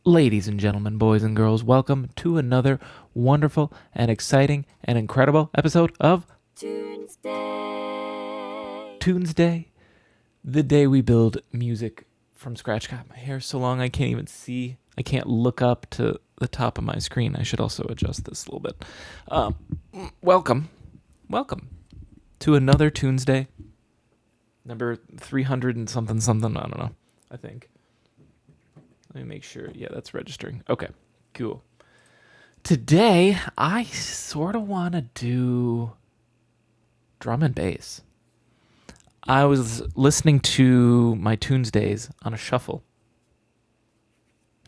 Ladies and gentlemen, boys and girls, welcome to another wonderful and exciting and incredible episode of Tunesday, the day we build music from scratch. God, my hair's so long I can't even see. I can't look up to the top of my screen. I should also adjust this a little bit. Welcome to another Tunesday, number 300 and something. I don't know. I think. Let me make sure. Yeah, that's registering. Okay, cool. Today, I sort of want to do drum and bass. I was listening to my Tunesdays on a shuffle,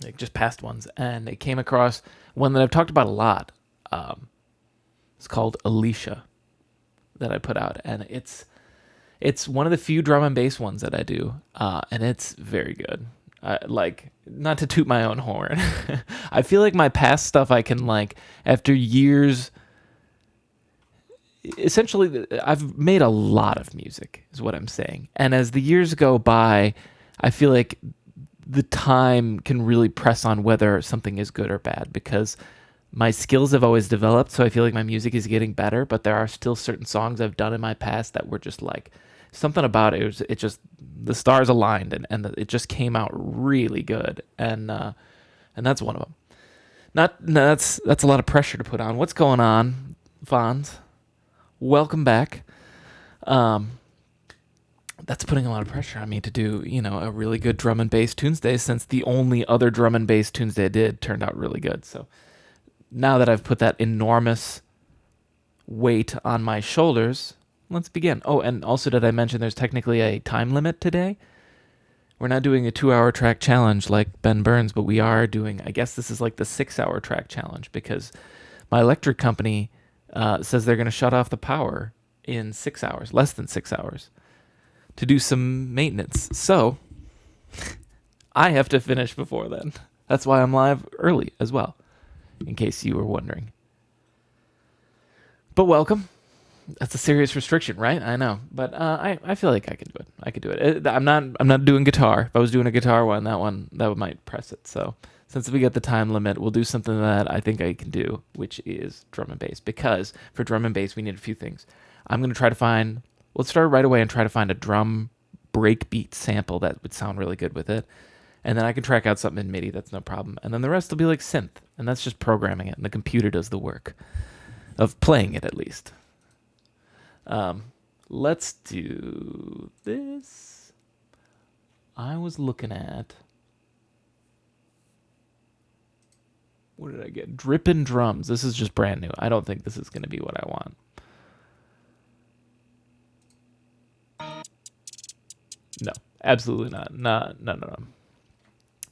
like just past ones, and I came across one that I've talked about a lot. It's called Alicia that I put out, and it's one of the few drum and bass ones that I do, and it's very good. Like, not to toot my own horn, I feel like my past stuff I can, like, after years, essentially I've made a lot of music is what I'm saying, and as the years go by, I feel like the time can really press on whether something is good or bad, because my skills have always developed, so I feel like my music is getting better, but there are still certain songs I've done in my past that were just like, something about it just the stars aligned, and it just came out really good, and that's one of them. Not no, that's a lot of pressure to put on. What's going on, Fonz? Welcome back. That's putting a lot of pressure on me to do, a really good drum and bass Tuesday, since the only other drum and bass Tuesday I did turned out really good. So now that I've put that enormous weight on my shoulders, let's begin. Oh, and also, did I mention there's technically a time limit today? We're not doing a 2-hour track challenge like Ben Burns, but we are doing, I guess this is like the 6-hour track challenge, because my electric company says they're going to shut off the power in 6 hours, less than 6 hours, to do some maintenance. So I have to finish before then. That's why I'm live early as well, in case you were wondering. But welcome. That's a serious restriction, right? I know, but I feel like I could do it. I could do it. I'm not doing guitar. If I was doing a guitar one, that might press it. So since we get the time limit, we'll do something that I think I can do, which is drum and bass. Because for drum and bass, we need a few things. I'm gonna try to find. Let's start right away and try to find a drum breakbeat sample that would sound really good with it, and then I can track out something in MIDI. That's no problem. And then the rest will be like synth, and that's just programming it, and the computer does the work of playing it, at least. Let's do this. I was looking at, what did I get? Drippin' Drums. This is just brand new. I don't think this is going to be what I want. No, absolutely not. No.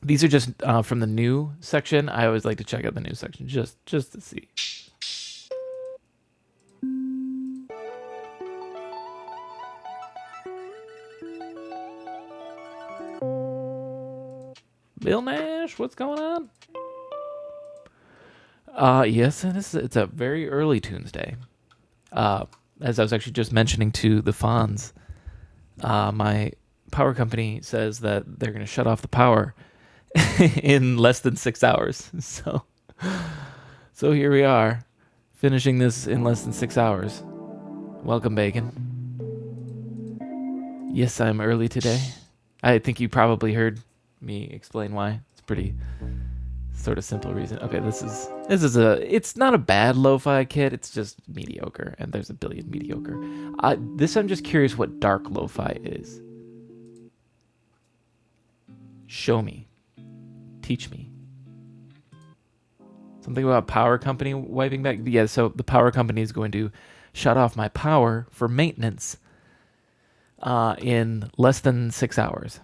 These are just from the new section. I always like to check out the new section just to see. Bill Nash, what's going on? Yes, and it's a very early Tuesday. As I was actually just mentioning to the Fonz, my power company says that they're going to shut off the power in less than 6 hours. So here we are, finishing this in less than 6 hours. Welcome, Bacon. Yes, I'm early today. I think you probably heard me explain why. It's pretty sort of simple reason. Okay, this is it's not a bad lo-fi kit, it's just mediocre, and there's a billion mediocre. I'm just curious what dark lo-fi is. Show me. Teach me. Something about power company wiping back. Yeah, so the power company is going to shut off my power for maintenance in less than 6 hours.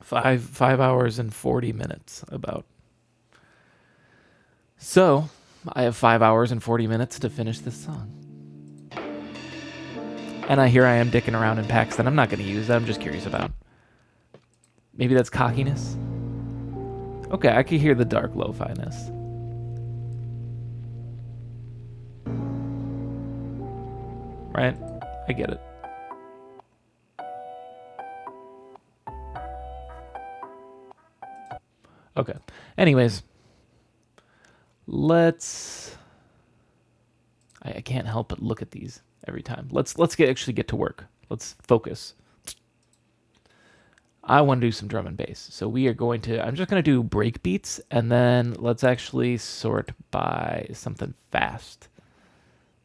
5 hours and 40 minutes about. So I have 5 hours and 40 minutes to finish this song. And here I am dicking around in packs that I'm not going to use, that I'm just curious about. Maybe that's cockiness. Okay, I can hear the dark lo-fi-ness. Right? I get it. Okay. Anyways, let's. I can't help but look at these every time. Let's actually get to work. Let's focus. I want to do some drum and bass. So we are going to. I'm just going to do break beats, and then let's actually sort by something fast.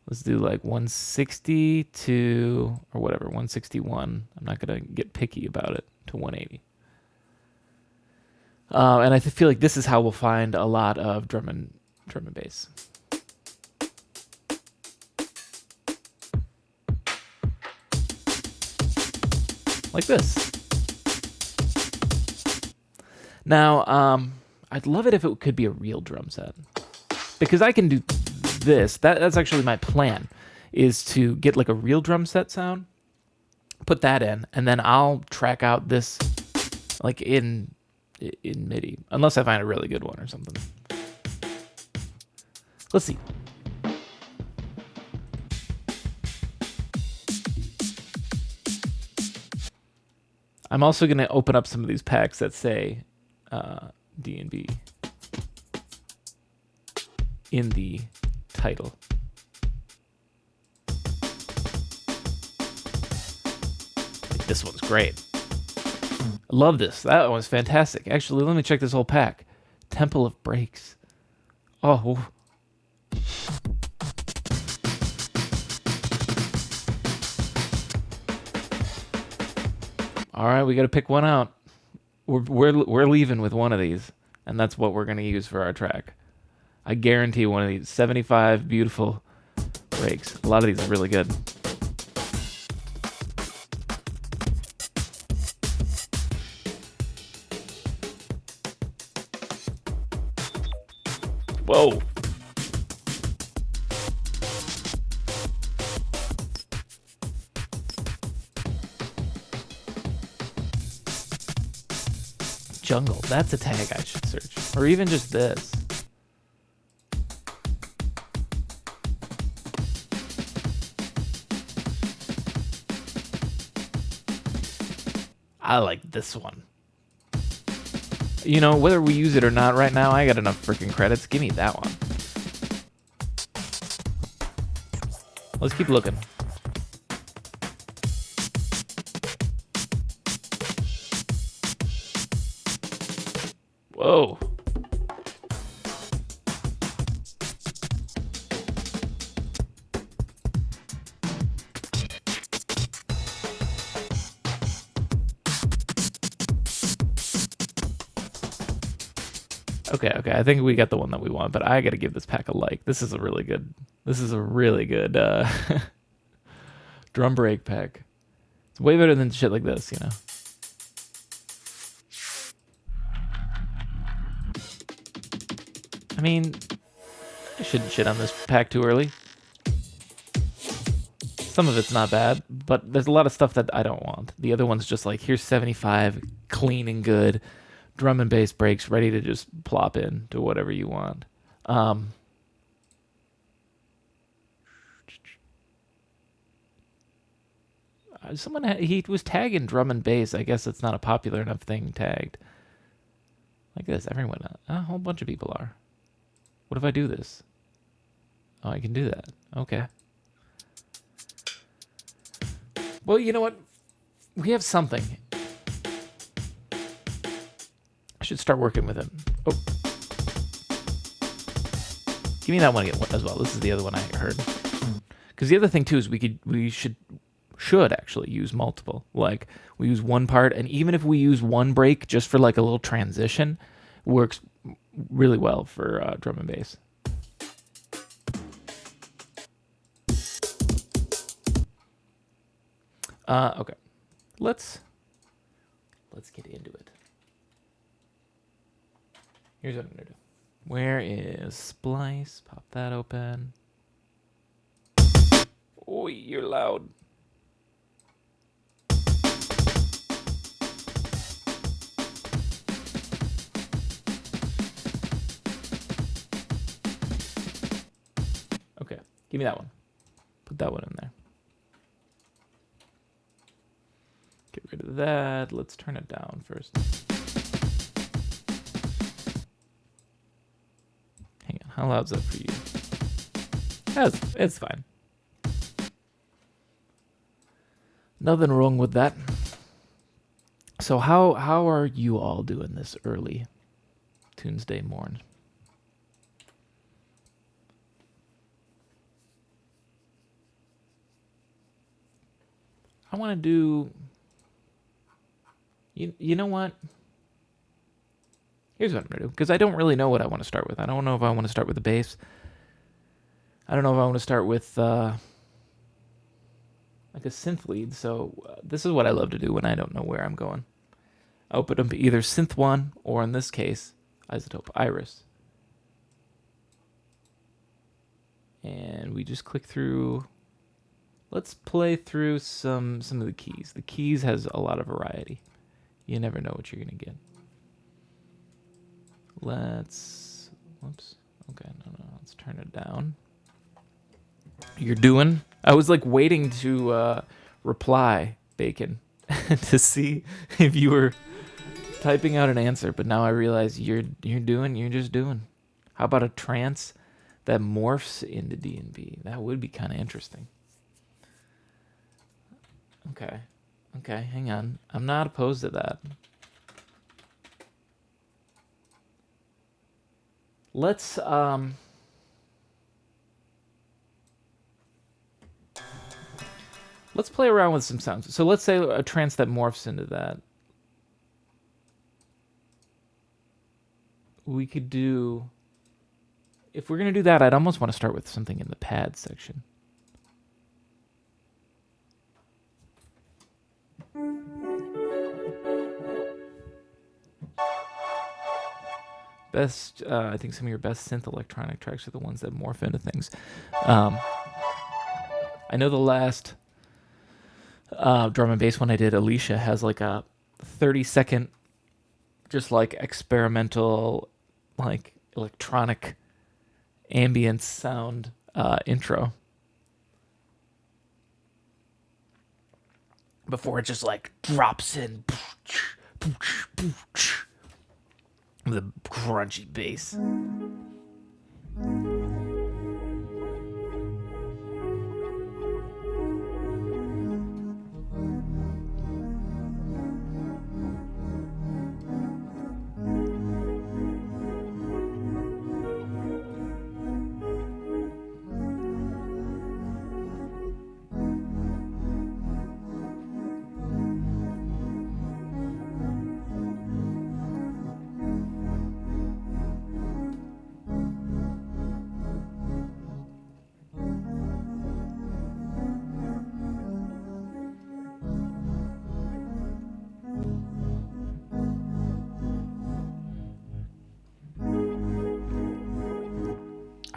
Let's do like 160 to, or whatever, 161. I'm not going to get picky about it, to 180. And I feel like this is how we'll find a lot of drum and bass. Like this. Now, I'd love it if it could be a real drum set. Because I can do this. That's actually my plan, is to get like a real drum set sound, put that in, and then I'll track out this like in MIDI, unless I find a really good one or something. Let's see. I'm also going to open up some of these packs that say D&B in the title. Like, this one's great. I love this. That one's fantastic. Actually, let me check this whole pack. Temple of Breaks. Oh. All right, we got to pick one out. We're leaving with one of these, and that's what we're going to use for our track. I guarantee one of these 75 beautiful breaks. A lot of these are really good. Whoa. Jungle. That's a tag I should search. Or even just this. I like this one. You know, whether we use it or not right now, I got enough freaking credits. Give me that one. Let's keep looking. Whoa. Okay, I think we got the one that we want, but I got to give this pack a like. This is a really good drum break pack. It's way better than shit like this, you know. I mean, I shouldn't shit on this pack too early. Some of it's not bad, but there's a lot of stuff that I don't want. The other one's just like, here's 75, clean and good, drum and bass breaks, ready to just plop in to whatever you want. He was tagging drum and bass. I guess it's not a popular enough thing tagged. Like this, everyone, a whole bunch of people are. What if I do this? Oh, I can do that. Okay. Well, you know what? We have something. I should start working with it. Oh. Give me that one as well. This is the other one I heard. Because the other thing too is we should actually use multiple. Like, we use one part, and even if we use one break just for like a little transition, works really well for drum and bass. Okay, let's get into it. Here's what I'm gonna do. Where is Splice? Pop that open. Oh, you're loud. Okay, give me that one. Put that one in there. Get rid of that. Let's turn it down first. How loud's that for you? It's fine. Nothing wrong with that. So how are you all doing this early Tuesday morn? I want to do... You know what? Here's what I'm going to do. Because I don't really know what I want to start with. I don't know if I want to start with the bass. I don't know if I want to start with like a synth lead. So this is what I love to do when I don't know where I'm going. I open up either synth 1 or, in this case, Isotope Iris. And we just click through. Let's play through some of the keys. The keys has a lot of variety. You never know what you're going to get. Let's... Whoops. Okay, no. Let's turn it down. You're doing... I was like waiting to reply, Bacon, to see if you were typing out an answer, but now I realize you're just doing. How about a trance that morphs into D&B? That would be kind of interesting. Okay, hang on. I'm not opposed to that. Let's play around with some sounds. So let's say a trance that morphs into that. We could do... If we're going to do that, I'd almost want to start with something in the pad section. I think some of your best synth electronic tracks are the ones that morph into things. I know the last drum and bass one I did, Alicia, has like a 30-second, just like experimental, like electronic ambient sound intro. Before it just like drops in. The crunchy bass.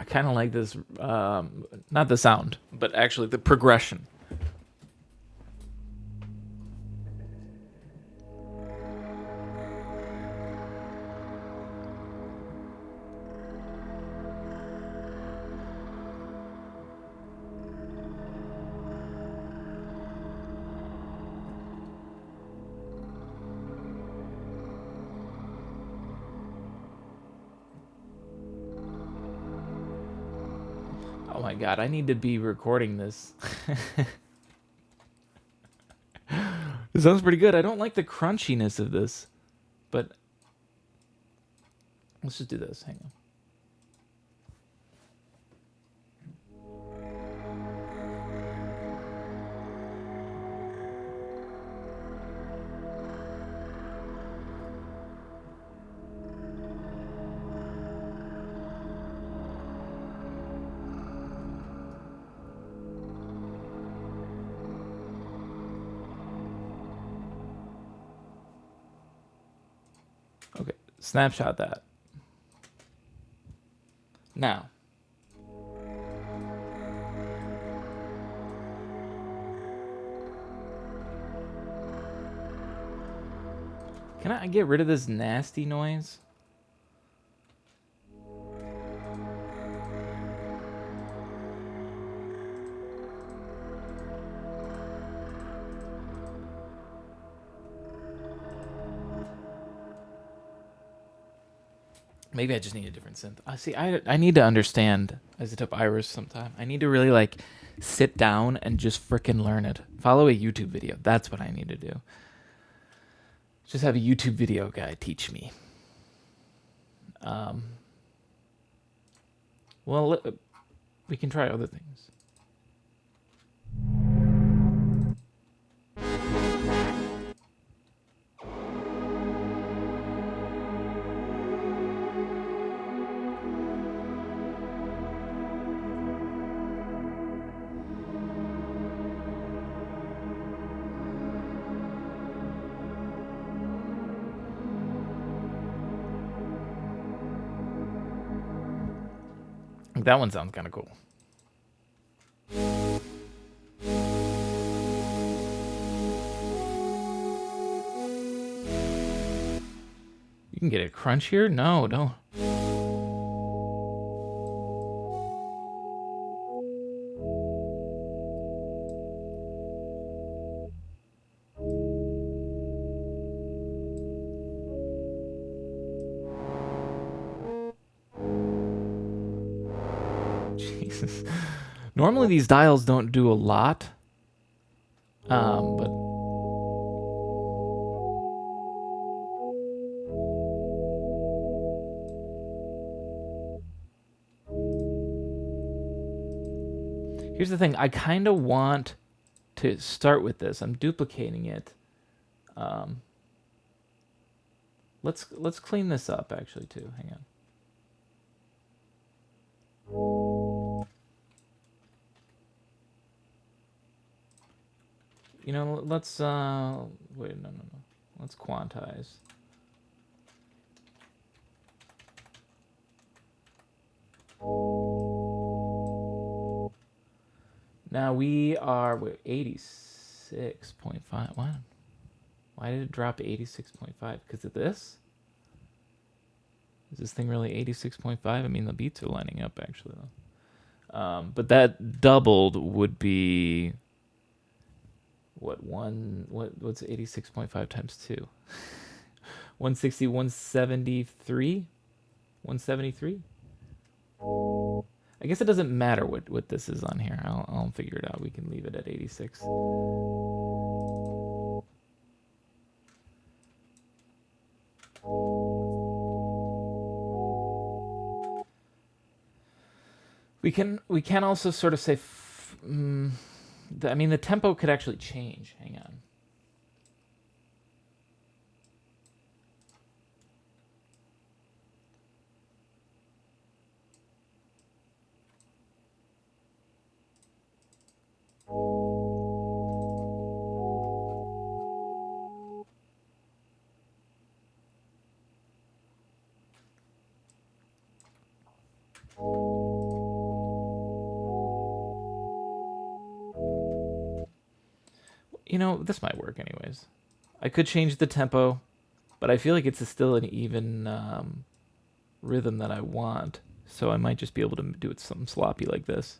Kind of like this, not the sound, but actually the progression. Oh my god, I need to be recording this. It sounds pretty good. I don't like the crunchiness of this, but let's just do this. Hang on. Okay, snapshot that. Now, can I get rid of this nasty noise? Maybe I just need a different synth. See, I need to understand Isotope Iris sometime. I need to really like sit down and just frickin' learn it. Follow a YouTube video. That's what I need to do. Just have a YouTube video guy teach me. Well, we can try other things. That one sounds kind of cool. You can get a crunch here? No, don't. Jesus. Normally these dials don't do a lot. But here's the thing. I kind of want to start with this. I'm duplicating it. Let's clean this up actually too. Hang on. You know, let's wait, no. Let's quantize. Now we are 86.5. Wow. Why did it drop to 86.5? Because of this? Is this thing really 86.5? I mean, the beats are lining up actually though. But that doubled would be what's 86.5 times 2? 160, 173? 173? I guess it doesn't matter what this is on here. I'll figure it out. We can leave it at 86. We can also sort of say, I mean, the tempo could actually change. Hang on. You know, this might work anyways. I could change the tempo, but I feel like it's still an even rhythm that I want. So I might just be able to do it something sloppy like this.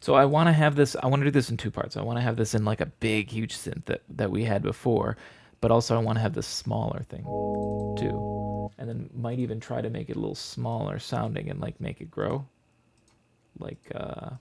So I want to have this, I want to do this in two parts. I want to have this in like a big, huge synth that we had before, but also I want to have this smaller thing too. And then might even try to make it a little smaller sounding and like make it grow. Like, I'm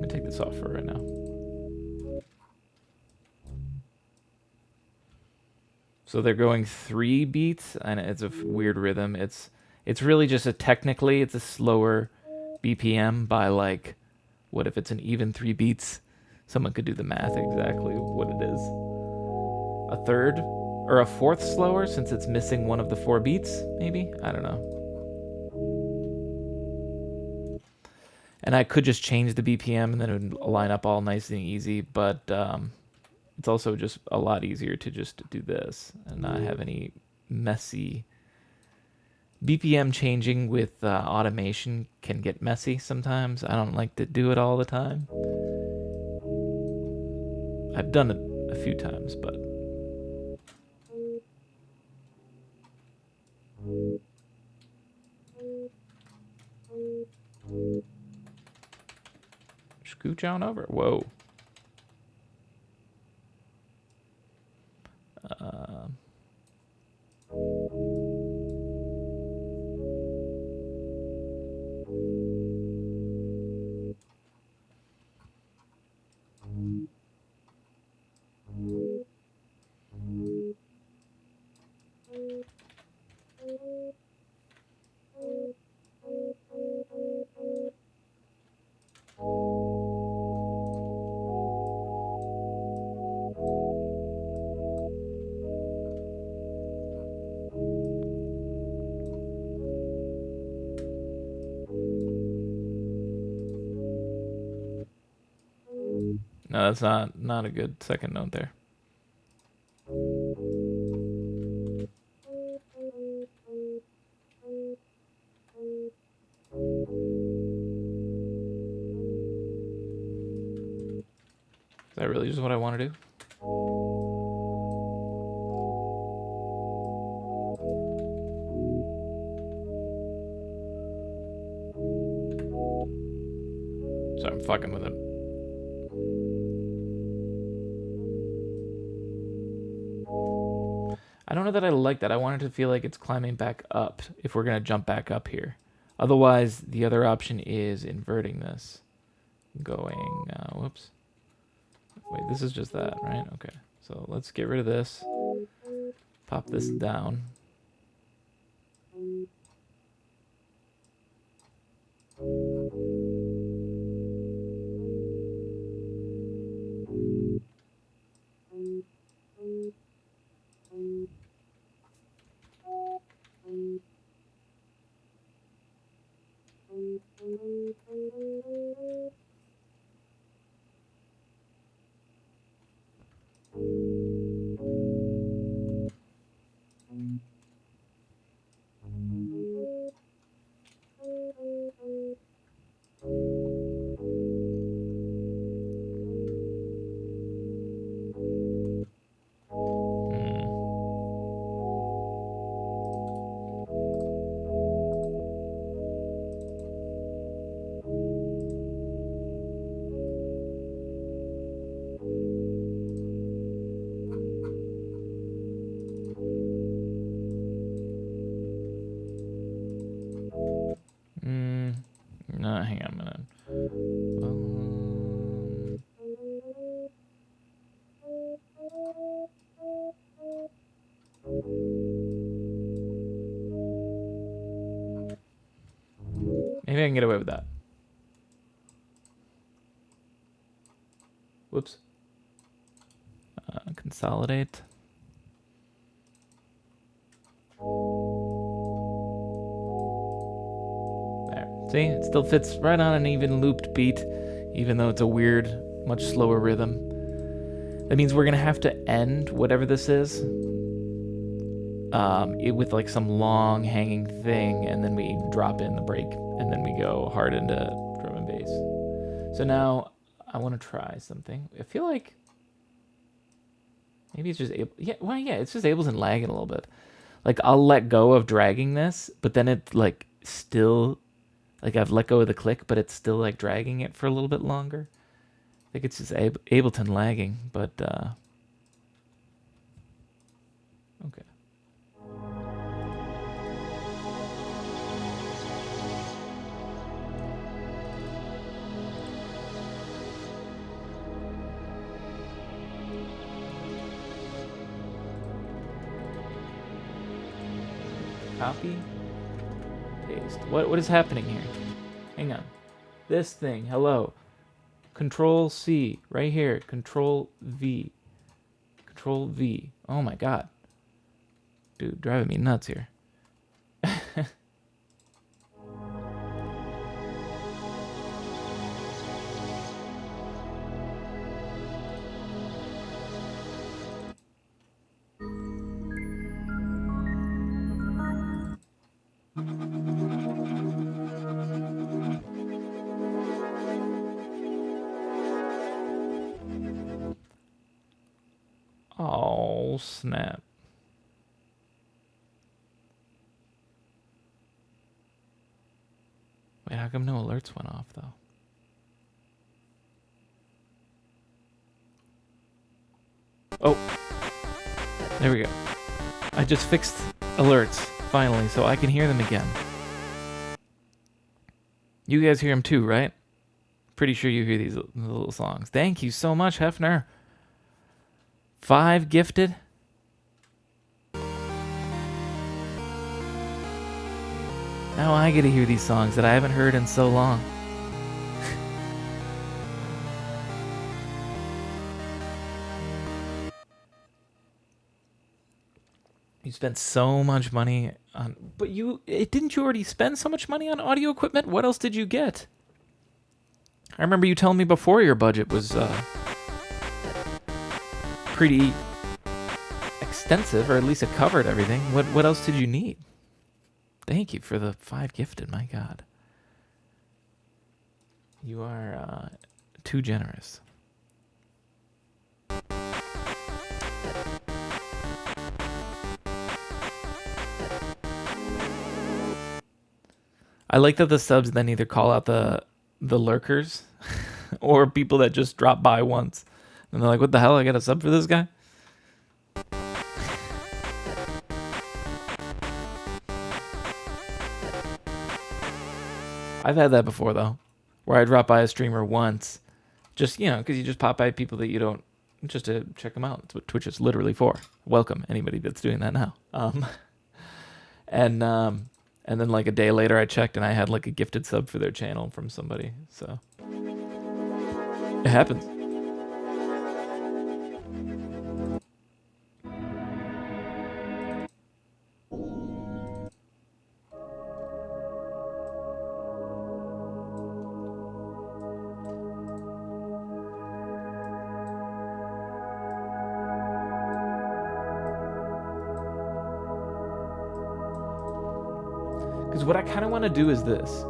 gonna take this off for right now. So they're going 3 beats, and it's a weird rhythm. It's really just technically it's a slower BPM by like, what if it's an even 3 beats? Someone could do the math exactly what it is. A third or a fourth slower since it's missing one of the 4 beats, maybe? I don't know. And I could just change the BPM and then it would line up all nice and easy, but it's also just a lot easier to just do this and not have any messy BPM. Changing with automation can get messy sometimes. I don't like to do it all the time. I've done it a few times, but scooch on over. Whoa. Uh, no, that's not a good second note there. Is that really just what I want to do? So I'm fucking with it. I don't know that I like that. I want it to feel like it's climbing back up if we're going to jump back up here. Otherwise, the other option is inverting this. Going, whoops. Wait, this is just that, right? Okay. So let's get rid of this. Pop this down. No, hang on a minute. Maybe I can get away with that. Whoops. Consolidate. There. See, it still fits right on an even looped beat, even though it's a weird, much slower rhythm. That means we're gonna have to end whatever this is with like some long hanging thing, and then we drop in the break, and then we go hard into drum and bass. So now I want to try something. I feel like maybe it's just it's just Ableton lagging a little bit. Like I'll let go of dragging this, but then it like still, like I've let go of the click, but it's still like dragging it for a little bit longer. I think it's just Ableton lagging, but okay. Copy. Paste. What is happening here? Hang on. This thing. Hello. Control C. Right here. Control V. Control V. Oh my god. Dude, driving me nuts here. Oh, snap. Wait, how come no alerts went off, though? Oh. There we go. I just fixed alerts, finally, so I can hear them again. You guys hear them too, right? Pretty sure you hear these little songs. Thank you so much, Hefner. 5 gifted. Now I get to hear these songs that I haven't heard in so long. You spent so much money on... But didn't you already spend so much money on audio equipment? What else did you get? I remember you telling me before your budget was pretty extensive, or at least it covered everything. What else did you need? Thank you for the 5 gifted, my god. You are too generous. I like that the subs then either call out the lurkers or people that just drop by once. And they're like, what the hell? I got a sub for this guy? I've had that before, though, where I drop by a streamer once, just, because you just pop by people that you don't, just to check them out. That's what Twitch is literally for. Welcome, anybody that's doing that now. And then like a day later I checked and I had like a gifted sub for their channel from somebody. So it happens. Because what I kind of want to do is this.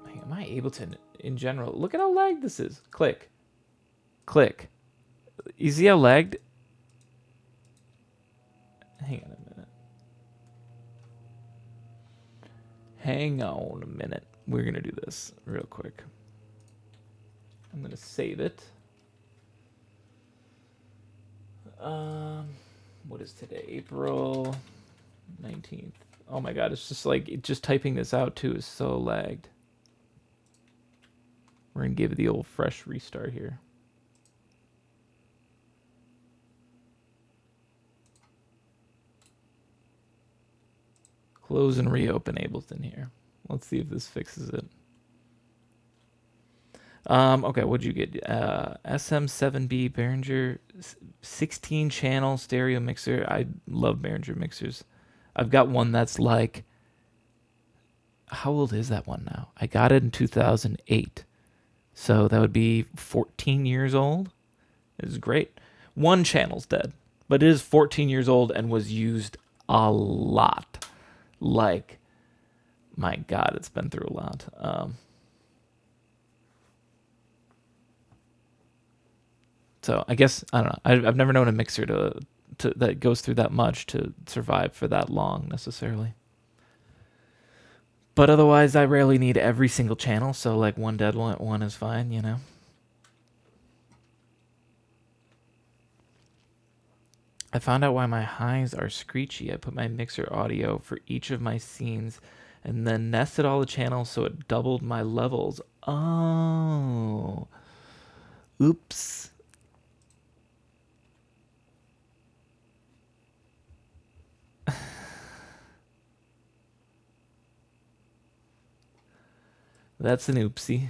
Am I able to, in general, look at how lagged this is. Click. Click. You see how lagged? Hang on a minute. Hang on a minute. We're going to do this real quick. I'm going to save it. What is today? April 19th. Oh my god, it's just like, just typing this out too is so lagged. We're gonna give it the old fresh restart here. Close and reopen Ableton here. Let's see if this fixes it. Okay, what'd you get? SM7B Behringer 16 channel stereo mixer. I love Behringer mixers. I've got one that's like, how old is that one now? I got it in 2008. So that would be 14 years old. It's great. One channel's dead, but it is 14 years old and was used a lot. Like, my God, it's been through a lot. So I guess, I don't know. I've never known a mixer to that goes through that much to survive for that long necessarily. But otherwise, I rarely need every single channel. So like one dead one is fine, you know. I found out why my highs are screechy. I put my mixer audio for each of my scenes and then nested all the channels so it doubled my levels. Oh. Oops. That's an oopsie.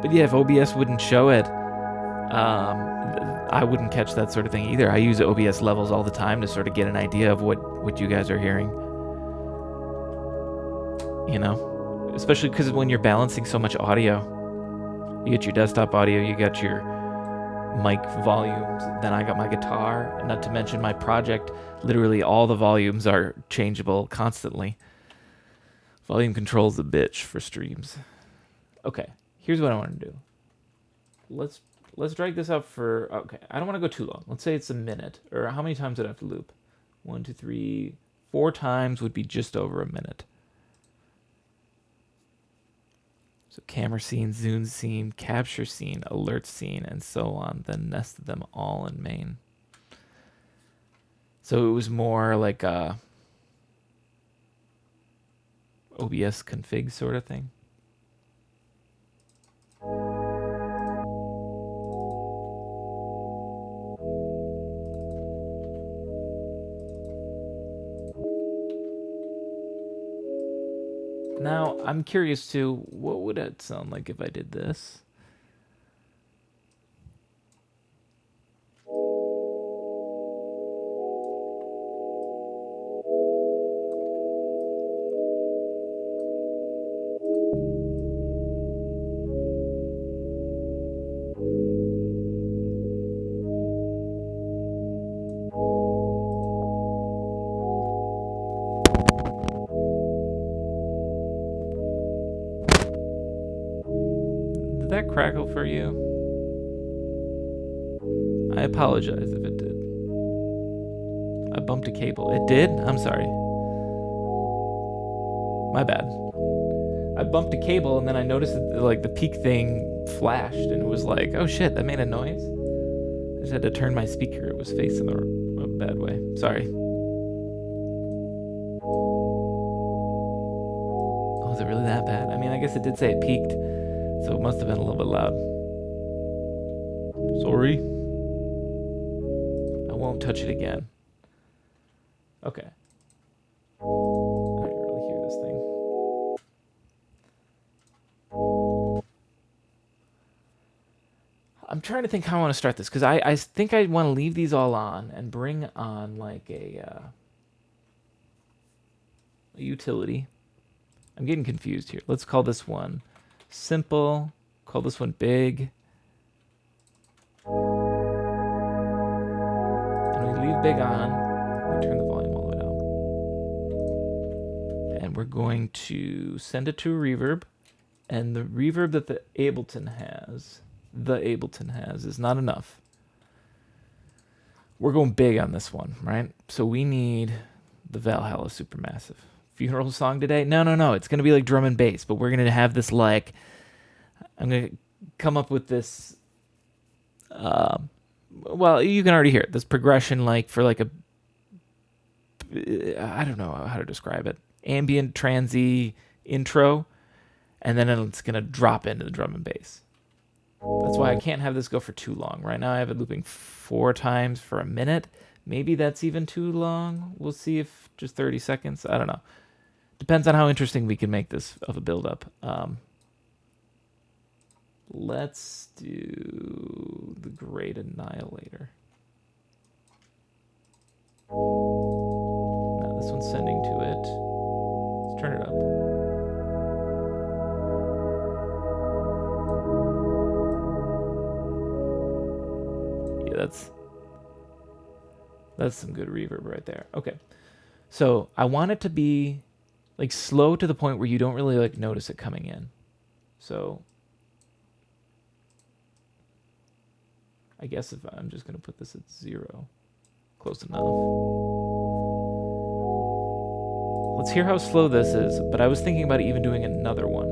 But yeah, if OBS wouldn't show it, I wouldn't catch that sort of thing either. I use OBS levels all the time to sort of get an idea of what you guys are hearing. You know? Especially because when you're balancing so much audio, you get your desktop audio, you got your mic volumes, then I got my guitar, and not to mention my project. Literally all the volumes are changeable constantly. Volume control's a bitch for streams. Okay, here's what I want to do. Let's drag this up for, okay, I don't want to go too long. Let's say it's a minute, or how many times did I have to loop? 1, 2, 3, 4 times would be just over a minute. So camera scene, zoom scene, capture scene, alert scene, and so on, then nested them all in main. So it was more like a OBS config sort of thing. Now, I'm curious too, what would it sound like if I did this? Did that crackle for you? I apologize if it did. I bumped a cable. It did? I'm sorry. My bad. I bumped a cable and then I noticed that like the peak thing flashed and it was like, oh shit, that made a noise. I just had to turn my speaker. It was facing a bad way. Sorry. Oh, was it really that bad? I mean, I guess it did say it peaked, so it must have been a little bit loud. Sorry. I won't touch it again. Okay. I can really hear this thing. I'm trying to think how I want to start this, because I think I want to leave these all on and bring on like a utility. I'm getting confused here. Let's call this one simple. Call this one big. And we leave big on. We turn the volume all the way down. And we're going to send it to a reverb. And the reverb that the Ableton has is not enough. We're going big on this one, right? So we need the Valhalla Supermassive. Funeral song today? No. It's going to be like drum and bass, but we're going to have this like, I'm going to come up with this, well, you can already hear it. This progression like for like a, I don't know how to describe it. Ambient, transy intro, and then it's going to drop into the drum and bass. That's why I can't have this go for too long. Right now I have it looping 4 times for a minute. Maybe that's even too long. We'll see if just 30 seconds. I don't know. Depends on how interesting we can make this of a build-up. Let's do the Great Annihilator. Now this one's sending to it. Let's turn it up. That's some good reverb right there. Okay. So I want it to be like slow to the point where you don't really like notice it coming in. So I guess if I'm just going to put this at 0, close enough. Let's hear how slow this is, but I was thinking about even doing another one.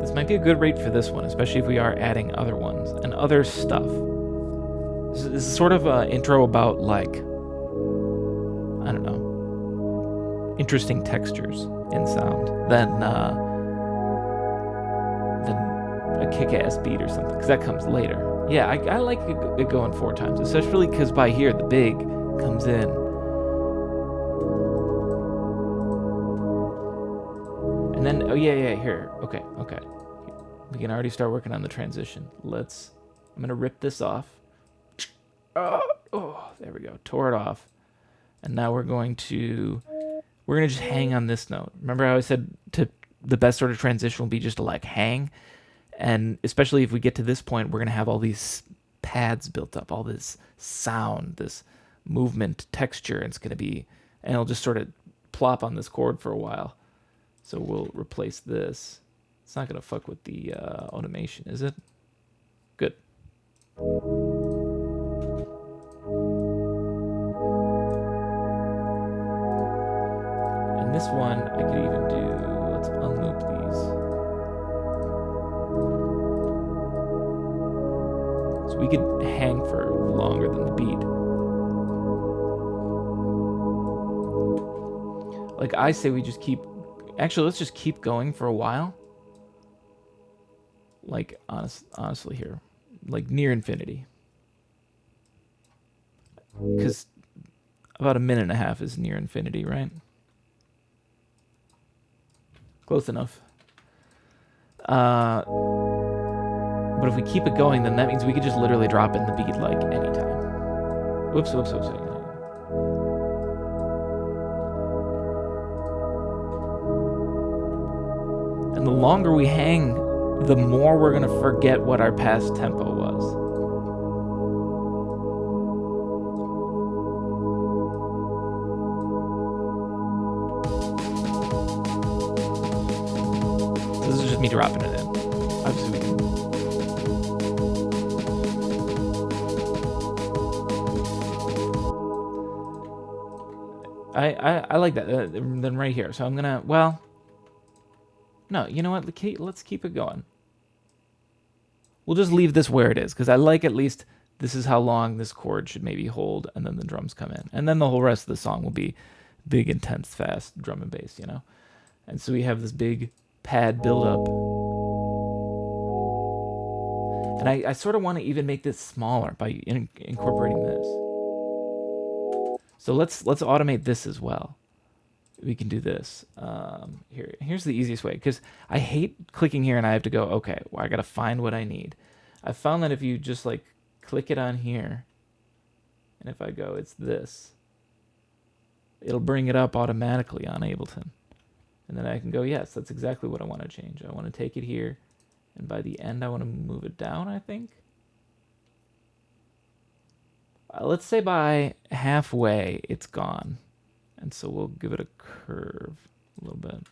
This might be a good rate for this one, especially if we are adding other ones and other stuff. This is sort of an intro about, like, I don't know, interesting textures in sound than a kick-ass beat or something, because that comes later. Yeah, I like it going 4 times, especially because by here the big comes in. And then, oh yeah, here. Okay. We can already start working on the transition. I'm gonna rip this off. Oh, there we go. Tore it off. And now we're gonna just hang on this note. Remember how I said the best sort of transition will be just to like hang? And especially if we get to this point, we're gonna have all these pads built up, all this sound, this movement, texture, and it'll just sort of plop on this chord for a while. So we'll replace this. It's not gonna fuck with the automation, is it? Good. And this one, I could even do, let's unloop these. So we could hang for longer than the beat. Like I say, we just keep, actually, let's just keep going for a while. Like, honestly here, like near infinity. Because about 1.5 minutes is near infinity, right? Close enough. But if we keep it going, then that means we could just literally drop in the beat like anytime. Whoops. And the longer we hang, the more we're going to forget what our past tempo was. So this is just me dropping it in. Obviously we can. I like that. Then right here. So I'm going to, well, no, you know what? Let's keep it going. We'll just leave this where it is, because I like at least this is how long this chord should maybe hold, and then the drums come in. And then the whole rest of the song will be big, intense, fast drum and bass, you know? And so we have this big pad build up. And I sort of want to even make this smaller by incorporating this. So let's automate this as well. We can do this. Here's the easiest way, because I hate clicking here and I have to go, okay, well, I got to find what I need. I found that if you just like click it on here, and if I go, it's this, it'll bring it up automatically on Ableton. And then I can go, yes, that's exactly what I want to change. I want to take it here, and by the end, I want to move it down, I think. Let's say by halfway, it's gone. And so we'll give it a curve a little bit.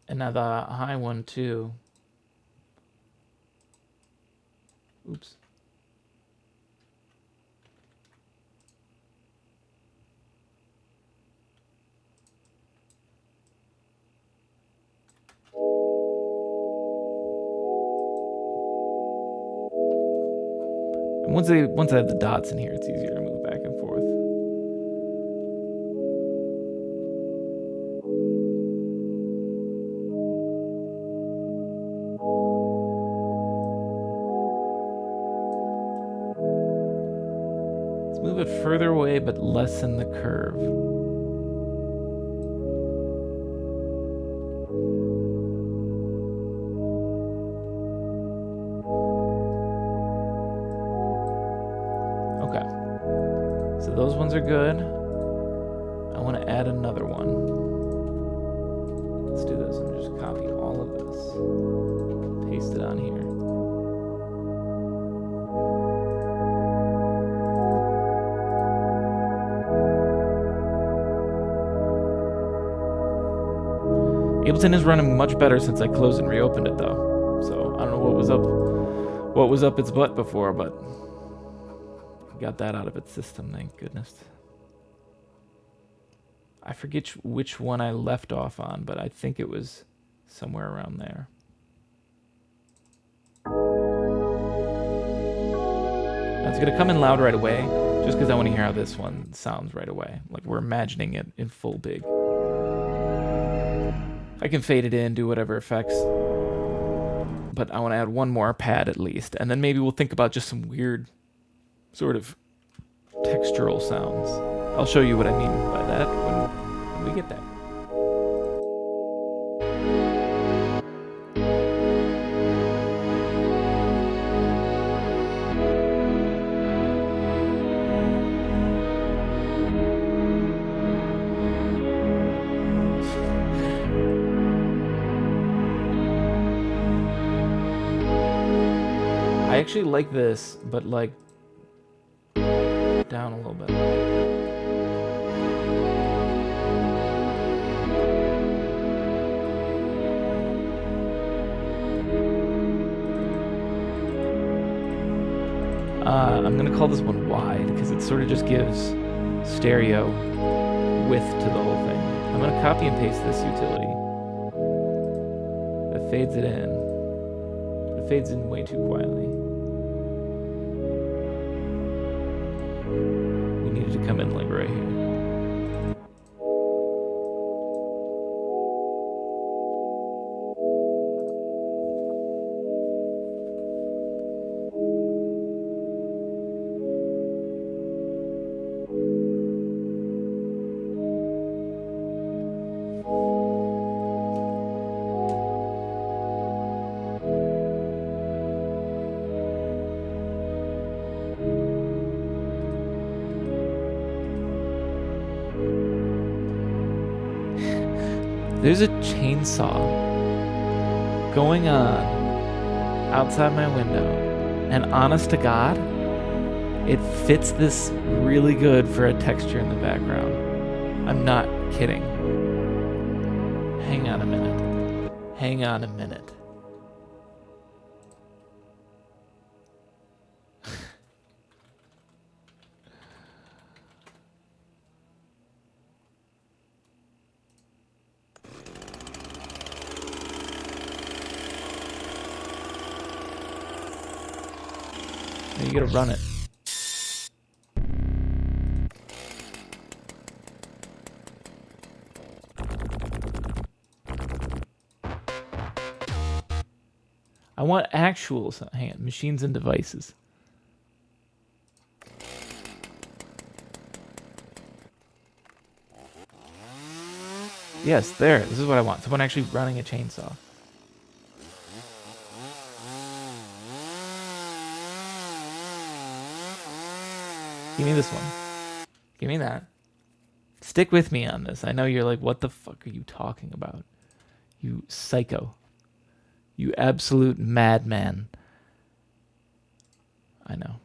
And now the high one too. Oops. And once I have the dots in here, it's easier to move back and forth. Let's move it further away, but lessen the curve. So those ones are good. I want to add another one. Let's do this. I'm just copy all of this. Paste it on here. Ableton is running much better since I closed and reopened it though. So I don't know what was up its butt before, but got that out of its system, thank goodness. I forget which one I left off on, but I think it was somewhere around there. Now it's going to come in loud right away, just because I want to hear how this one sounds right away. Like we're imagining it in full big. I can fade it in, do whatever effects, but I want to add one more pad at least, and then maybe we'll think about just some weird sort of textural sounds. I'll show you what I mean by that when we get there. I actually like this, but like down a little bit. I'm gonna call this one wide because it sort of just gives stereo width to the whole thing. I'm gonna copy and paste this utility. That fades it in. It fades in way too quietly. We needed to come in like right here. There's a chainsaw going on outside my window, and honest to God, it fits this really good for a texture in the background. I'm not kidding. Hang on a minute. Hang on a minute. You gotta run it. I want actual, hang on, machines and devices. Yes, there. This is what I want. Someone actually running a chainsaw. Give me this one. Give me that. Stick with me on this. I know you're like, what the fuck are you talking about? You psycho. You absolute madman. I know.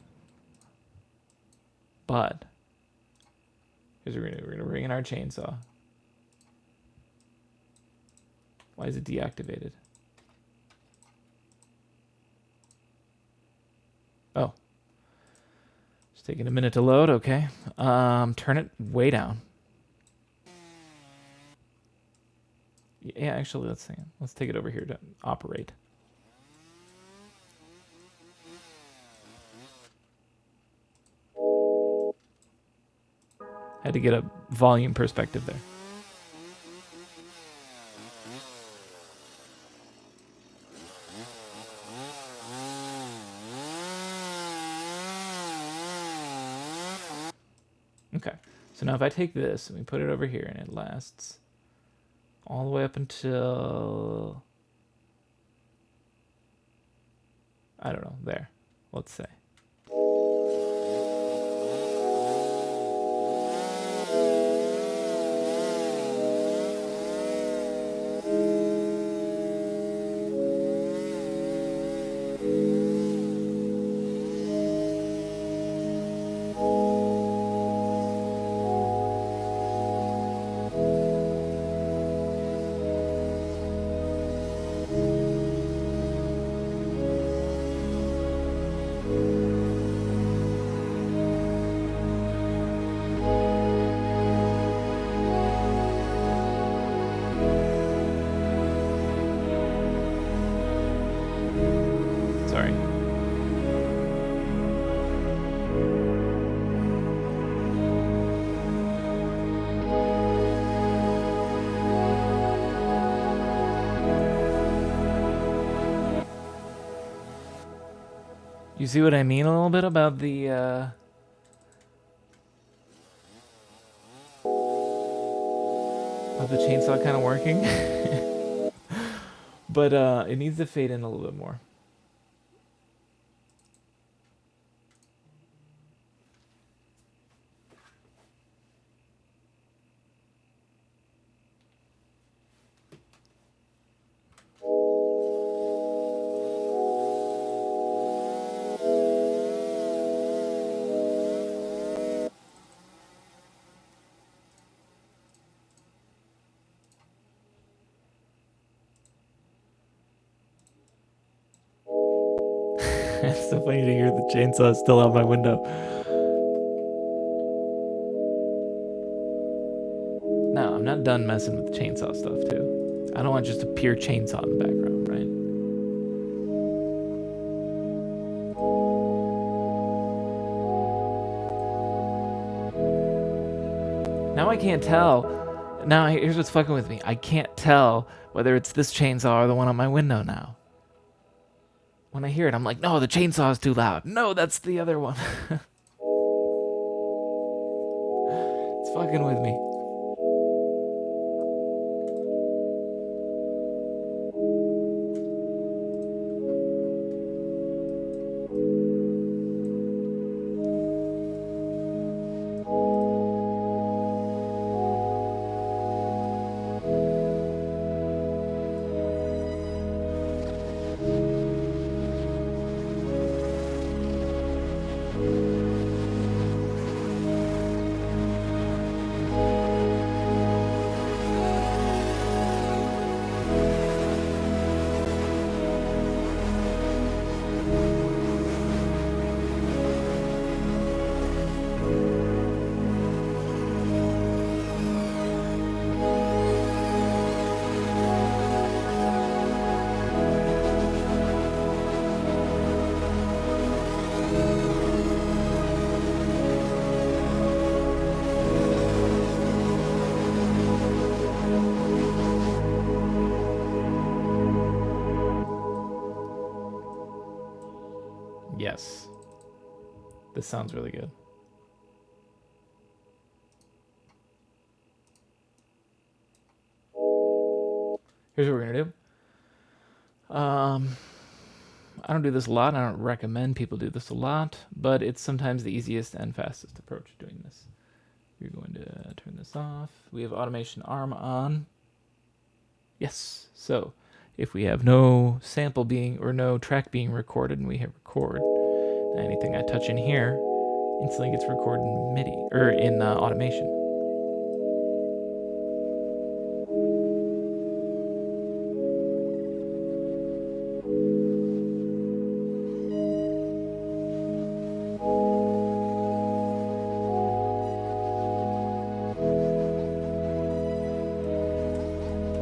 But here's what we're gonna bring in our chainsaw. Why is it deactivated? Oh. It's taking a minute to load, okay. Turn it way down. Yeah, actually, let's take it over here to operate. Had to get a volume perspective there. Okay, so now if I take this and we put it over here and it lasts all the way up until, I don't know, there, let's say. You see what I mean a little bit about the chainsaw kind of working? But it needs to fade in a little bit more. It's so funny to hear the chainsaw still out my window. No, I'm not done messing with the chainsaw stuff too. I don't want just a pure chainsaw in the background, right? Now I can't tell. Now here's what's fucking with me. I can't tell whether it's this chainsaw or the one on my window now. When I hear it, I'm like, no, the chainsaw is too loud. No, that's the other one. It's fucking with me. Yes. This sounds really good. Here's what we're gonna do. I don't do this a lot. I don't recommend people do this a lot, but it's sometimes the easiest and fastest approach to doing this. You're going to turn this off. We have automation arm on. Yes. So if we have no sample being or no track being recorded and we hit record, anything I touch in here instantly gets recorded in MIDI or in automation.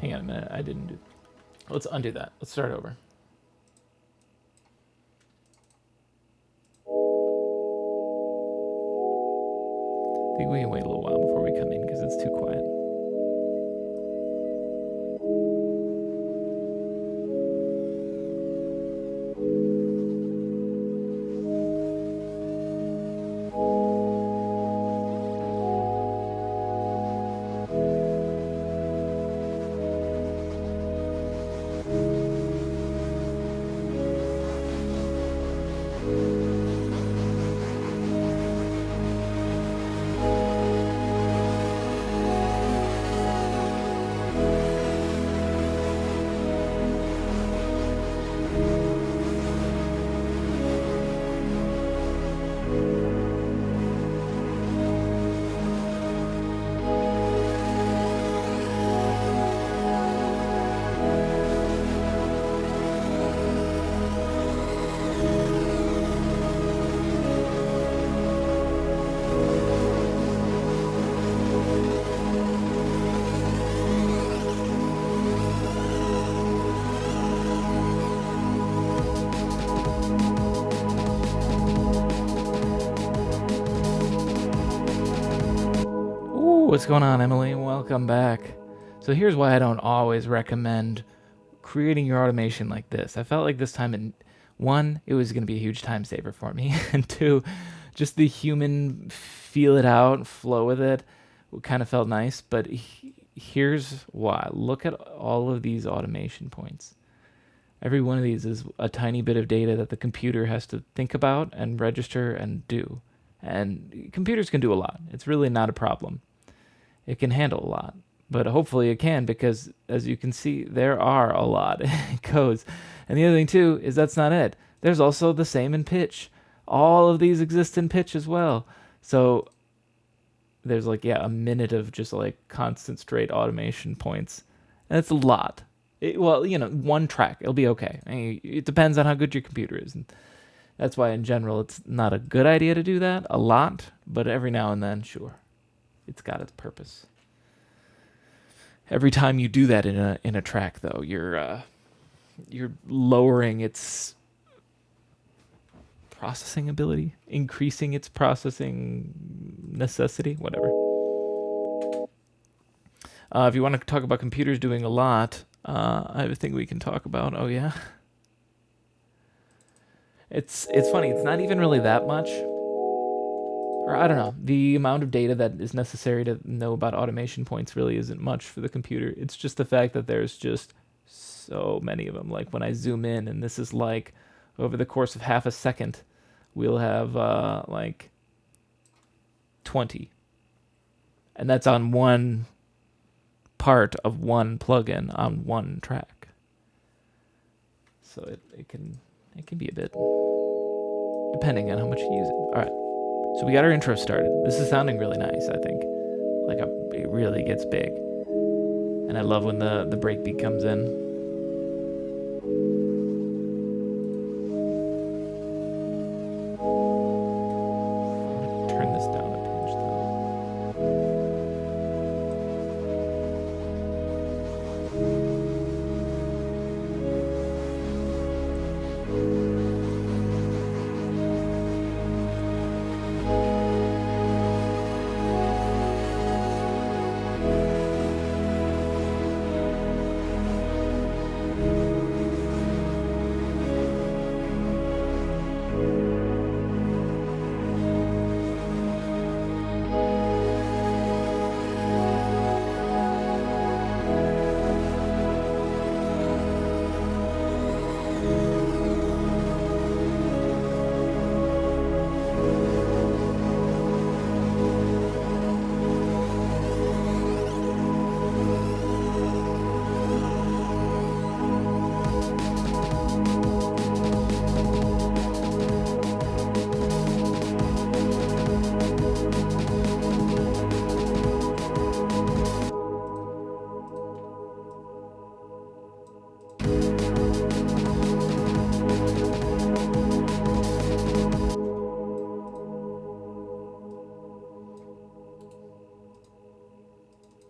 Hang on a minute, I didn't do. Let's undo that. Let's start over. I think we can wait a little while before we come in because it's too quiet. What's going on, Emily? Welcome back. So here's why I don't always recommend creating your automation like this. I felt like this time One, it was going to be a huge time saver for me. And two, just the human feel it out, flow with it, kind of felt nice. But here's why. Look at all of these automation points. Every one of these is a tiny bit of data that the computer has to think about and register and do. And computers can do a lot. It's really not a problem. It can handle a lot. But hopefully it can, because as you can see, there are a lot. It goes. And the other thing too is that's not it. There's also the same in pitch. All of these exist in pitch as well. So there's like, yeah, a minute of just like constant straight automation points. And it's a lot. Well, one track, it'll be okay. I mean, it depends on how good your computer is. And that's why in general, it's not a good idea to do that a lot, but every now and then, sure. It's got its purpose. Every time you do that in a track, though, you're lowering its processing ability, increasing its processing necessity, whatever. If you want to talk about computers doing a lot, I have a thing we can talk about. Oh yeah, it's funny. It's not even really that much, or I don't know. The amount of data that is necessary to know about automation points really isn't much for the computer. It's just the fact that there's just so many of them. Like when I zoom in, and this is like over the course of half a second, we'll have like 20, and that's on one part of one plugin on one track. So it can be a bit depending on how much you use it. All right, so we got our intro started. This is sounding really nice, I think. Like it really gets big, and I love when the breakbeat comes in. Turn this down a pinch though.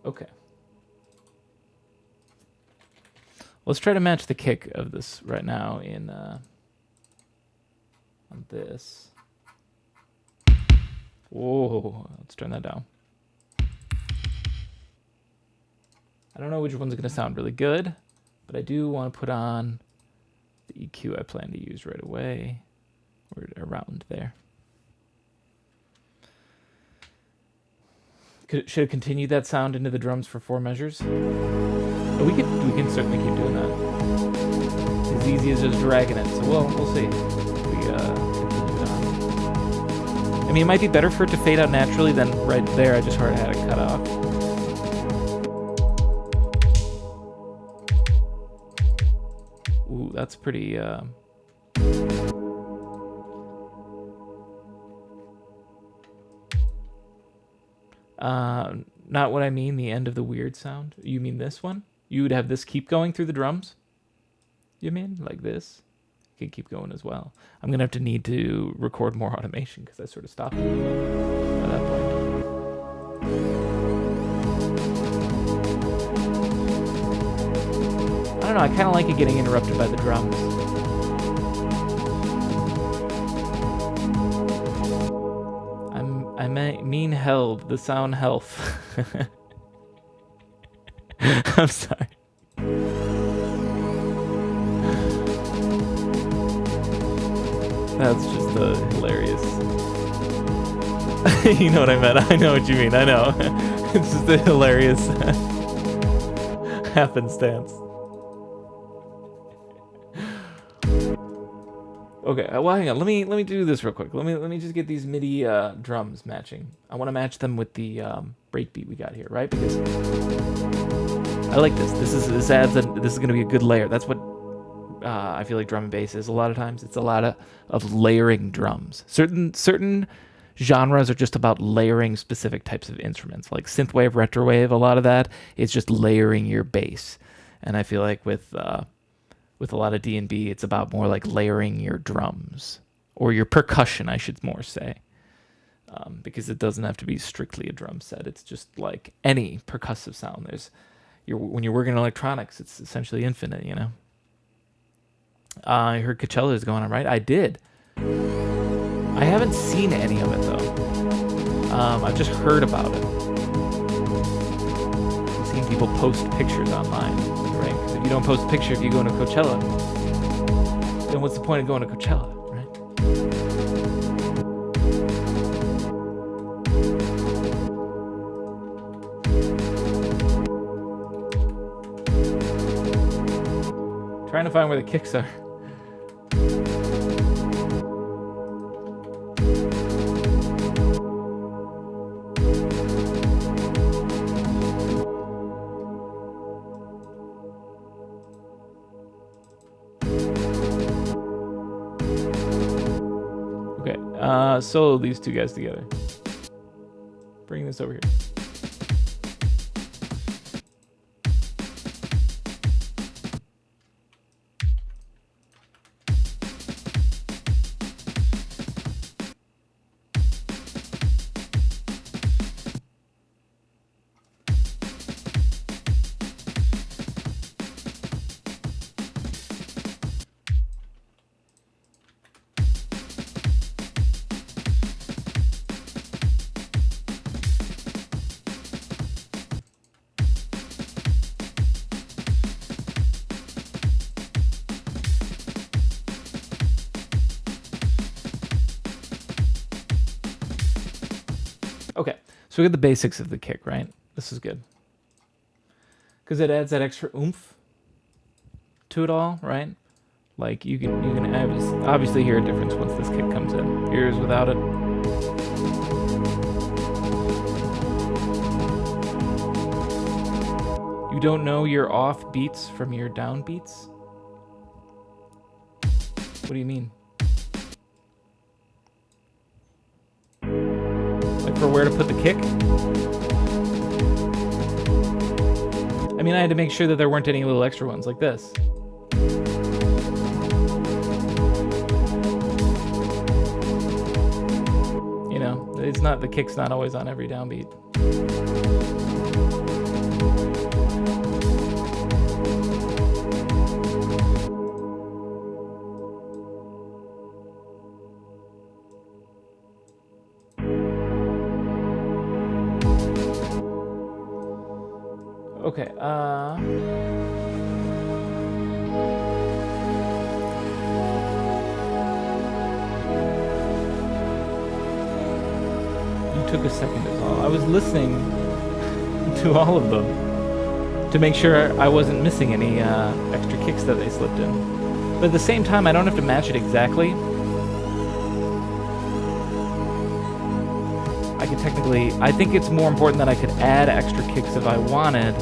Okay. Let's try to match the kick of this right now in on this. Whoa, let's turn that down. I don't know which one's going to sound really good, but I do want to put on the EQ I plan to use right away. Or around there. Should have continued that sound into the drums for 4 measures. But we can certainly keep doing that. It's as easy as just dragging it. So we'll see. We continue it on. I mean, it might be better for it to fade out naturally than right there. I just heard I had it cut off. Ooh, that's pretty. Not what I mean, the end of the weird sound. You mean this one? You would have this keep going through the drums? You mean? Like this? It could keep going as well. I'm going to need to record more automation because I sort of stopped at that point. I don't know, I kind of like it getting interrupted by the drums. I mean held, the sound health. I'm sorry. That's just hilarious. You know what I meant. I know what you mean. I know. It's just a hilarious happenstance. Okay, well, hang on. Let me do this real quick. Let me just get these MIDI drums matching. I want to match them with the breakbeat we got here, right? Because I like this. This is going to be a good layer. That's what I feel like drum and bass is a lot of times. It's a lot of layering drums. Certain genres are just about layering specific types of instruments, like synthwave, retrowave. A lot of that is just layering your bass, and I feel like with a lot of D&B, it's about more like layering your drums or your percussion, I should more say, because it doesn't have to be strictly a drum set. It's just like any percussive sound. When you're working in electronics, it's essentially infinite, you know. I heard Coachella is going on, right? I did. I haven't seen any of it though. I've just heard about it. I've seen people post pictures online, right? Because if you don't post a picture if you go to Coachella, then what's the point of going to Coachella, right? Trying to find where the kicks are. Solo these two guys together. Bring this over here. Okay, so we got the basics of the kick, right? This is good. Because it adds that extra oomph to it all, right? Like you can obviously hear a difference once this kick comes in. Here's without it. You don't know your off beats from your down beats? What do you mean? Like for where to put the kick? I mean, I had to make sure that there weren't any little extra ones like this. You know, it's not, the kick's not always on every downbeat. Okay, you took a second is all. I was listening to all of them to make sure I wasn't missing any extra kicks that they slipped in. But at the same time, I don't have to match it exactly. I could technically, I think it's more important that I could add extra kicks if I wanted.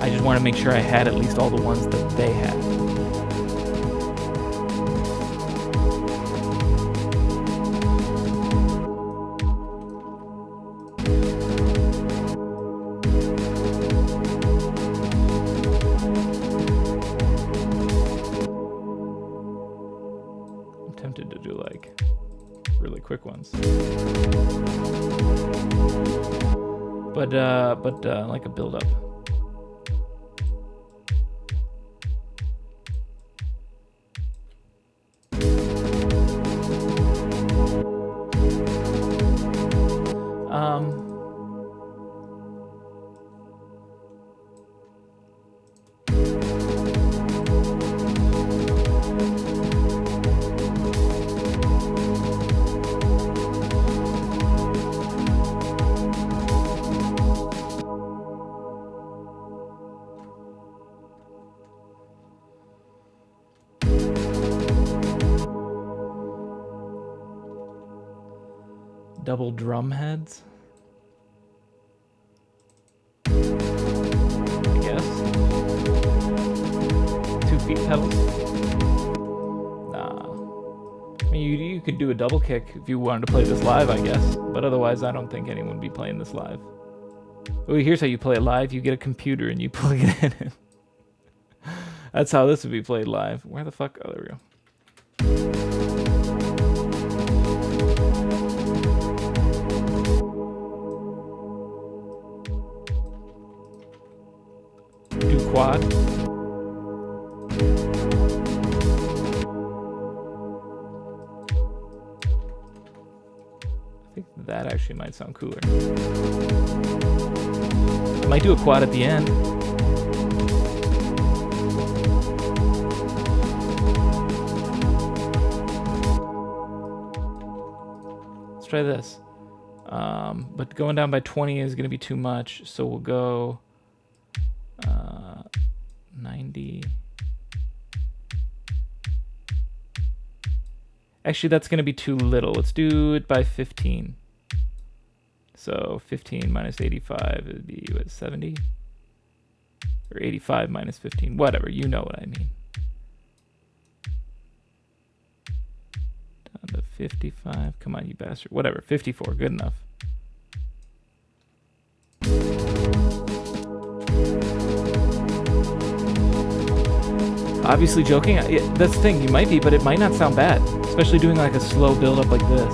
I just want to make sure I had at least all the ones that they had. I'm tempted to do like really quick ones. But like a build-up. Double drum heads. I guess. 2 feet pedals. Nah. I mean, you could do a double kick if you wanted to play this live, I guess. But otherwise, I don't think anyone would be playing this live. Oh, here's how you play it live. You get a computer and you plug it in. That's how this would be played live. Where the fuck? Oh, there we go. Do quad. I think that actually might sound cooler. I might do a quad at the end. Let's try this. But going down by 20 is going to be too much, so we'll go 90. Actually, that's going to be too little. Let's do it by 15. So 15 minus 85 would be, what, 70? Or 85 minus 15. Whatever, you know what I mean. Down to 55. Come on, you bastard. Whatever, 54. Good enough. Obviously joking. That's the thing. You might be, but it might not sound bad. Especially doing like a slow build up like this.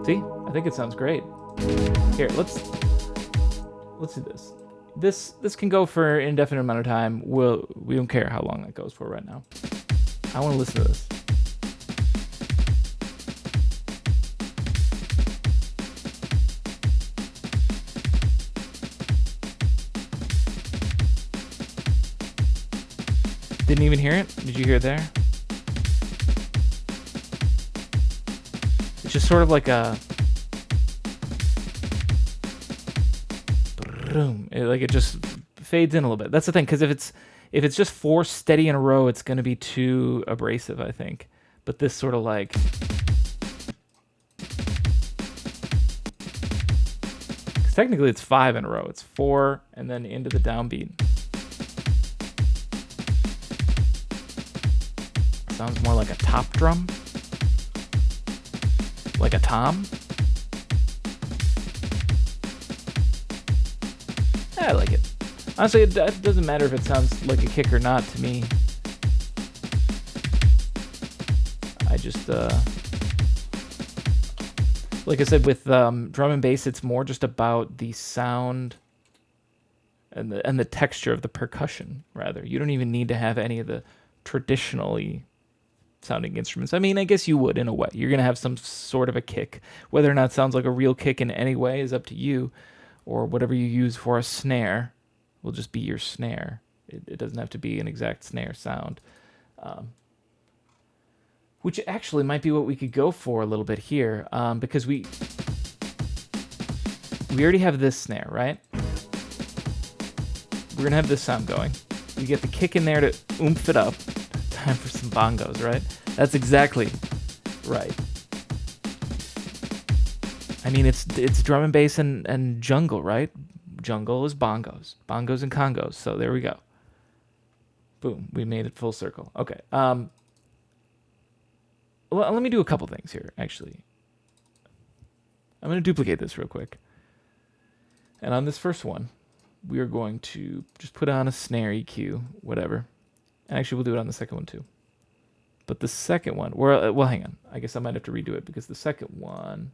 See? I think it sounds great. Here, let's do this. This can go for an indefinite amount of time. We don't care how long that goes for right now. I want to listen to this. Didn't even hear it? Did you hear it there? It's just sort of like a... It just fades in a little bit. That's the thing, because if it's just 4 steady in a row, it's going to be too abrasive, I think. But this sort of like... Because technically it's 5 in a row. It's 4 and then into the downbeat. Sounds more like a top drum. Like a tom. I like it. Honestly, it doesn't matter if it sounds like a kick or not to me. I just, like I said, with drum and bass, it's more just about the sound and the texture of the percussion, rather. You don't even need to have any of the traditionally sounding instruments. I mean, I guess you would in a way. You're going to have some sort of a kick. Whether or not it sounds like a real kick in any way is up to you, or whatever you use for a snare will just be your snare. It doesn't have to be an exact snare sound. Which actually might be what we could go for a little bit here, because we already have this snare, right? We're going to have this sound going. We get the kick in there to oomph it up. Time for some bongos, right? That's exactly right. I mean, it's drum and bass and jungle, right? Jungle is bongos. Bongos and congos. So there we go. Boom. We made it full circle. Okay. Well, let me do a couple things here, actually. I'm going to duplicate this real quick. And on this first one, we are going to just put on a snare EQ, whatever. And actually, we'll do it on the second one, too. But the second one... well, hang on. I guess I might have to redo it, because the second one...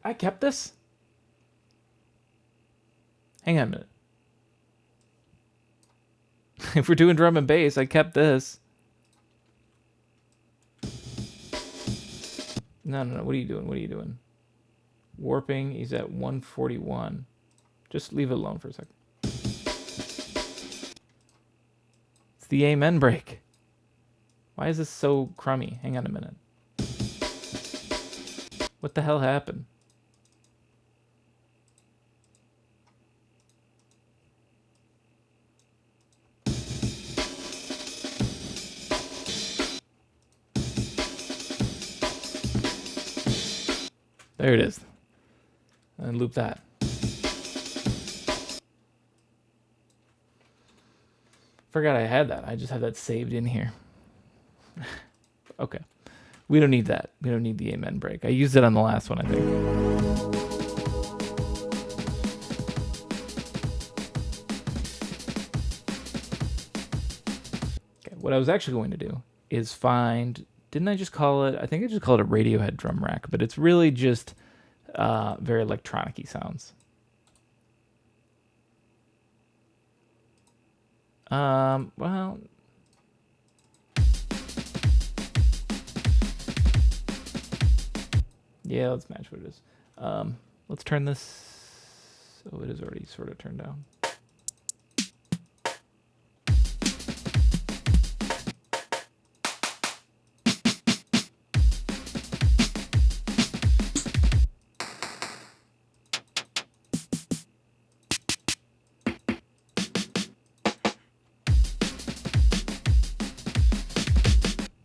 I kept this? Hang on a minute. If we're doing drum and bass, I kept this. No. What are you doing? Warping, he's at 141. Just leave it alone for a second. It's the amen break. Why is this so crummy? Hang on a minute. What the hell happened? There it is. And loop that. Forgot I had that. I just have that saved in here. Okay. We don't need that. We don't need the amen break. I used it on the last one, I think. Okay, what I was actually going to do is find... Didn't I just call it... I think I just called it a Radiohead drum rack, but it's really just very electronic-y sounds. Well... Yeah, let's match what it is. Let's turn this... So it is already sort of turned down.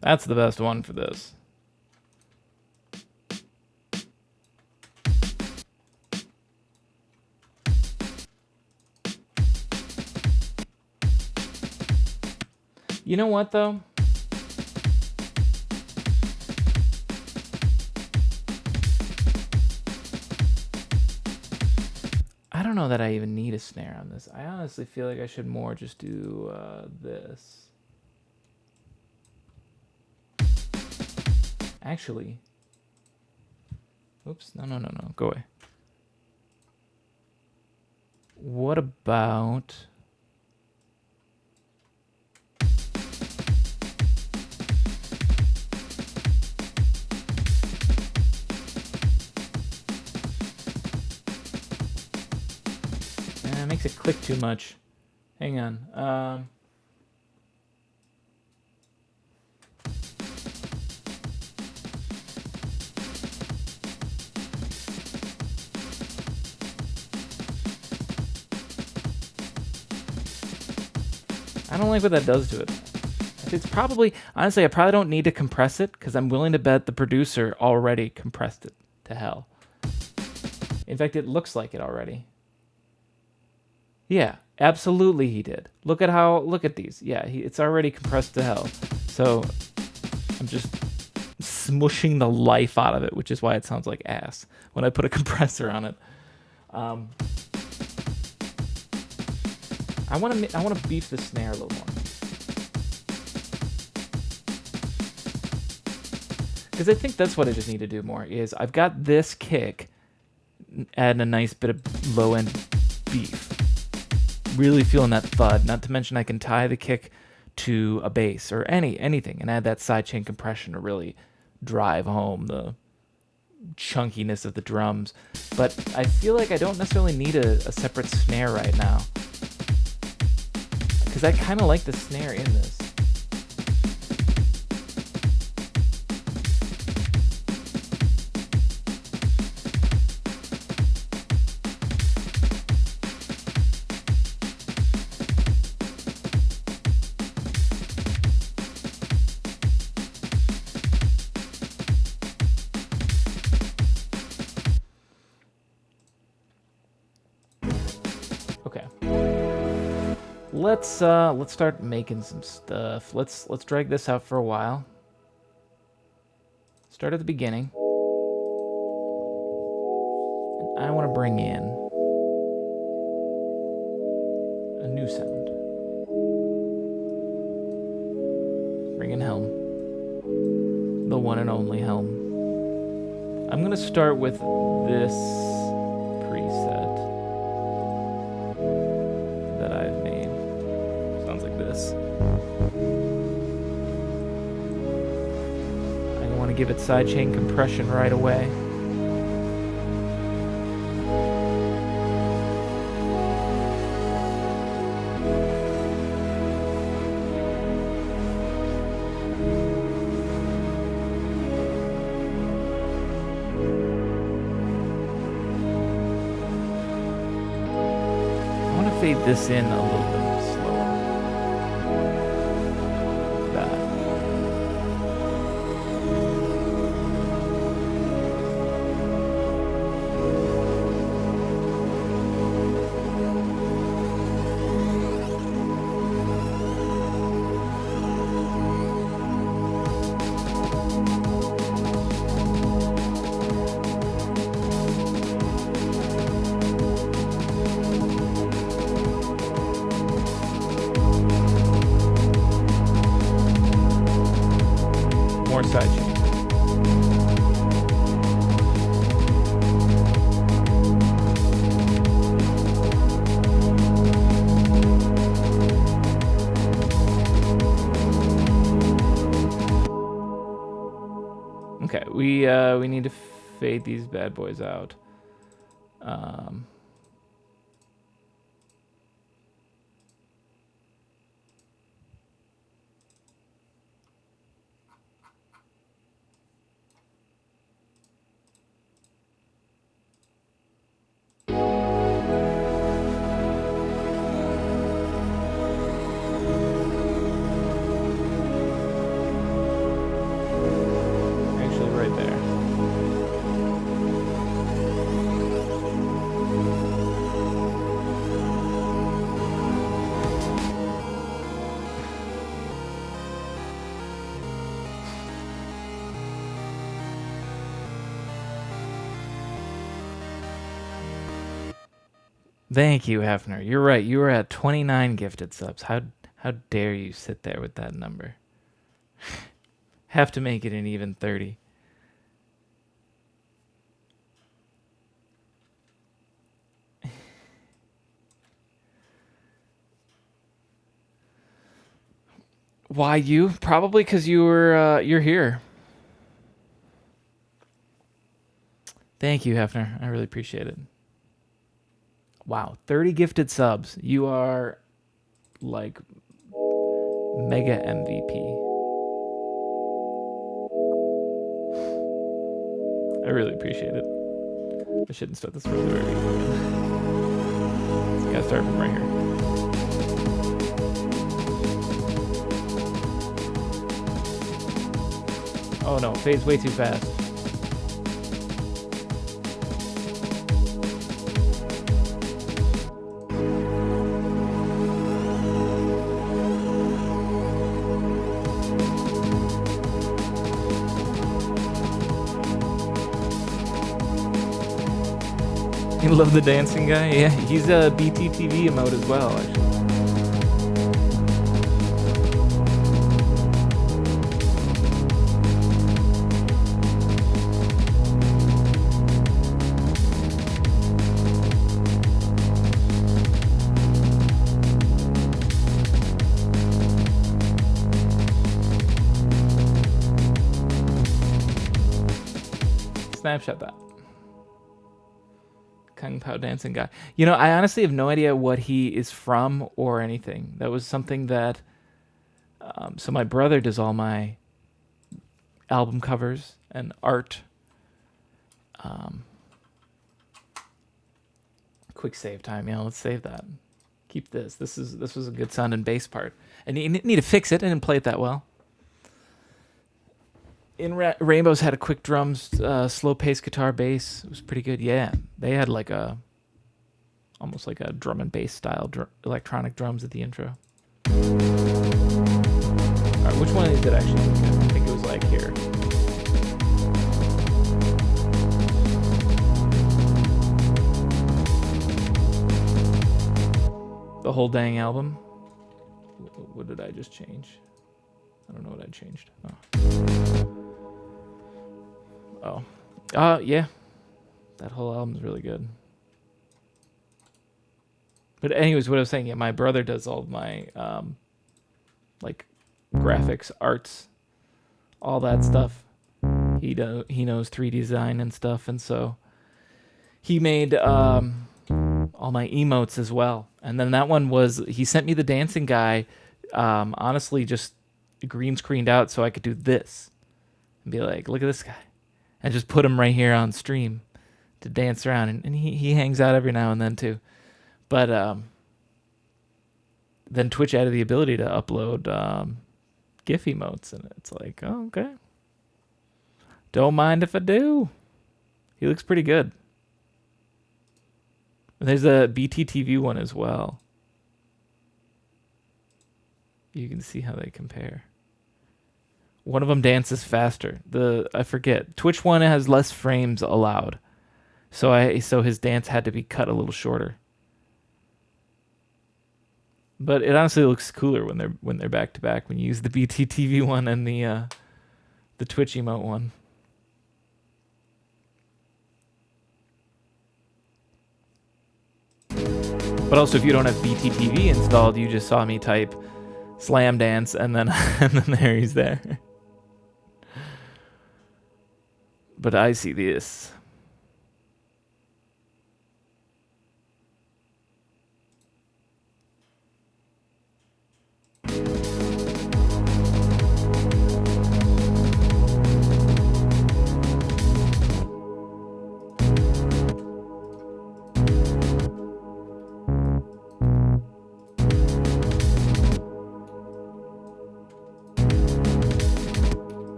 That's the best one for this. You know what, though? I don't know that I even need a snare on this. I honestly feel like I should more just do this. Actually, oops, no, go away. What about... It makes it click too much. Hang on. I don't like what that does to it. It's probably, honestly, I probably don't need to compress it because I'm willing to bet the producer already compressed it to hell. In fact, it looks like it already. Yeah, absolutely he did. Look at these. Yeah, it's already compressed to hell. So I'm just smushing the life out of it, which is why it sounds like ass when I put a compressor on it. I want to beef the snare a little more. Because I think that's what I just need to do more, is I've got this kick, adding a nice bit of low-end beef. Really feeling that thud, not to mention I can tie the kick to a bass or anything and add that sidechain compression to really drive home the chunkiness of the drums. But I feel like I don't necessarily need a separate snare right now, because I kind of like the snare in this. Let's start making some stuff. Let's drag this out for a while. Start at the beginning. And I want to bring in a new sound. Bring in Helm. The one and only Helm. I'm going to start with this preset that I've made. Sounds like this. I want to give it sidechain compression right away. I want to fade this in a little bit. sidechain. Okay, we need to fade these bad boys out. Actually, right there. Thank you, Hefner. You're right. You were at 29 gifted subs. How dare you sit there with that number? Have to make it an even 30. Why you? Probably because you're here. Thank you, Hefner. I really appreciate it. Wow, 30 gifted subs. You are like mega MVP. I really appreciate it. I shouldn't start this from the very beginning. Gotta start from right here. Oh no, fades way too fast. You love the dancing guy? Yeah, he's a BTTV emote as well, actually. Snapshot that. Kung Pao dancing guy. You know, I honestly have no idea what he is from or anything. That was something that... so my brother does all my album covers and art. Quick save time. Yeah, let's save that. Keep this. This was a good sound and bass part. And you need to fix it. I didn't play it that well. Rainbows had a quick drums, slow pace guitar bass. It was pretty good. Yeah, they had like almost like a drum and bass style electronic drums at the intro. All right, which one of these did actually? I think it was like here. The whole dang album. What did I just change? I don't know what I changed. Yeah. That whole album's really good. But anyways, what I was saying, yeah, my brother does all of my like graphics, arts, all that stuff. He knows 3D design and stuff, and so he made all my emotes as well. And then that one was, he sent me the dancing guy, honestly just green screened out so I could do this and be like, look at this guy. And just put him right here on stream to dance around. And he hangs out every now and then too. But then Twitch added the ability to upload GIF emotes. And it's like, oh, okay. Don't mind if I do. He looks pretty good. And there's a BTTV one as well. You can see how they compare. One of them dances faster. I forget. Twitch one has less frames allowed. So his dance had to be cut a little shorter. But it honestly looks cooler when they're back to back, when you use the BTTV one and the The Twitch emote one. But also, if you don't have BTTV installed, you just saw me type Slam Dance, and then and then there he's there. But I see this.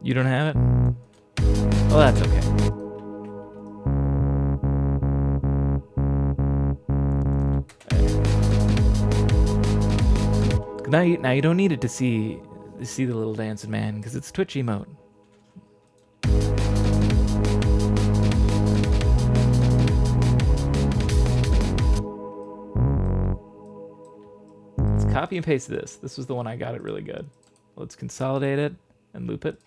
You don't have it? Well, that's okay. Now you don't need it to see the little dancing man, because it's Twitch emote. Let's copy and paste this. This was the one I got it really good. Let's consolidate it and loop it.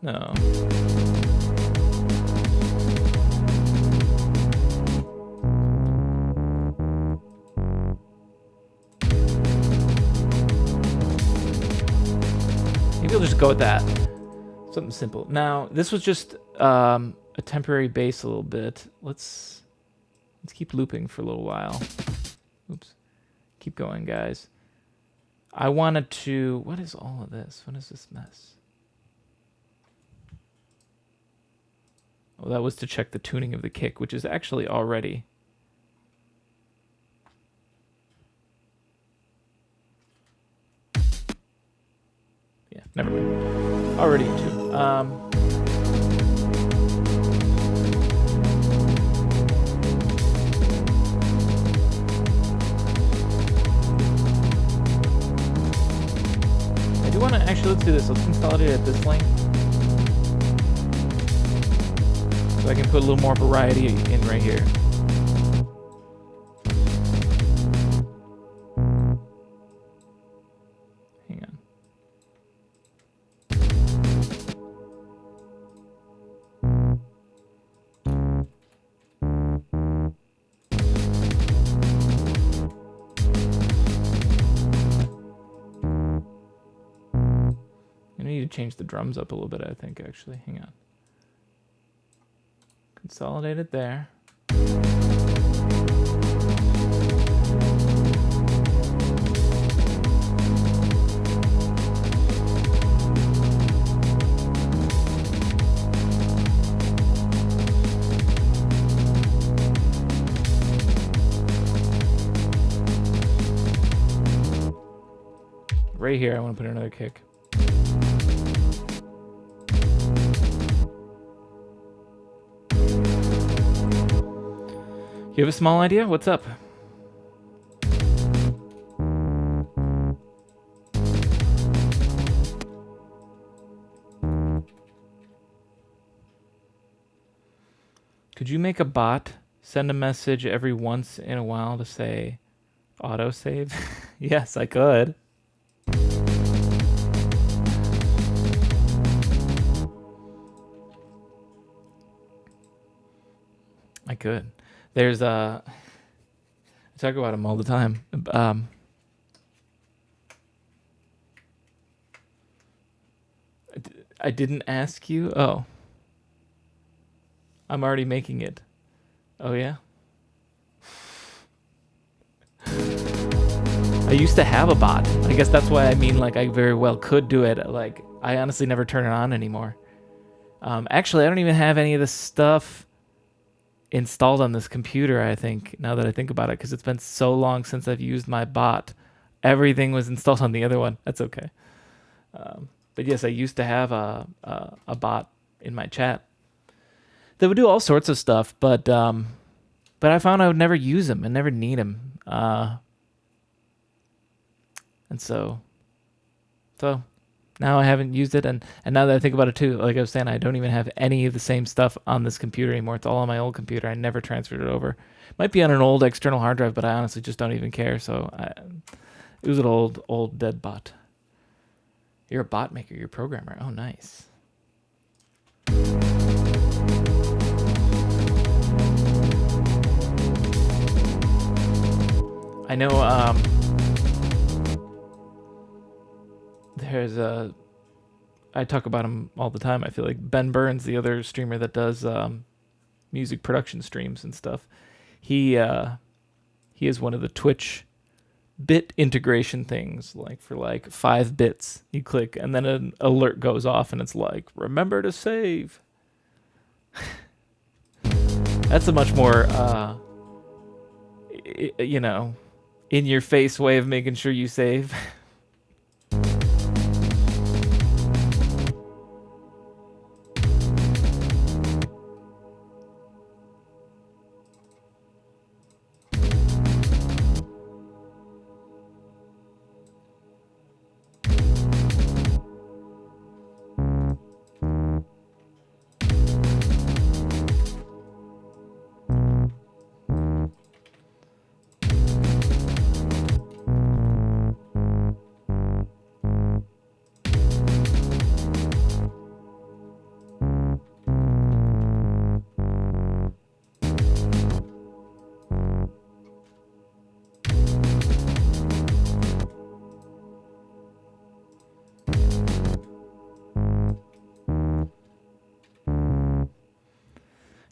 No. Maybe we'll just go with that. Something simple. Now, this was just a temporary bass a little bit. Let's keep looping for a little while. Oops. Keep going, guys. I wanted to... What is all of this? What is this mess? Oh, that was to check the tuning of the kick, which is actually already... Yeah, never mind. Already in tune. I do want to... Actually, let's do this. Let's consolidate at this length. So I can put a little more variety in right here. Hang on. I need to change the drums up a little bit, I think, actually. Hang on. Consolidate it there. Right here, I want to put another kick. You have a small idea? What's up? Could you make a bot send a message every once in a while to say autosave? Yes, I could. I could. There's I talk about him all the time. I didn't ask you. Oh, I'm already making it. Oh yeah. I used to have a bot. I guess that's why I mean, like, I very well could do it. Like, I honestly never turn it on anymore. Actually, I don't even have any of this stuff installed on this computer, I think, now that I think about it, because it's been so long since I've used my bot. Everything was installed on the other one. That's okay. But yes, I used to have a bot in my chat. They would do all sorts of stuff, but I found I would never use them and never need them. And so now I haven't used it, and now that I think about it too, like I was saying, I don't even have any of the same stuff on this computer anymore. It's all on my old computer. I never transferred it over. Might be on an old external hard drive, but I honestly just don't even care. So it was an old dead bot. You're a bot maker. You're a programmer. Oh, nice. I know there's I talk about him all the time. I feel like Ben Burns, the other streamer that does music production streams and stuff, he is one of the Twitch bit integration things, like for like 5 bits you click and then an alert goes off and it's like, remember to save. That's a much more in your face way of making sure you save.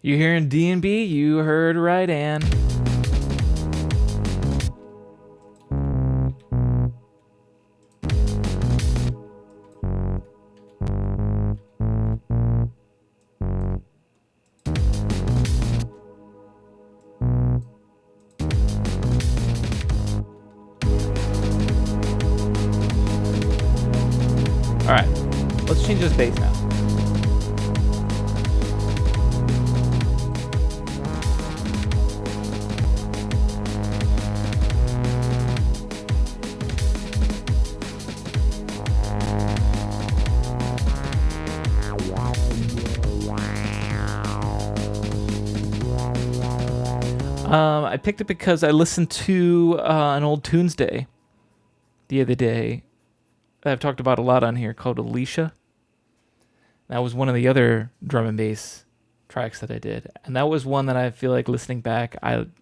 You hearing D&B? You heard right, Ann. All right, let's change this bass now. I picked it because I listened to an old Tunesday the other day that I've talked about a lot on here called Alicia. That was one of the other drum and bass tracks that I did. And that was one that I feel like listening back, I don't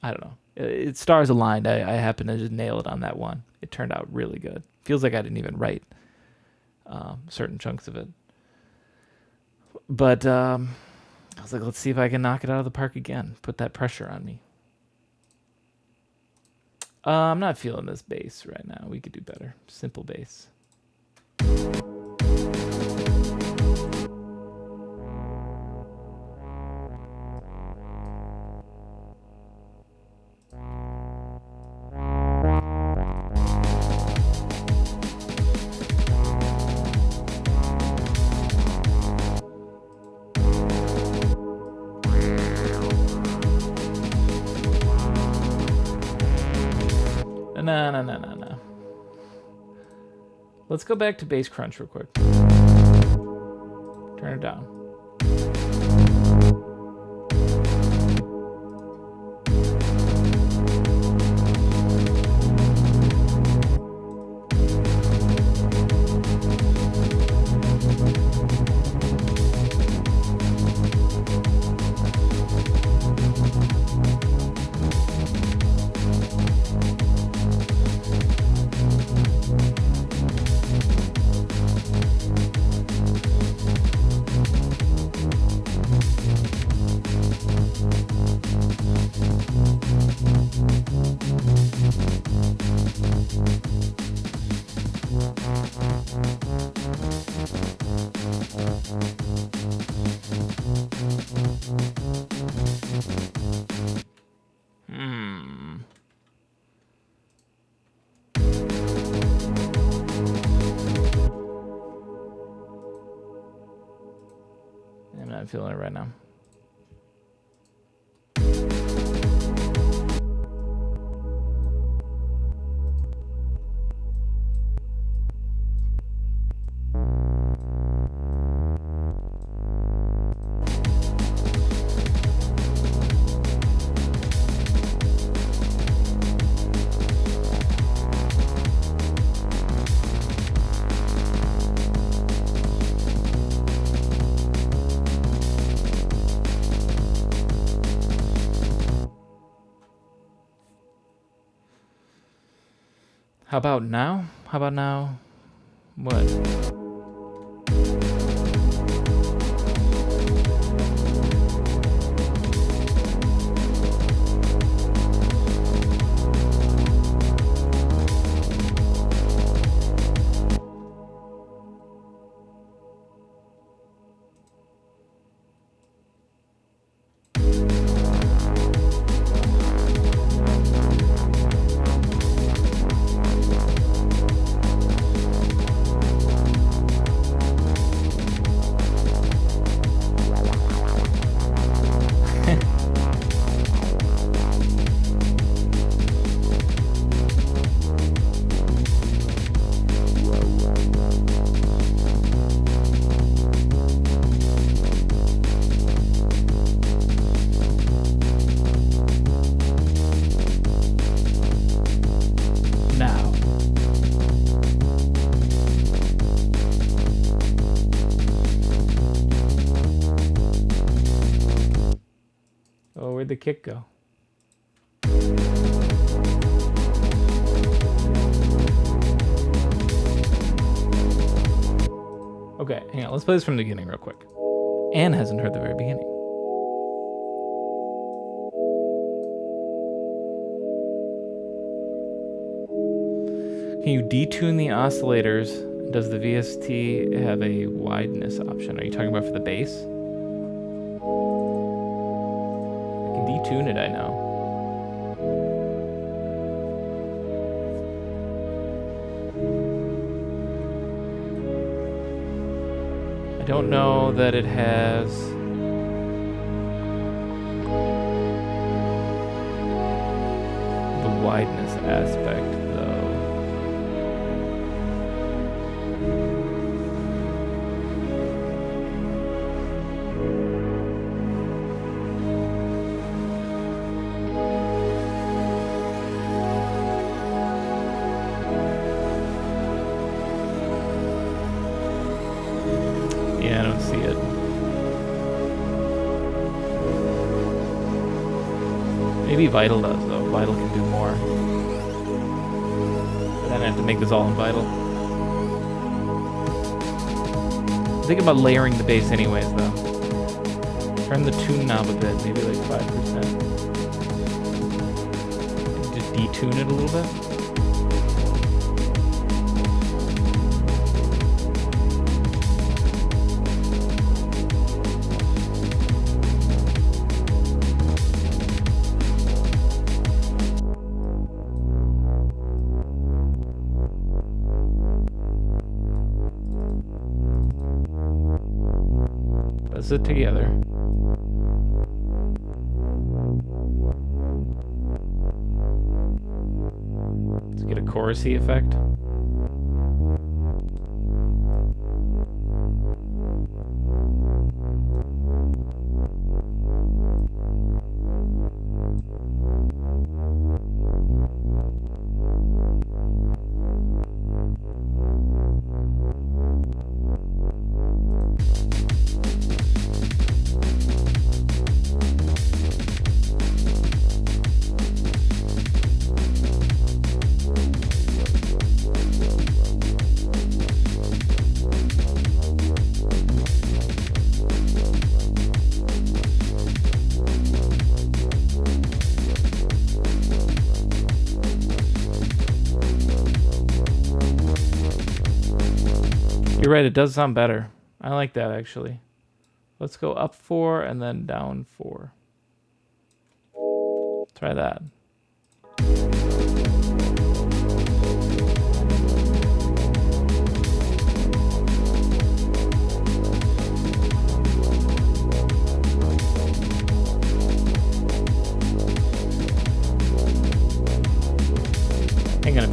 know. It stars aligned. I happened to just nail it on that one. It turned out really good. Feels like I didn't even write certain chunks of it. But I was like, let's see if I can knock it out of the park again. Put that pressure on me. I'm not feeling this bass right now. We could do better. Simple bass. No. Let's go back to bass crunch real quick. Turn it down. not feeling it right now. How about now? How about now? What? Where'd the kick go? Okay, hang on. Let's play this from the beginning real quick. Anne hasn't heard the very beginning. Can you detune the oscillators? Does the VST have a wideness option? Are you talking about for the bass? I can detune it, I know. I don't know that it has the wideness aspect, though. Yeah, I don't see it. Maybe Vital does, though. Vital can do more. But then I have to make this all in Vital. I'm thinking about layering the bass anyways, though. Turn the tune knob a bit, maybe like 5%. Just detune it a little bit. Press it together. Let's get a chorusy effect. You're right, it does sound better. I like that, actually. Let's go up 4 and then down 4. Try that.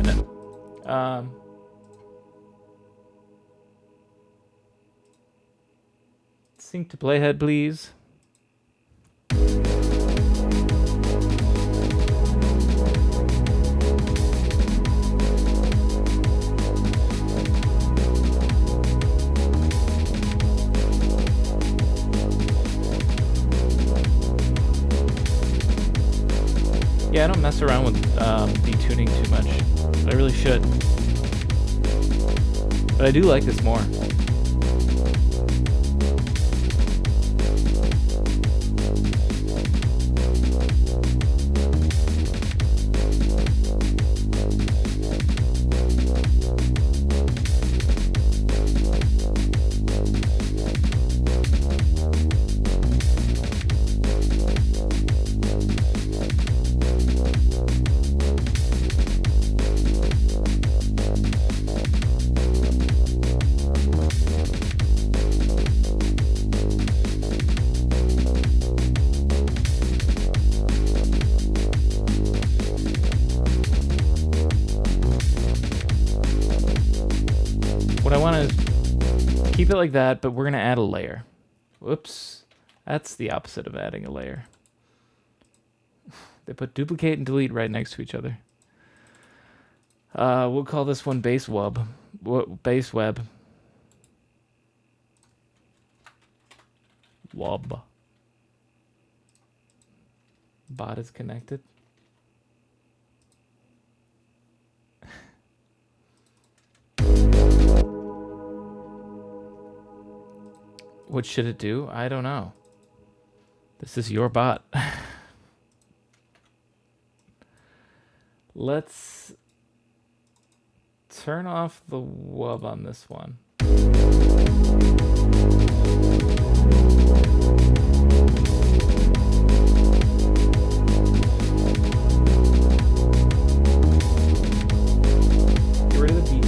leaving it. Sync to playhead, please. Yeah, I don't mess around with detuning too much. I really should. But I do like this more. Keep it like that, but we're going to add a layer. Whoops. That's the opposite of adding a layer. They put duplicate and delete right next to each other. We'll call this one base web. Base web. Wob. Bot is connected. What should it do? I don't know. This is your bot. Let's turn off the wub on this one. Get rid of the beat.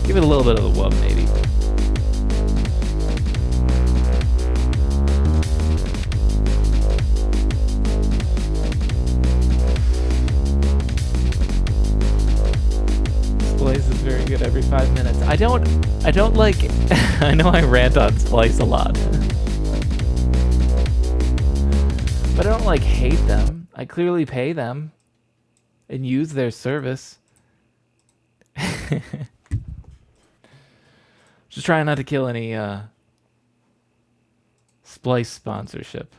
Give it a little bit of the wub, maybe. Splice is very good every 5 minutes. I don't like, I know I rant on Splice a lot. But I don't like hate them. I clearly pay them and use their service. Just trying not to kill any Splice sponsorship.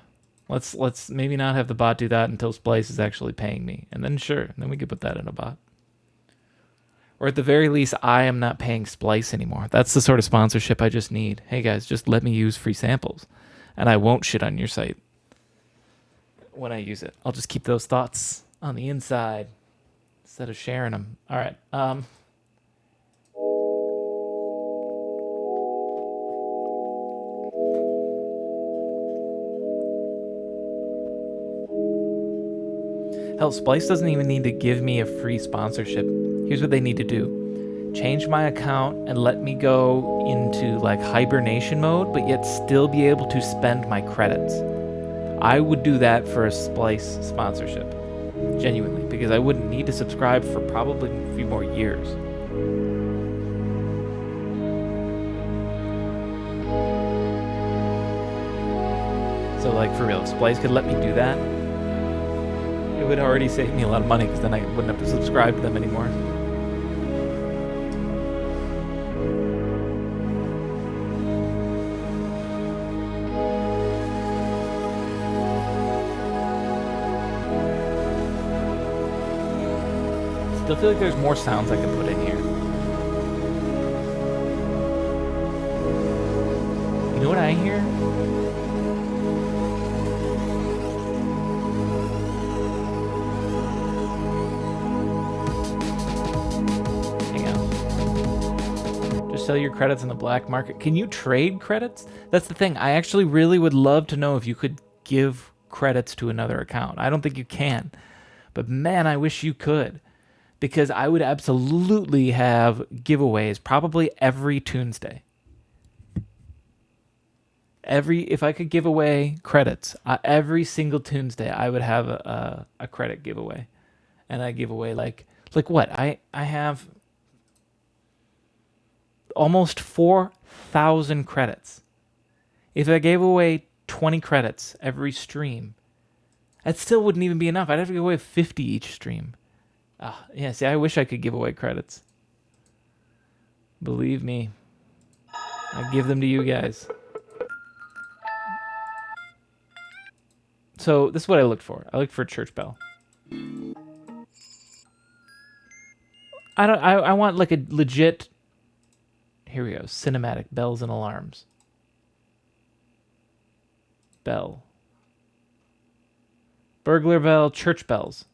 Let's maybe not have the bot do that until Splice is actually paying me, and then sure, then we could put that in a bot. Or at the very least, I am not paying Splice anymore. That's the sort of sponsorship I just need. Hey guys, just let me use free samples, and I won't shit on your site when I use it. I'll just keep those thoughts on the inside instead of sharing them. All right. Hell, Splice doesn't even need to give me a free sponsorship. Here's what they need to do. Change my account and let me go into like hibernation mode, but yet still be able to spend my credits. I would do that for a Splice sponsorship. Genuinely, because I wouldn't need to subscribe for probably a few more years. So like for real, if Splice could let me do that, it would already save me a lot of money because then I wouldn't have to subscribe to them anymore. Still feel like there's more sounds I can put in here. You know what I hear? sell your credits on the black market. Can you trade credits? That's the thing. I actually really would love to know if you could give credits to another account. I don't think you can. But man, I wish you could. Because I would absolutely have giveaways probably every Tuesday. If I could give away credits every single Tuesday, I would have a credit giveaway, and I give away like what I have almost 4,000 credits. If I gave away 20 credits every stream, that still wouldn't even be enough. I'd have to give away 50 each stream. Yeah. See, I wish I could give away credits. Believe me, I give them to you guys. So this is what I looked for. I looked for a church bell. I want like a legit. Here we go. Cinematic bells and alarms. Bell. Burglar bell. Church bells.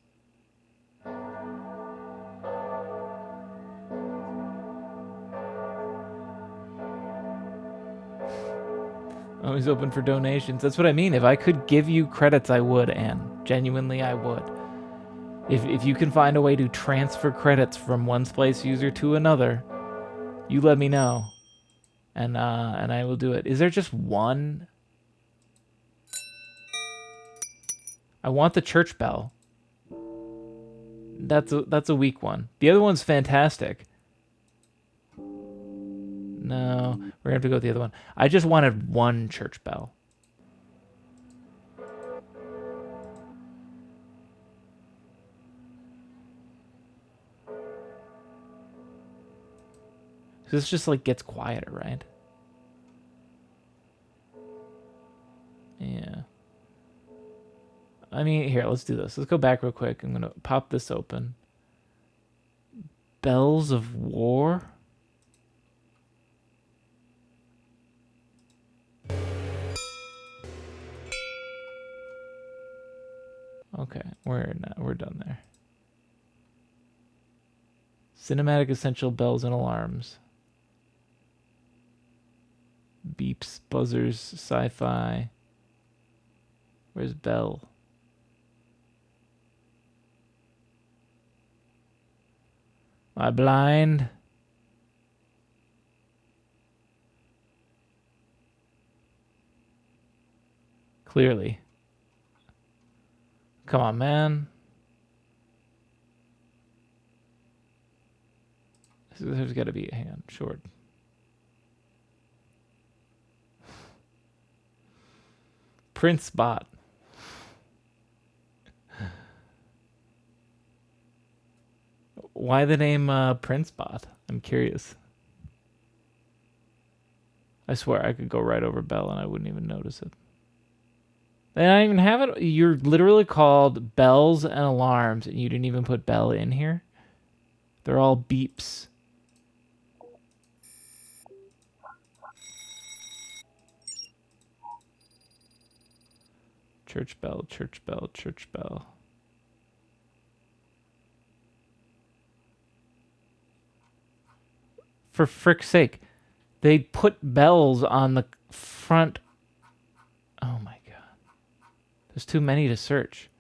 Always open for donations. That's what I mean. If I could give you credits, I would, Anne. Genuinely, I would. If you can find a way to transfer credits from one Splice user to another, you let me know, and I will do it. Is there just one? I want the church bell. That's a weak one. The other one's fantastic. No, we're gonna have to go with the other one. I just wanted one church bell. So this just like gets quieter, right? Yeah. I mean, here, let's do this. Let's go back real quick. I'm gonna pop this open. Bells of War. Okay, we're done there. Cinematic Essential Bells and Alarms. Beeps, buzzers, sci-fi. Where's Bell? Am I blind? Clearly. Come on, man. There's got to be a hand. Short. Prince Bot. Why the name Prince Bot? I'm curious. I swear I could go right over Bell and I wouldn't even notice it. And I even have it. You're literally called bells and alarms, and you didn't even put Bell in here. They're all beeps. Church bell, church bell, church bell. For frick's sake, they put bells on the front. Oh my god. There's too many to search.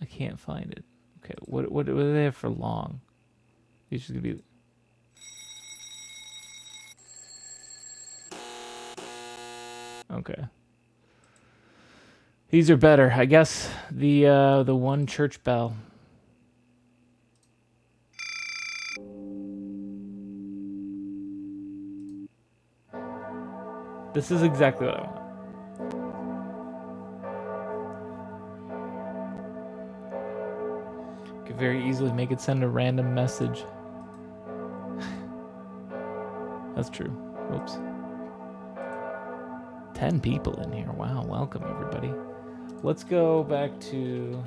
I can't find it. Okay, what do they have for long? These just gonna be. Okay. These are better. I guess the one church bell. This is exactly what I want. Could very easily make it send a random message. That's true. Whoops. 10 people in here. Wow, welcome everybody. Let's go back to...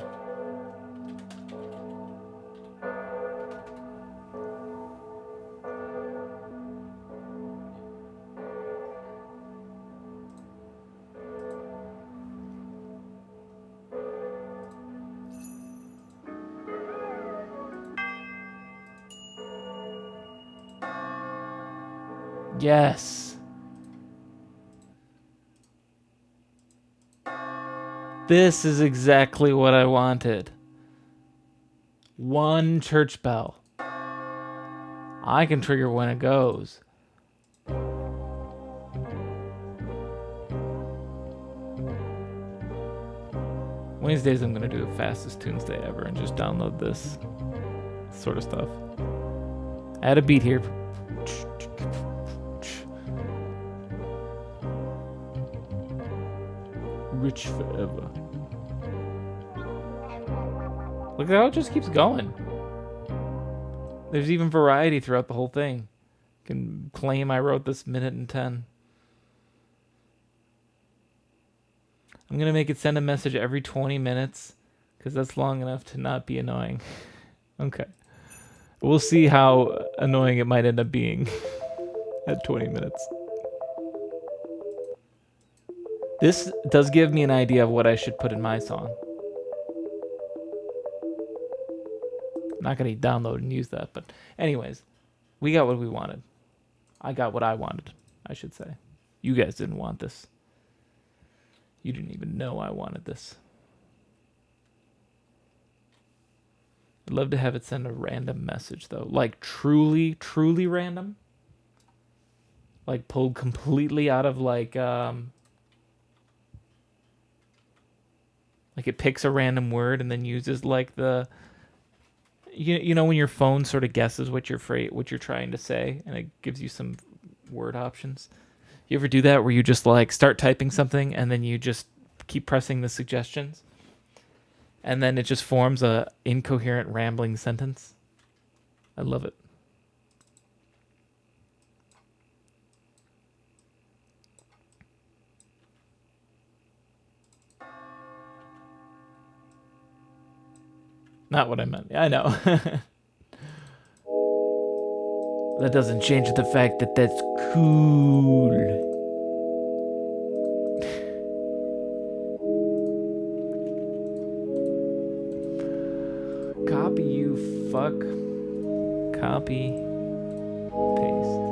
Yes. This is exactly what I wanted. One church bell. I can trigger when it goes. Wednesdays I'm gonna do the fastest Tunesday ever and just download this sort of stuff. Add a beat here. Rich forever. Look at how it just keeps going. There's even variety throughout the whole thing. I can claim I wrote this minute and 10. I'm going to make it send a message every 20 minutes because that's long enough to not be annoying. Okay. We'll see how annoying it might end up being at 20 minutes. This does give me an idea of what I should put in my song. I'm not going to download and use that, but anyways, we got what we wanted. I got what I wanted, I should say. You guys didn't want this. You didn't even know I wanted this. I'd love to have it send a random message, though. Like, truly, truly random. Like, pulled completely out of, like it picks a random word and then uses, like, the... You know when your phone sort of guesses what you're trying to say, and it gives you some word options? You ever do that where you just, like, start typing something, and then you just keep pressing the suggestions? And then it just forms a incoherent, rambling sentence. I love it. Not what I meant. I know. That doesn't change the fact that that's cool. Copy, you fuck. Copy. Paste.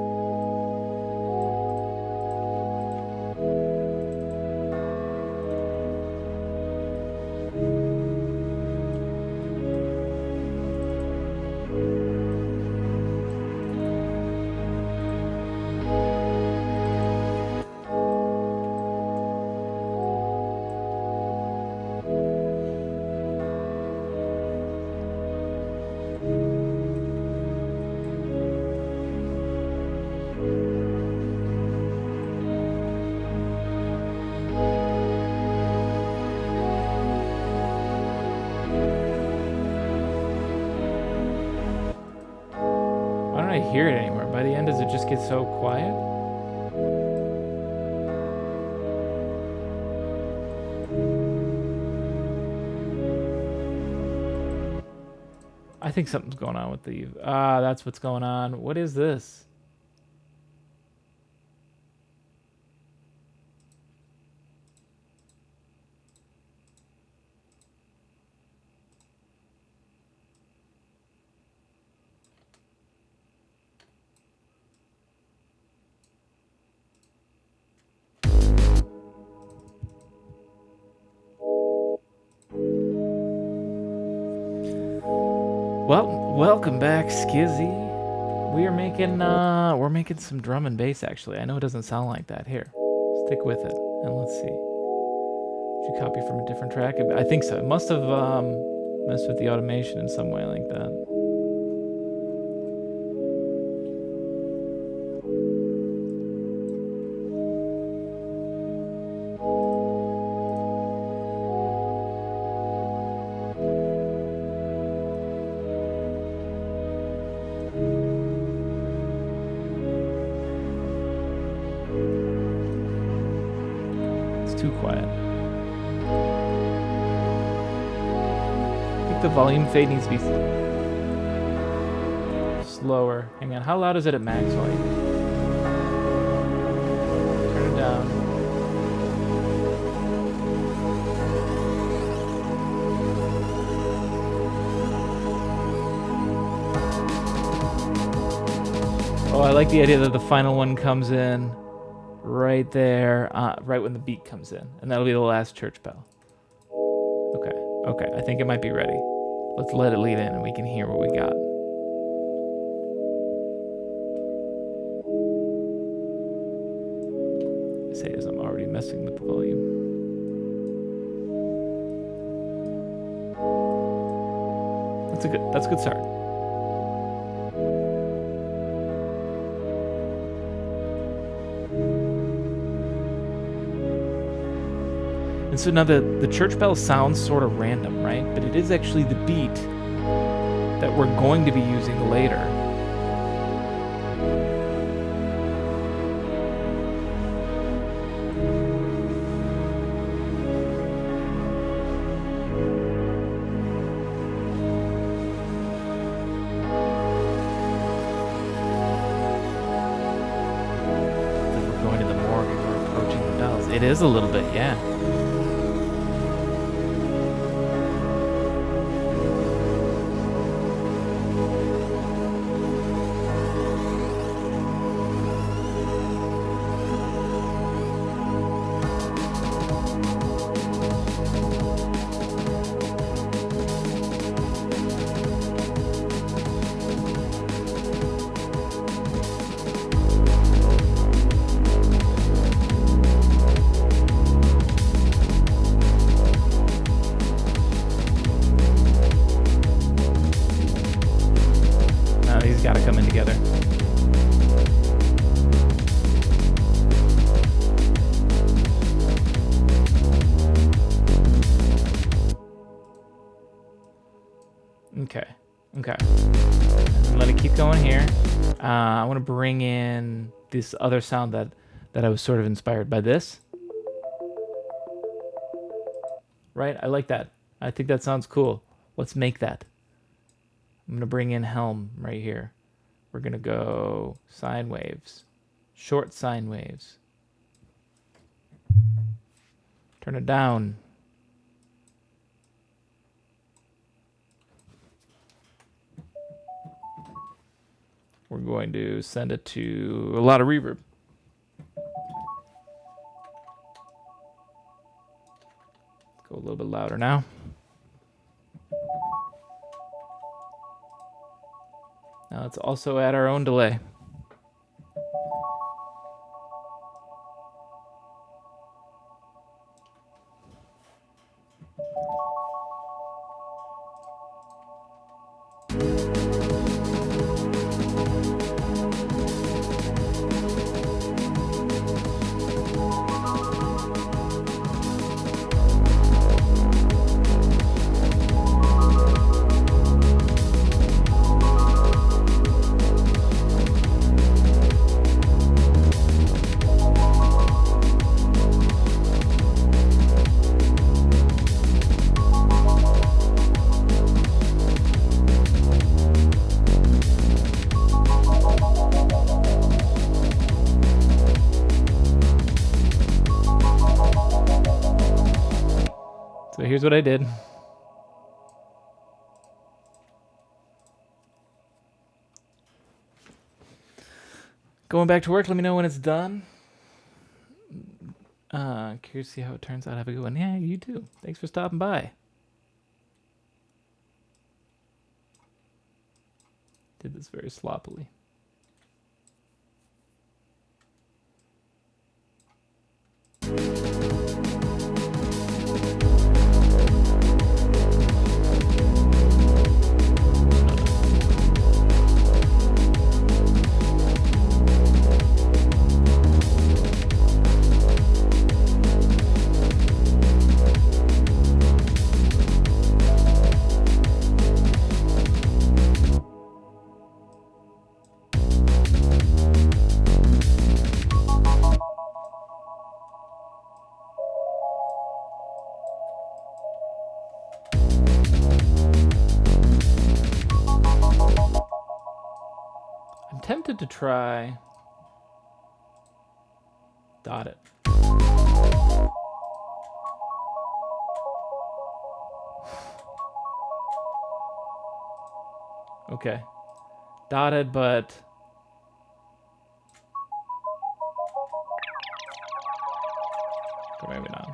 Hear it anymore. By the end, does it just get so quiet? I think something's going on with the... that's what's going on. What is this? Well, welcome back, Skizzy. We're making some drum and bass, actually. I know it doesn't sound like that. Here, stick with it, and let's see. Did you copy from a different track? I think so. It must have messed with the automation in some way like that. Too quiet. I think the volume fade needs to be slower. Hang on, how loud is it at max volume? Turn it down. Oh, I like the idea that the final one comes in right there, right when the beat comes in. And that'll be the last church bell. Okay, I think it might be ready. Let's let it lead in and we can hear what we got. Say as I'm already messing with the volume. That's a good start. And so now the church bell sounds sort of random, right? But it is actually the beat that we're going to be using later. We're going to the morgue and we're approaching the bells. It is a little bit, yeah. Gotta come in together. Okay. And let it keep going here. I want to bring in this other sound that I was sort of inspired by this. Right? I like that. I think that sounds cool. Let's make that. I'm going to bring in Helm right here. We're going to go sine waves. Short sine waves. Turn it down. We're going to send it to a lot of reverb. Go a little bit louder now. Now let's also add our own delay. So here's what I did. Going back to work, let me know when it's done. Curious to see how it turns out. Have a good one. Yeah, you too. Thanks for stopping by. Did this very sloppily. Tempted to try dot it. Okay. Dotted, but Or maybe not.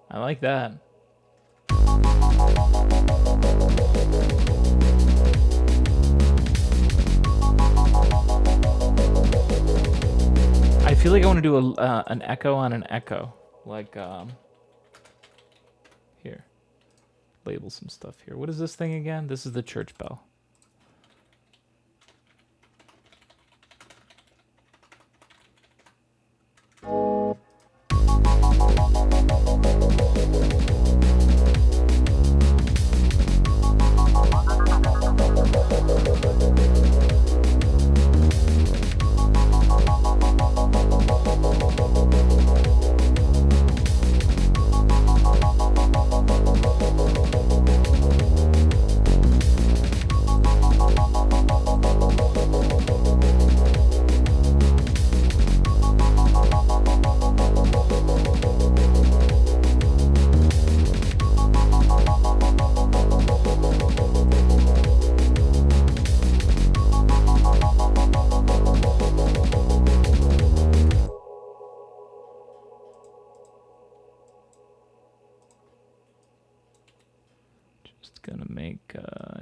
I like that. I feel like I want to do an echo on an echo. Like, here. Label some stuff here. What is this thing again? This is the church bell.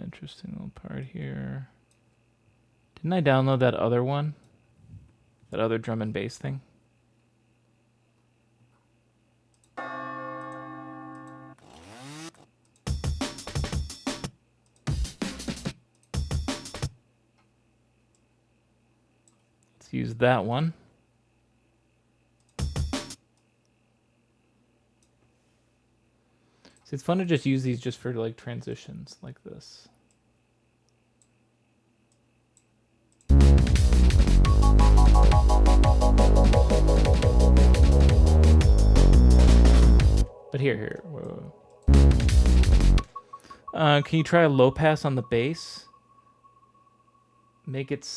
Interesting little part here. Didn't I download that other one? That other drum and bass thing? Let's use that one. See, it's fun to just use these just for like transitions like this. But here. Whoa. Can you try a low pass on the bass? Make it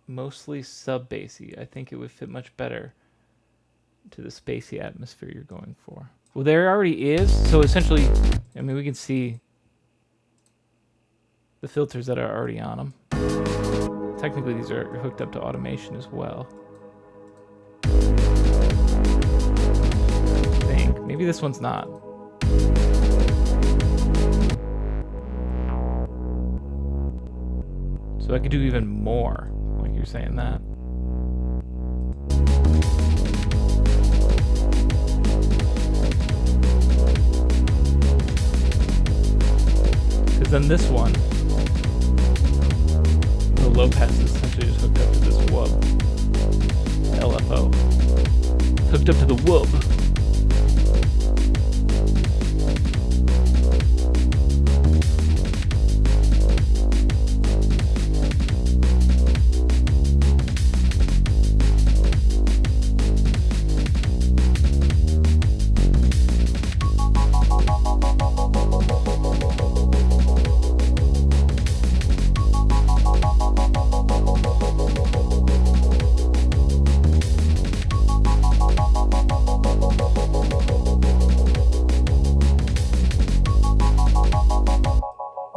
mostly sub bassy. I think it would fit much better to the spacey atmosphere you're going for. Well, there already is. So essentially, I mean, we can see the filters that are already on them. Technically, these are hooked up to automation as well. I think. Maybe this one's not. So I could do even more, like you're saying that. Because then this one, the low pass is essentially just hooked up to this wub. LFO. Hooked up to the wub.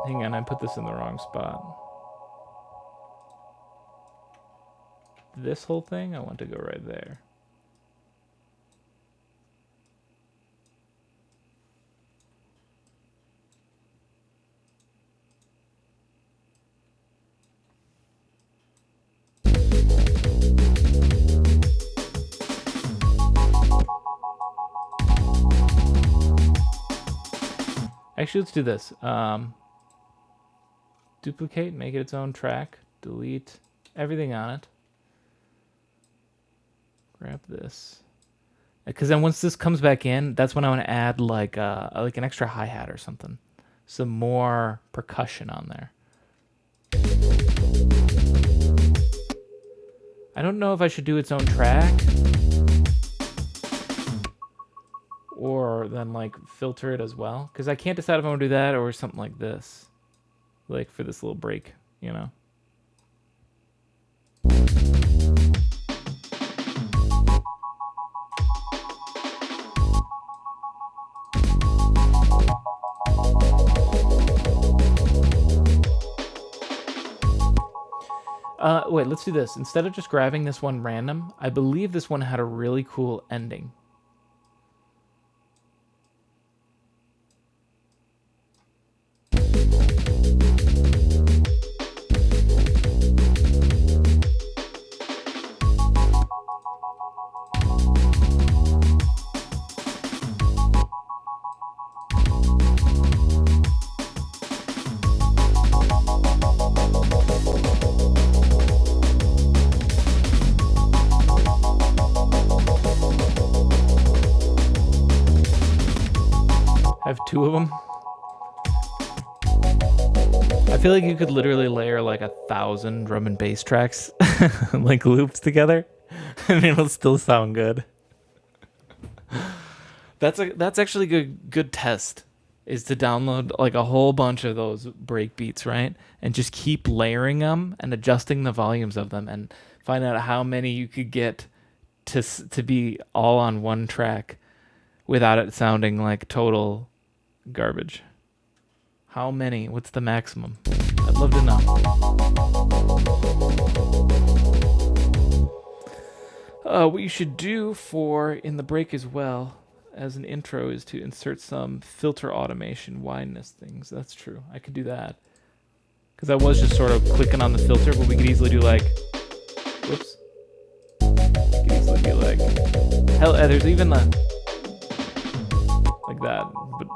Hang on, I put this in the wrong spot. This whole thing, I want to go right there. Actually, let's do this. Duplicate, make it its own track. Delete everything on it. Grab this. Because then once this comes back in, that's when I want to add like an extra hi-hat or something. Some more percussion on there. I don't know if I should do its own track or then like filter it as well, because I can't decide if I want to do that or something like this, like for this little break, you know. Wait, let's do this. Instead of just grabbing this one random, I believe this one had a really cool ending. Have two of them. I feel like you could literally layer like 1,000 drum and bass tracks like loops together and it'll still sound good. That's actually a good test, is to download like a whole bunch of those break beats, right? And just keep layering them and adjusting the volumes of them and find out how many you could get to be all on one track without it sounding like total garbage. How many? What's the maximum? I'd love to know. What you should do for in the break as well as an intro is to insert some filter automation, wideness things. That's true. I could do that. Because I was just sort of clicking on the filter, but we could easily do like, whoops. We could easily be like, hell, there's even a, like that, but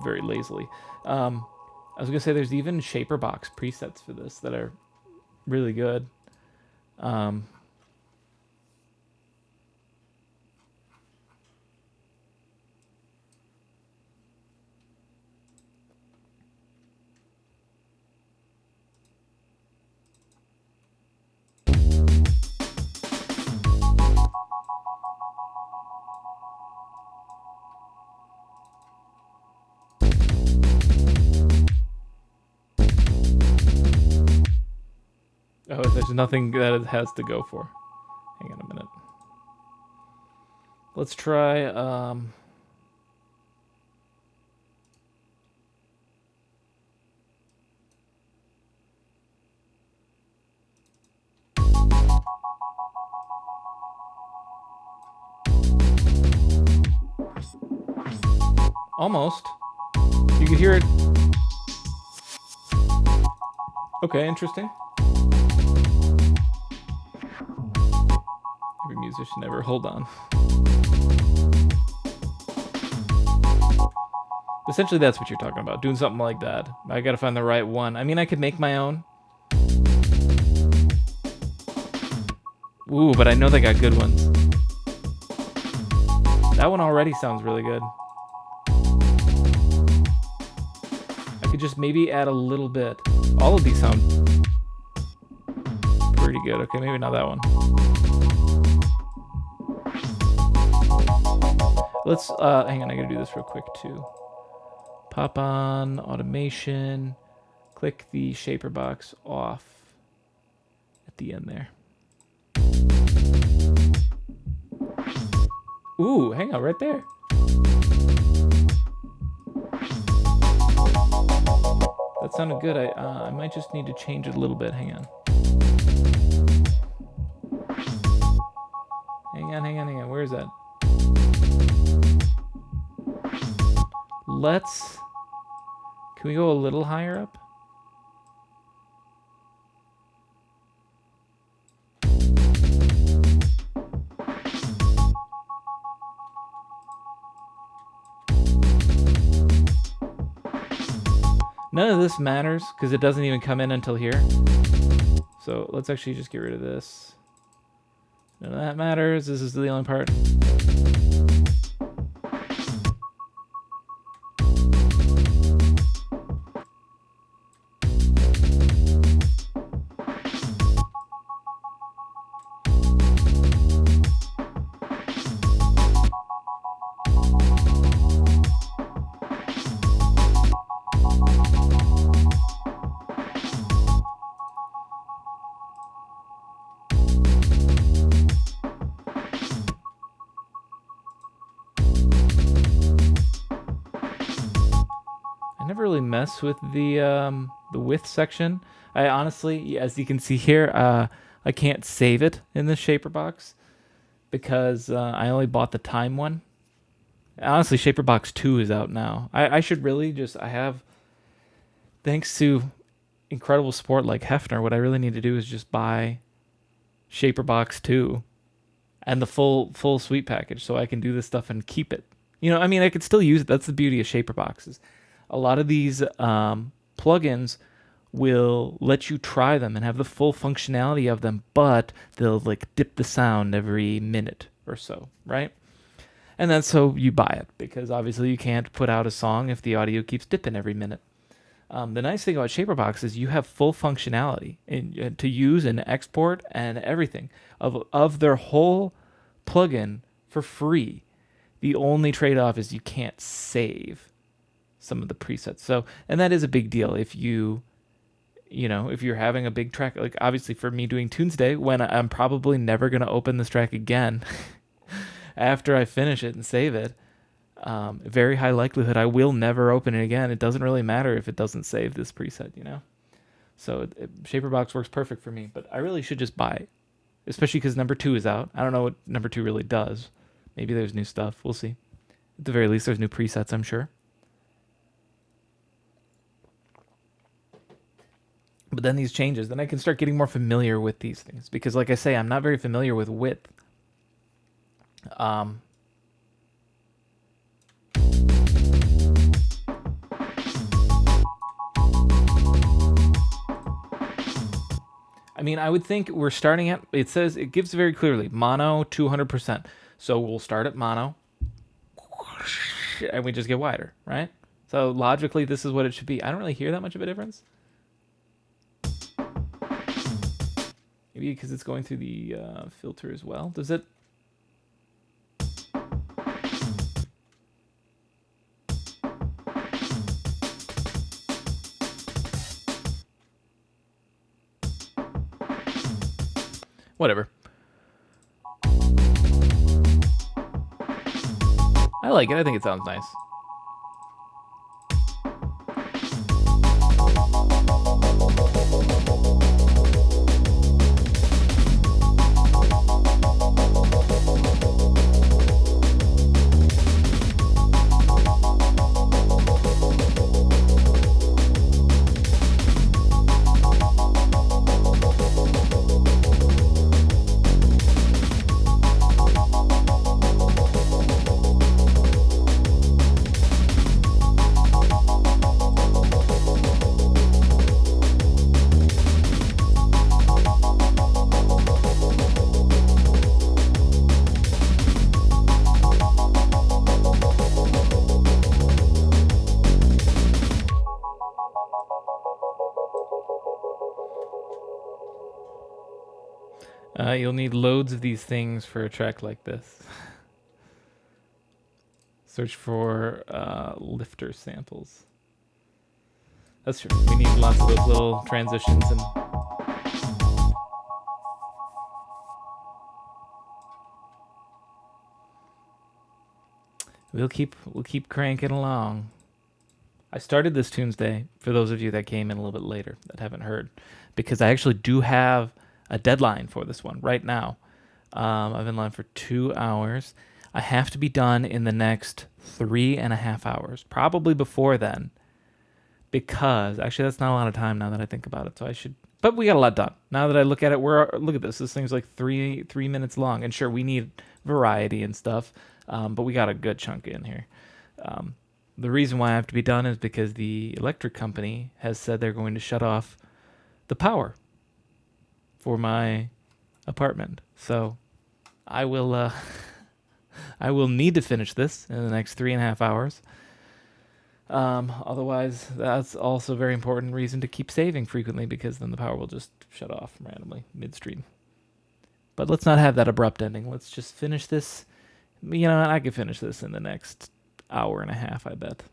very lazily. I was gonna say there's even shaper box presets for this that are really good. Oh, there's nothing that it has to go for. Hang on a minute. Let's try, almost. You can hear it. Okay, interesting. Every musician ever. Hold on. Essentially, that's what you're talking about. Doing something like that. I gotta find the right one. I mean, I could make my own. Ooh, but I know they got good ones. That one already sounds really good. I could just maybe add a little bit. All of these sound pretty good. Okay, maybe not that one. Let's, hang on, I gotta do this real quick too. Pop on automation, click the shaper box off at the end there. Ooh, hang on, right there. That sounded good. I might just need to change it a little bit. Hang on. Hang on. Where is that? Can we go a little higher up? None of this matters because it doesn't even come in until here. So let's actually just get rid of this. None of that matters. This is the only part. I never really mess with the width section. I honestly, as you can see here, I can't save it in the shaper box because I only bought the time one. Honestly, Shaper Box 2 is out now. I should really just, I have, thanks to incredible support like Hefner, what I really need to do is just buy Shaper Box 2 and the full suite package so I can do this stuff and keep it. You know, I mean, I could still use it. That's the beauty of Shaper Boxes. A lot of these plugins will let you try them and have the full functionality of them, but they'll like dip the sound every minute or so, right? And that's so you buy it because obviously you can't put out a song if the audio keeps dipping every minute. The nice thing about Shaperbox is you have full functionality to use and export and everything of their whole plugin for free. The only trade-off is you can't save some of the presets. So, and that is a big deal if if you're having a big track, like obviously for me doing Tunesday, when I'm probably never going to open this track again after I finish it and save it, very high likelihood I will never open it again. It doesn't really matter if it doesn't save this preset, So Shaperbox works perfect for me, but I really should just buy it, especially because number 2 is out. I don't know what number 2 really does. Maybe there's new stuff. We'll see. At the very least, there's new presets, I'm sure. But then these changes, then I can start getting more familiar with these things because, like I say, I'm not very familiar with width. I mean, I would think we're starting at, it says, it gives very clearly, mono 200%. So we'll start at mono, and we just get wider, right? So logically, this is what it should be. I don't really hear that much of a difference. Maybe because it's going through the filter as well. Does it? Whatever. I like it. I think it sounds nice. You'll need loads of these things for a track like this. Search for lifter samples. That's true. We need lots of those little transitions and. We'll keep cranking along. I started this Tunesday for those of you that came in a little bit later that haven't heard, because I actually do have a deadline for this one right now. I've been live for 2 hours. I have to be done in the next 3.5 hours, probably before then, because actually that's not a lot of time now that I think about it. So I should, but we got a lot done. Now that I look at it, look at this. This thing's like three minutes long, and sure we need variety and stuff, but we got a good chunk in here. The reason why I have to be done is because the electric company has said they're going to shut off the power for my apartment. So I will I will need to finish this in the next 3.5 hours. Otherwise, that's also a very important reason to keep saving frequently, because then the power will just shut off randomly midstream. But let's not have that abrupt ending. Let's just finish this. You know, I could finish this in the next hour and a half, I bet.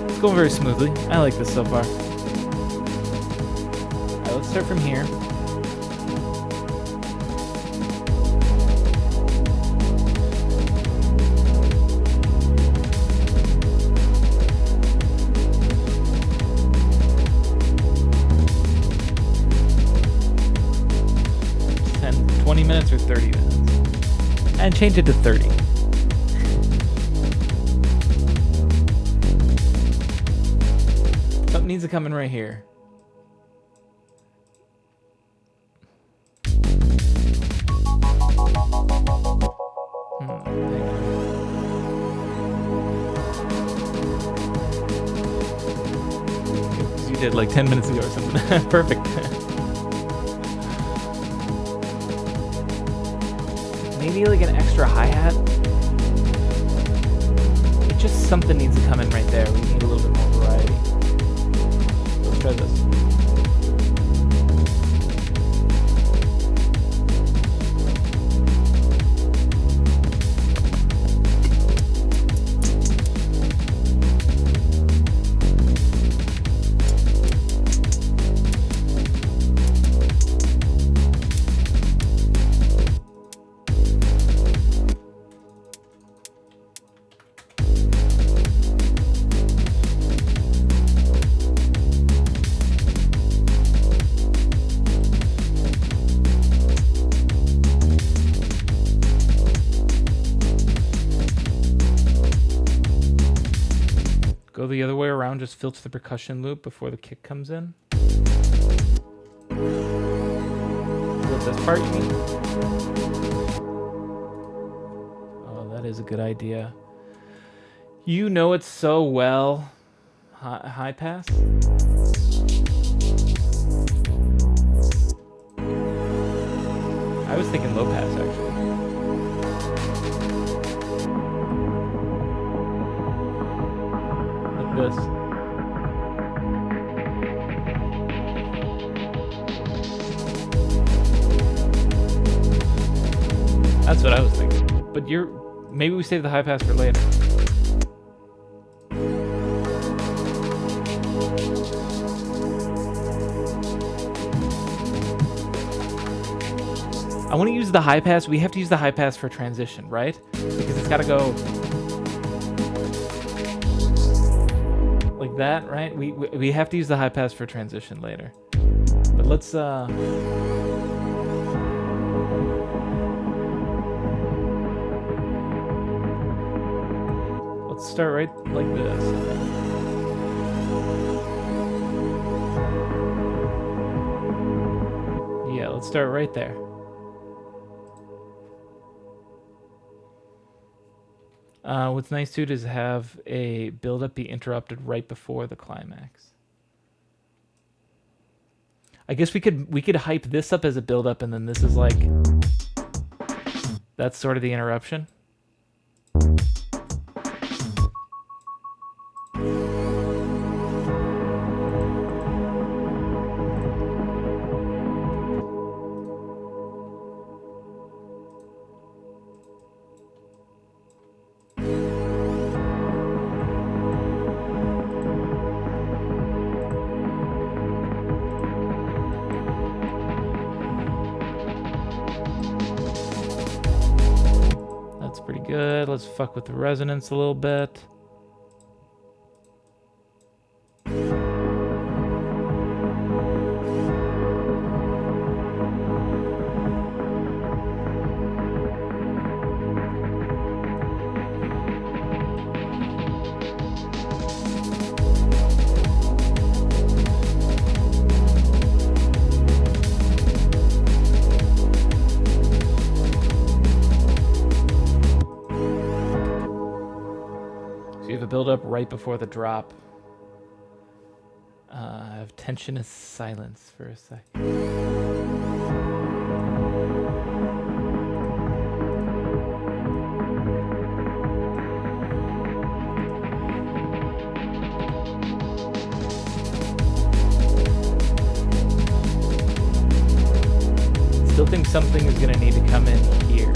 It's going very smoothly. I like this so far. Alright, let's start from here. Minutes or 30 minutes, and change it to 30. Something needs to come in right here. You did like 10 minutes ago or something. Perfect. Maybe like an extra hi-hat. It just something needs to come in right there. We need a little bit more variety. Let's try this. Go the other way around, just filter the percussion loop before the kick comes in. What, this part you mean? Oh, that is a good idea. You know it so well. High pass? I was thinking low pass, actually. This. That's what I was thinking. But maybe we save the high pass for later. I want to use the high pass. We have to use the high pass for transition, right? Because it's got to go like that, right? We have to use the high pass for transition later. But let's let's start right like this. Yeah, let's start right there. What's nice too is have a build-up be interrupted right before the climax. I guess we could hype this up as a build-up, and then this is like, that's sort of the interruption. Good. Let's fuck with the resonance a little bit. build up right before the drop. Of tension is silence for a sec. Still think something is gonna need to come in here.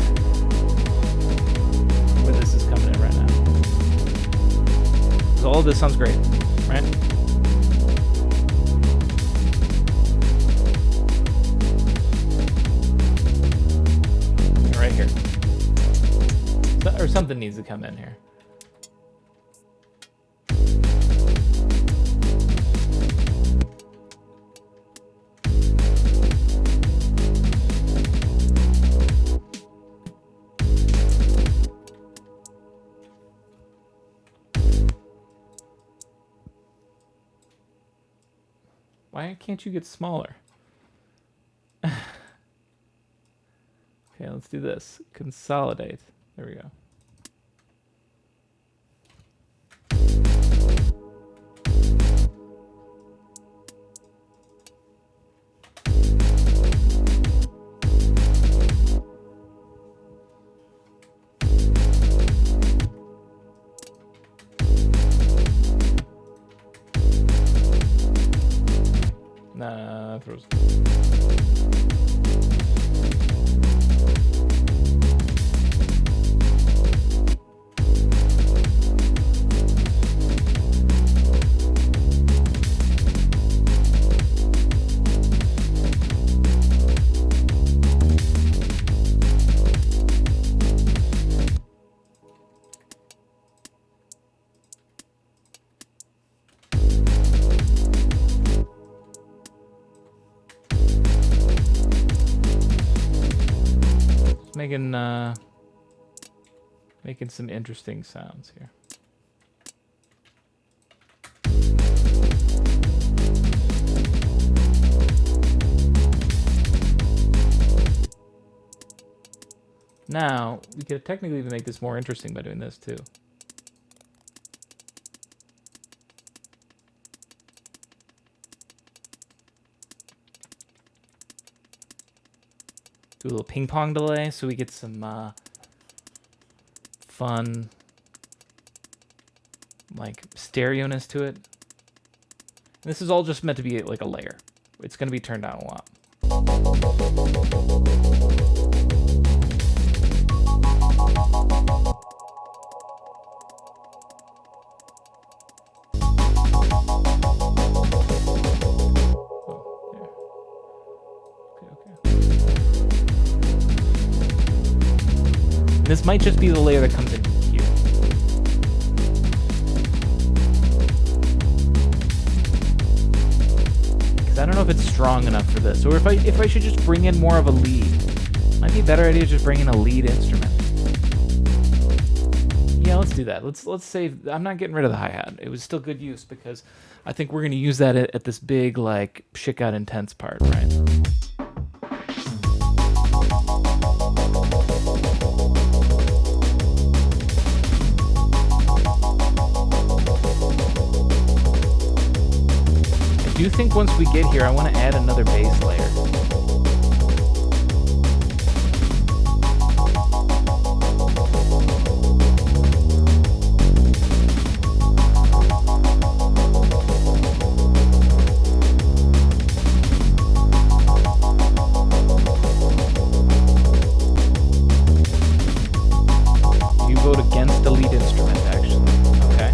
Where this is coming in right now. So all of this sounds great, right? Right here. Or something needs to come in here. Why can't you get smaller? Okay, let's do this. Consolidate. There we go. Nah, that throws. Making some interesting sounds here. Now, we could technically even make this more interesting by doing this too. Do a little ping pong delay so we get some fun, like, stereo-ness to it. And this is all just meant to be like a layer. It's going to be turned down a lot. This might just be the layer that comes in here. Because I don't know if it's strong enough for this, or if I should just bring in more of a lead. Might be a better idea to just bring in a lead instrument. Yeah, let's do that. Let's save. I'm not getting rid of the hi-hat. It was still good use because I think we're going to use that at this big, like, shit got intense part, right? I do think once we get here, I want to add another bass layer. You vote against the lead instrument, actually. Okay.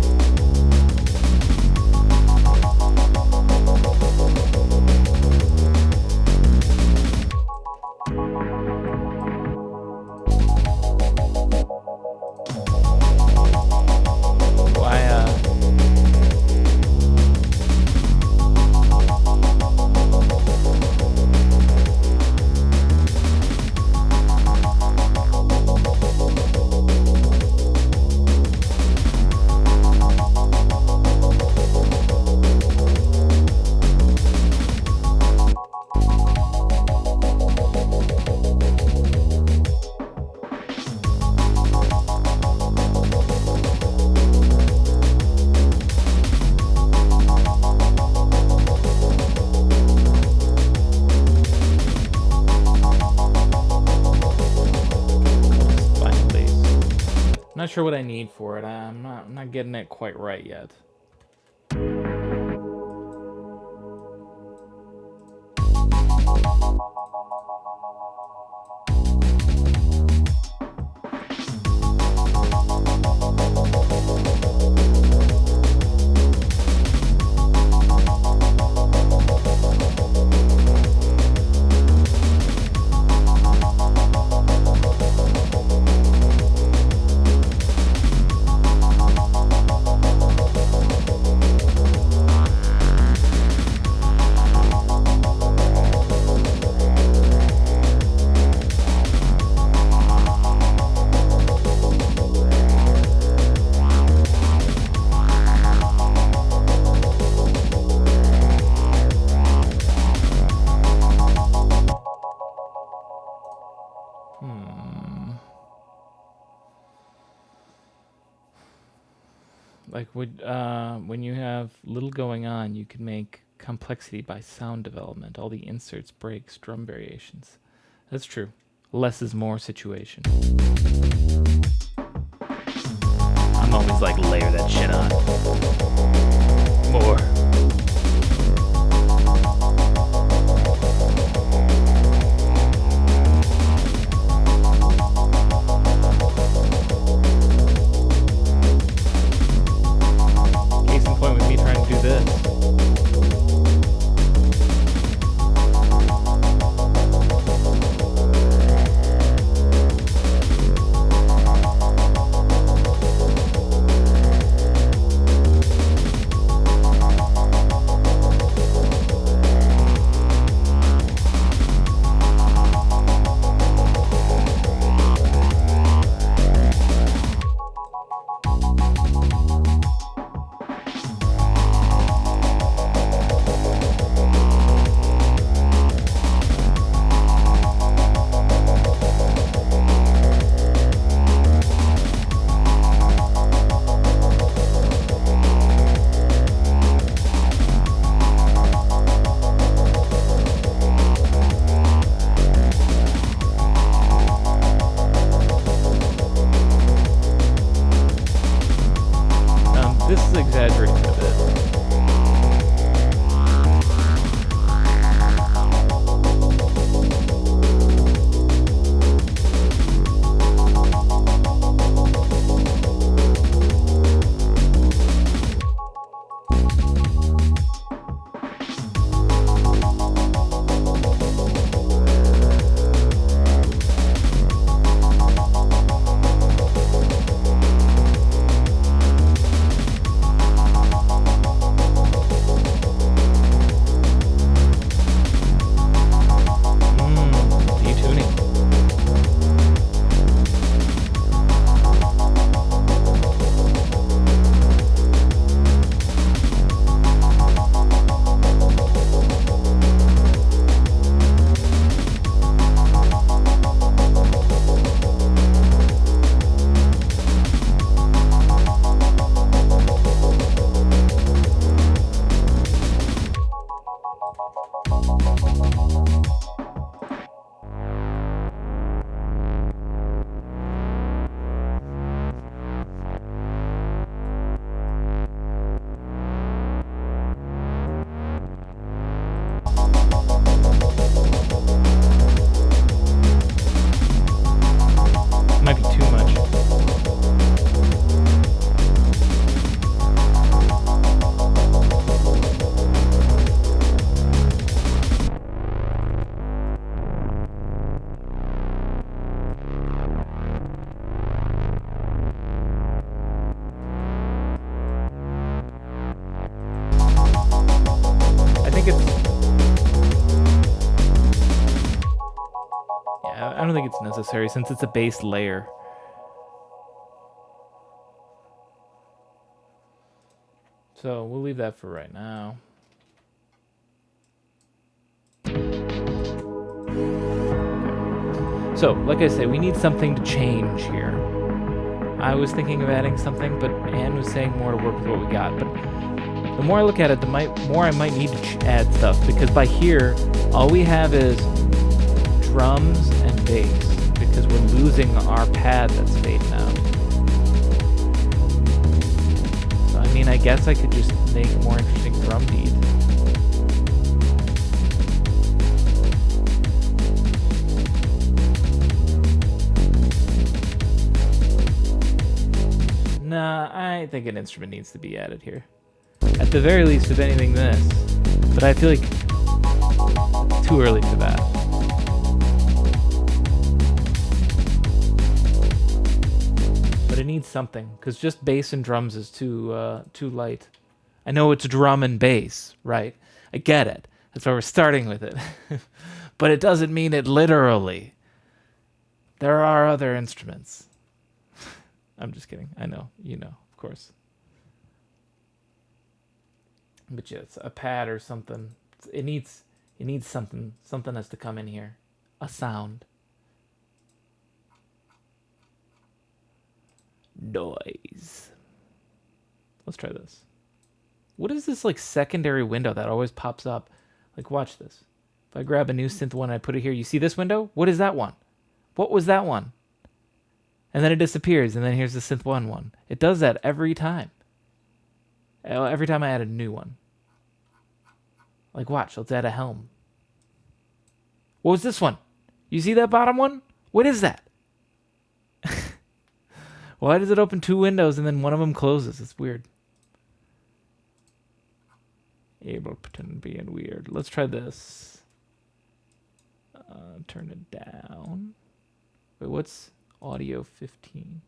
not sure what I need for it. I'm not getting it quite right yet. Like when you have little going on, you can make complexity by sound development. All the inserts, breaks, drum variations. That's true. Less is more situation. I'm always like, layer that shit on. More. Case in point with me trying to do this. This is exaggerating a bit. Might be too much. I think it's... Yeah, I don't think it's necessary since it's a base layer. So we'll leave that for right now. So, like I say, we need something to change here. I was thinking of adding something, but Anne was saying more to work with what we got. But the more I look at it, the more I might need to add stuff, because by here, all we have is drums and bass, because we're losing our pad that's fading out. mean, I guess I could just make more interesting drum beats. Nah, I think an instrument needs to be added here. At the very least, if anything, this. But I feel like it's too early for that. But it needs something, because just bass and drums is too light. I know it's drum and bass, right? I get it. That's why we're starting with it. But it doesn't mean it literally. There are other instruments. I'm just kidding. I know. You know, of course. But yeah, it's a pad or something. It needs something. Something has to come in here. A sound. Noise. Let's try this. What is this like secondary window that always pops up? Like, watch this. If I grab a new synth one and I put it here, you see this window? What is that one? What was that one? And then it disappears, and then here's the synth one. It does that every time. Every time I add a new one. Like, watch, let's add a helm. What was this one? You see that bottom one? What is that? Why does it open two windows and then one of them closes? It's weird. Able pretend being weird. Let's try this. Turn it down. Wait, what's audio 15?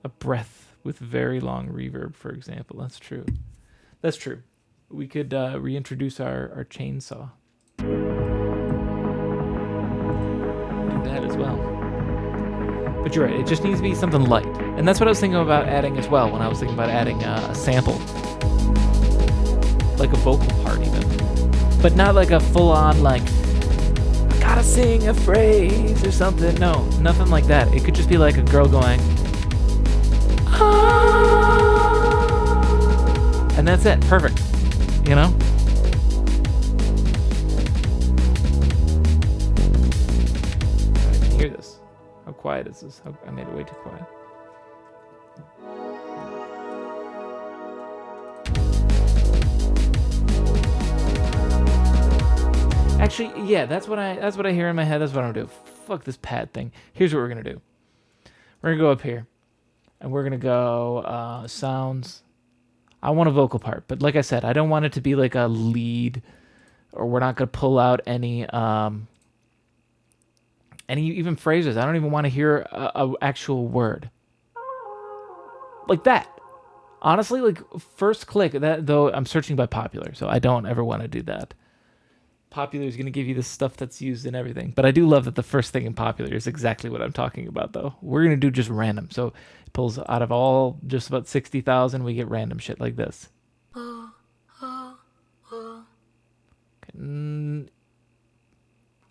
A breath with very long reverb, for example. That's true. That's true. We could reintroduce our chainsaw. That as well. But you're right, it just needs to be something light. And that's what I was thinking about adding as well when I was thinking about adding a sample. Like a vocal part even. But not like a full-on like, I gotta sing a phrase or something. No, nothing like that. It could just be like a girl going, ah! And that's it, perfect. You know? Hear this. How quiet is this? I made it way too quiet. Actually, yeah, that's what I hear in my head. That's what I'm gonna do. Fuck this pad thing. Here's what we're gonna do. We're gonna go up here, and we're gonna go sounds. I want a vocal part, but like I said, I don't want it to be like a lead, or we're not gonna pull out any even phrases. I don't even want to hear a actual word. Like that. Honestly, like first click, that though I'm searching by popular, so I don't ever want to do that. Popular is going to give you the stuff that's used in everything. But I do love that the first thing in popular is exactly what I'm talking about, though. We're going to do just random. So it pulls out of all just about 60,000, we get random shit like this. Okay.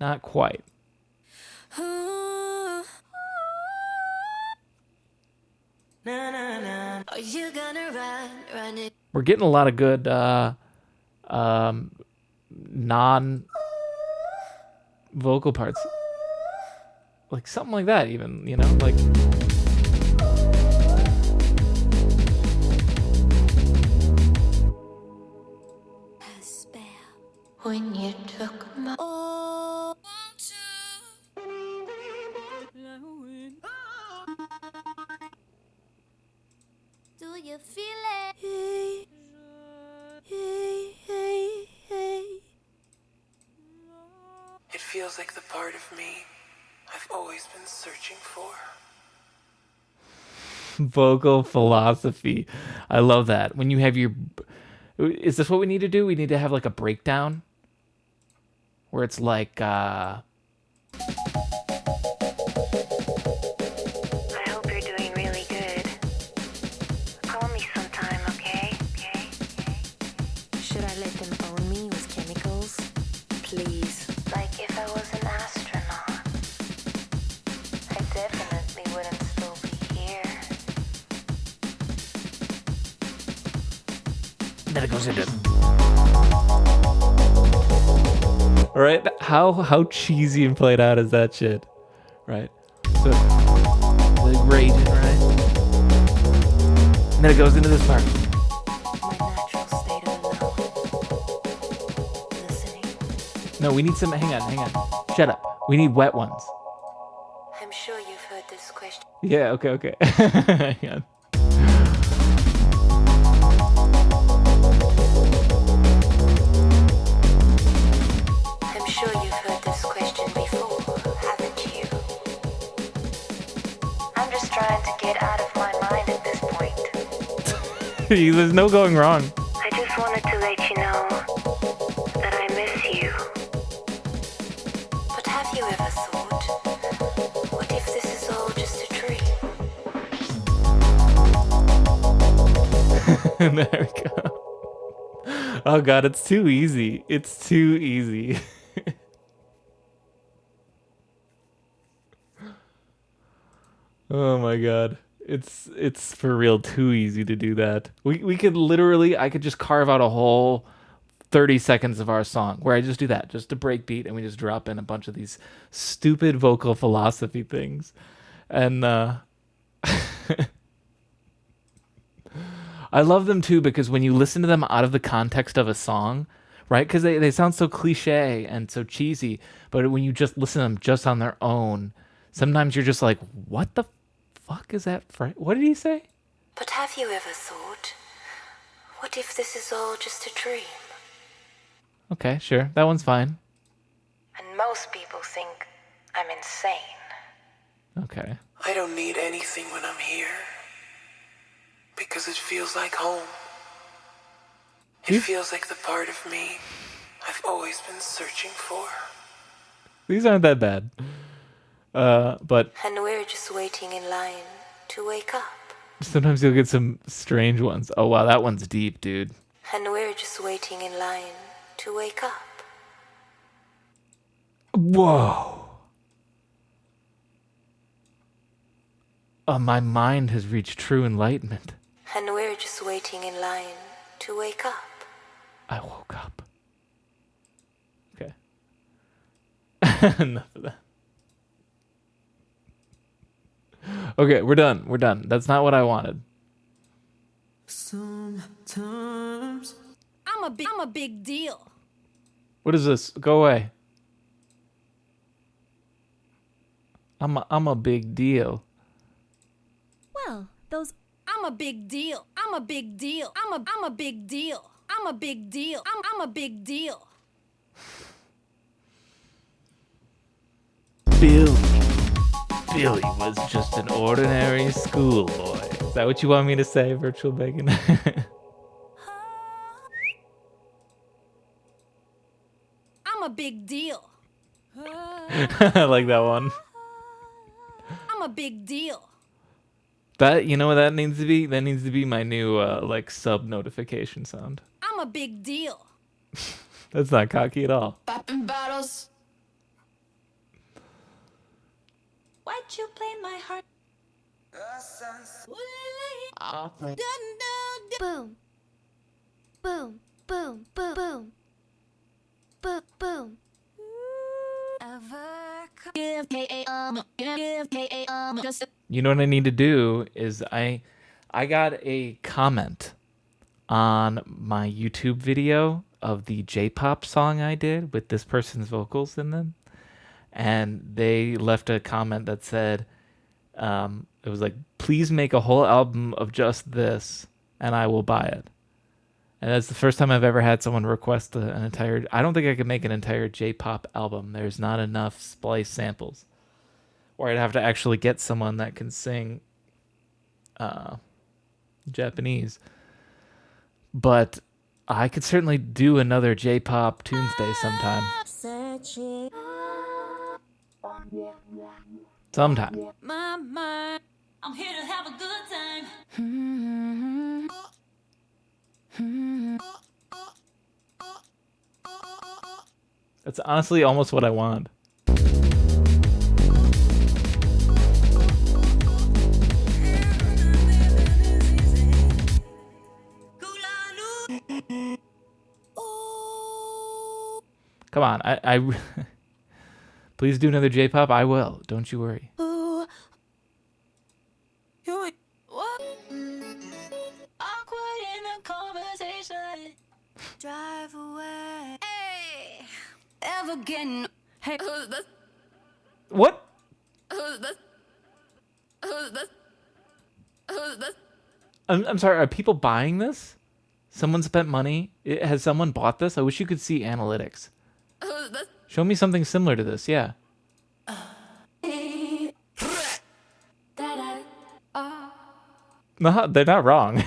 Not quite. Are you gonna run it? We're getting a lot of good non-vocal parts. Like something like that even, you know? Like when you took my do you feel it? It feels like the part of me I've always been searching for. Vocal philosophy. I love that. When you have your... Is this what we need to do? We need to have like a breakdown where it's like... I hope you're doing really good. Call me sometime, okay? Okay. Should I let them own me with chemicals? Please. Like if I was an astronaut, I definitely wouldn't still be here. Then it goes into... Right? How cheesy and played out is that shit? Right? So like raging, right? And then it goes into this part. My natural state of unknown. Listening. No, we need some. Hang on. Shut up. We need wet ones. I'm sure you've heard this question. Yeah. Okay. Hang on. I'm sure you've heard this question before, haven't you? I'm just trying to get out of my mind at this point. There's no going wrong. I just wanted to let you know that I miss you. But have you ever thought, what if this is all just a dream? There we go. Oh god, it's too easy. It's too easy. Oh my god. It's for real too easy to do that. We could literally, I could just carve out a whole 30 seconds of our song where I just do that, just a break beat, and we just drop in a bunch of these stupid vocal philosophy things. And I love them too because when you listen to them out of the context of a song, right? Because they sound so cliche and so cheesy, but when you just listen to them just on their own, sometimes you're just like, what the fuck is that? What did he say? But have you ever thought, what if this is all just a dream? Okay, sure. That one's fine. And most people think I'm insane. Okay. I don't need anything when I'm here. Because it feels like home. It feels like the part of me I've always been searching for. These aren't that bad. But And we're just waiting in line to wake up. sometimes you'll get some strange ones. Oh wow, that one's deep, dude. And we're just waiting in line to wake up. Whoa. My mind has reached true enlightenment. And we're just waiting in line to wake up. I woke up. Okay. Enough of that. Okay, we're done. That's not what I wanted. Sometimes I'm a big deal. What is this? Go away. I'm a big deal. Well, those I'm a big deal. I'm a big deal. I'm a big deal. I'm a big deal. I'm a big deal. Billy was just an ordinary schoolboy. Is that what you want me to say, Virtual Bacon? I'm a big deal. I like that one. I'm a big deal. That, you know what that needs to be? That needs to be my new like sub notification sound. I'm a big deal. That's not cocky at all. Popping bottles. Why'd you play my heart? Boom. Boom. Boom. Boom. Boom. Boom. Boom. You know what I need to do is I got a comment on my YouTube video of the J-pop song I did with this person's vocals in them, and they left a comment that said, it was like, please make a whole album of just this and I will buy it. And that's the first time I've ever had someone request an entire... I don't think I could make an entire J-pop album. There's not enough splice samples. Or I'd have to actually get someone that can sing Japanese. But I could certainly do another J-pop Tunesday sometime. Sometime. I'm here to have a good time. That's honestly almost what I want. Come on, I please do another J-pop. I will. Don't you worry. again. Hey, What? I'm sorry. Are people buying this? Someone spent money. Has someone bought this? I wish you could see analytics. Show me something similar to this. Yeah. No, they're not wrong.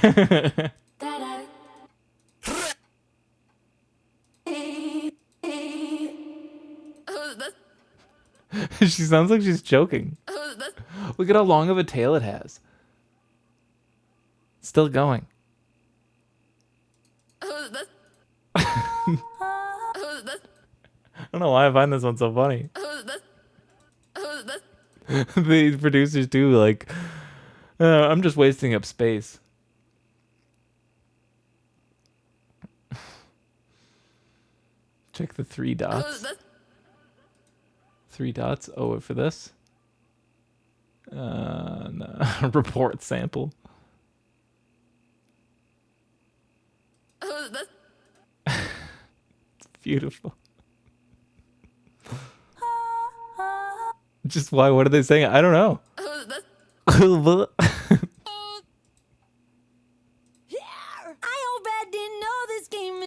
She sounds like she's joking. Look at how long of a tail it has. Still going. I don't know why I find this one so funny. The producers do like, I'm just wasting up space. Check the 3 dots. 3 dots. Oh, for this? No. Report sample. It's beautiful. Just why? What are they saying? I don't know. I hope I didn't know this game.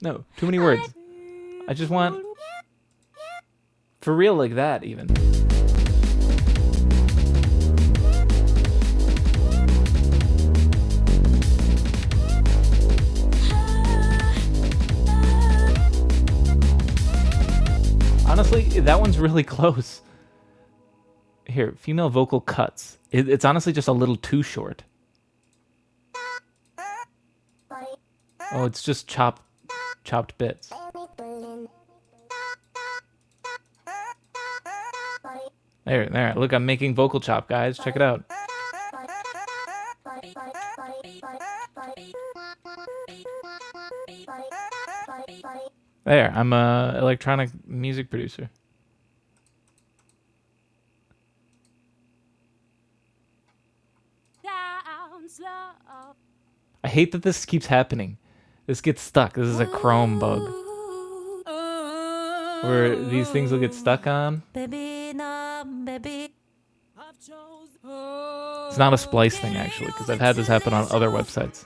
No, too many words. I just want for real like that even. Honestly, that one's really close. Here, female vocal cuts. It's honestly just a little too short. Oh, it's just chopped bits. There. Look, I'm making vocal chop, guys. Check it out. There, I'm a electronic music producer. I hate that this keeps happening. This gets stuck. This is a Chrome bug. Where these things will get stuck on. It's not a splice thing, actually, because I've had this happen on other websites.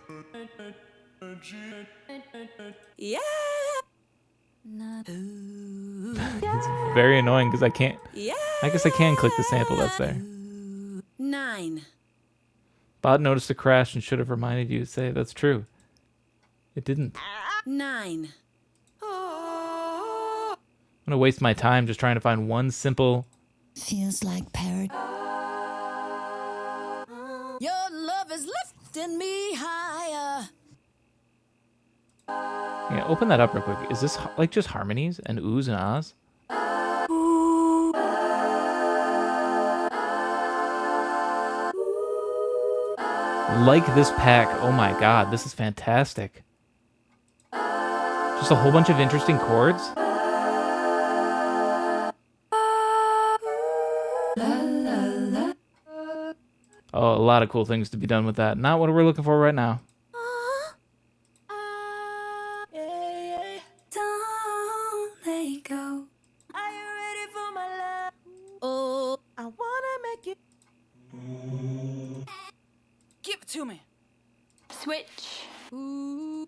Yeah. It's very annoying because I can't. I guess I can click the sample that's there. 9. Bot noticed a crash and should have reminded you to say that's true. It didn't. 9. I'm gonna waste my time just trying to find one simple. Feels like paradise. Your love is lifting me higher. Yeah, open that up real quick. Is this like just harmonies and oohs and ahs? Like this pack. Oh my god, this is fantastic. Just a whole bunch of interesting chords. Oh, a lot of cool things to be done with that. Not what we're looking for right now. Don't let go. Are you ready for my love? Oh, I wanna make it. Give it to me. Switch. Ooh.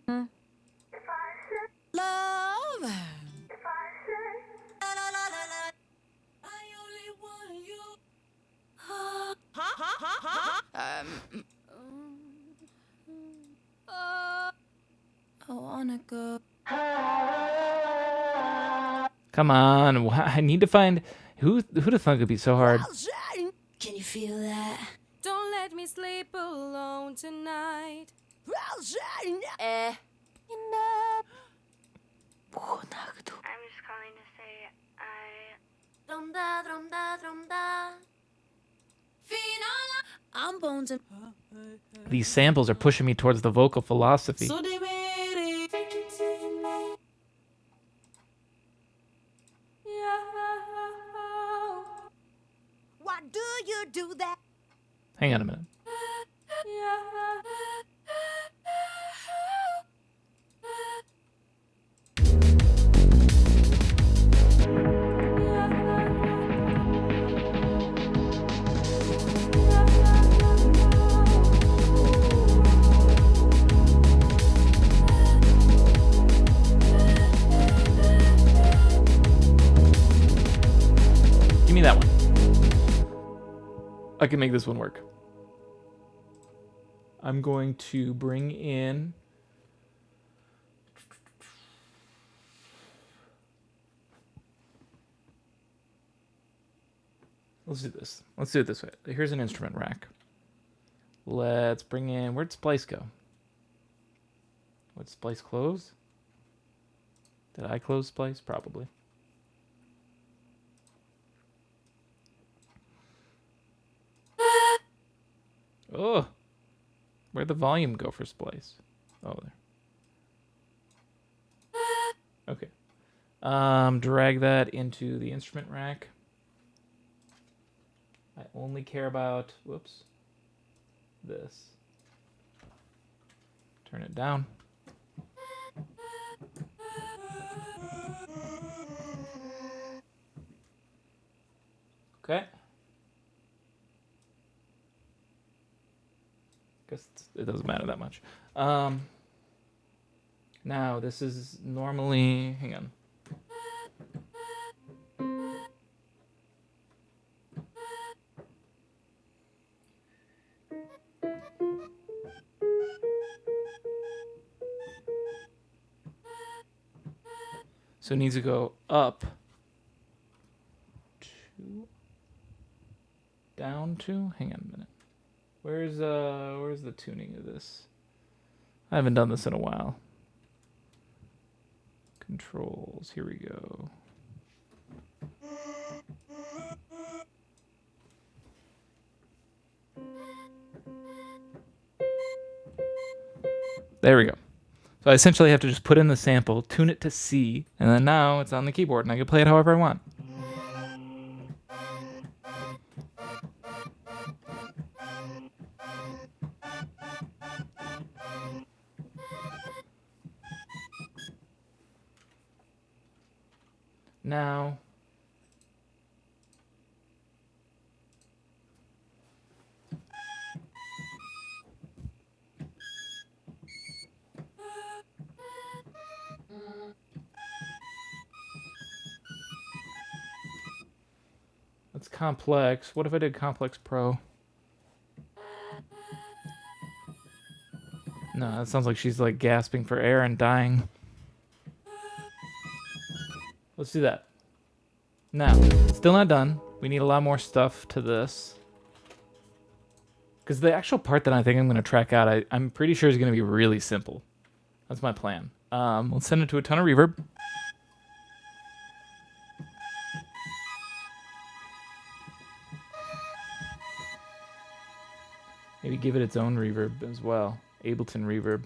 Love. I only want you. I wanna go. Come on, I need to find who the fuck could be so hard. Can you feel that? Don't let me sleep alone tonight. I'm just calling to say I'm bones and These samples are pushing me towards the vocal philosophy. why do you do that? Hang on a minute. Give me that one. I can make this one work. I'm going to bring in... Let's do this. Let's do it this way. Here's an instrument rack. Let's bring in... Where'd Splice go? Would Splice close? Did I close Splice? Probably. Oh! Where'd the volume go for Splice? Oh, there. Okay. Drag that into the instrument rack. I only care about... Whoops. This. Turn it down. Okay. Guess it doesn't matter that much. Now, this is normally... Hang on. So it needs to go up, 2, down 2. Hang on a minute. Where's the tuning of this? I haven't done this in a while. Controls. Here we go. There we go. So I essentially have to just put in the sample, tune it to C, and then now it's on the keyboard, and I can play it however I want. Now... That's complex. What if I did complex pro? No, that sounds like she's like gasping for air and dying. Let's do that. Now, still not done. We need a lot more stuff to this. Because the actual part that I think I'm going to track out, I'm pretty sure is going to be really simple. That's my plan. Let's send it to a ton of reverb. Maybe give it its own reverb as well. Ableton reverb.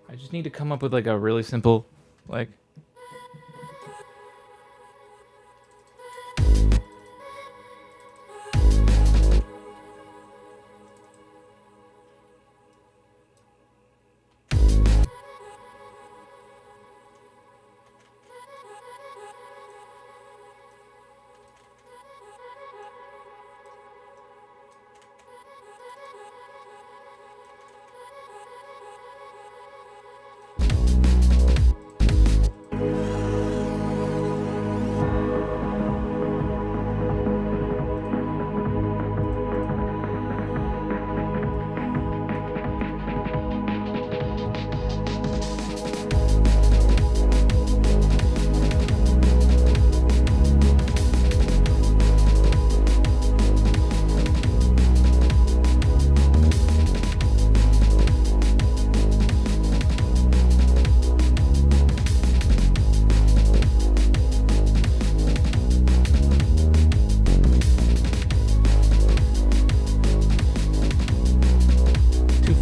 I just need to come up with like a really simple, like...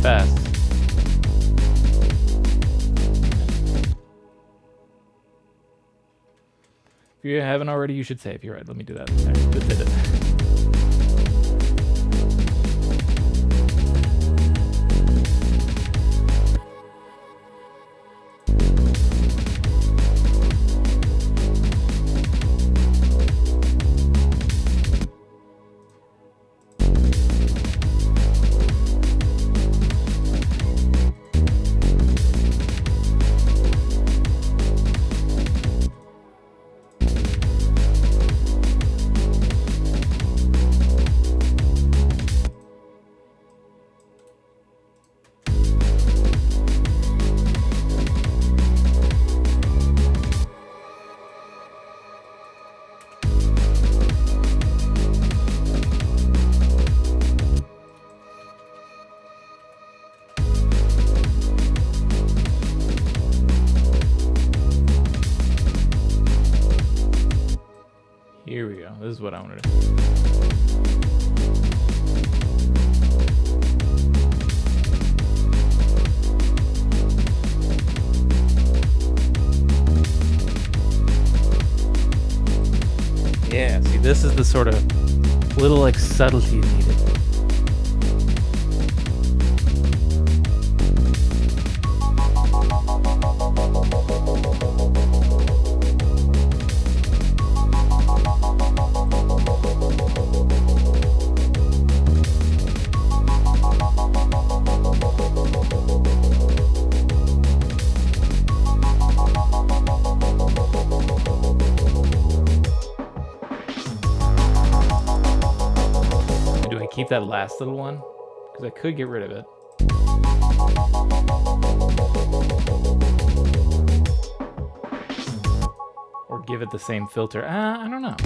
Fast. If you haven't already, you should save. You're right. Let me do that. I just did it. this is what I want to do. Yeah, see, this is the sort of little like subtlety needed. Keep that last little one because I could get rid of it. Or give it the same filter. I don't know.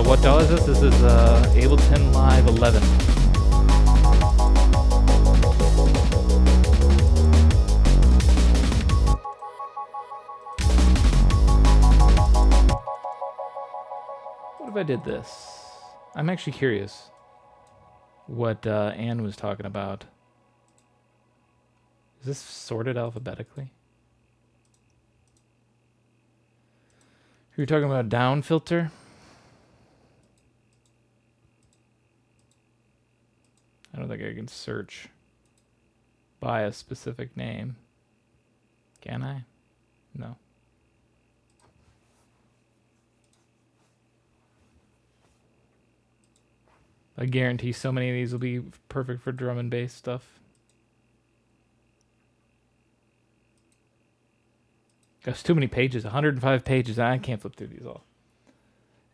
What DAW is this? This is Ableton Live 11. What if I did this? I'm actually curious what Anne was talking about. Is this sorted alphabetically? You're talking about down filter? I don't think I can search by a specific name. Can I? No. I guarantee so many of these will be perfect for drum and bass stuff. That's too many pages, 105 pages. I can't flip through these all.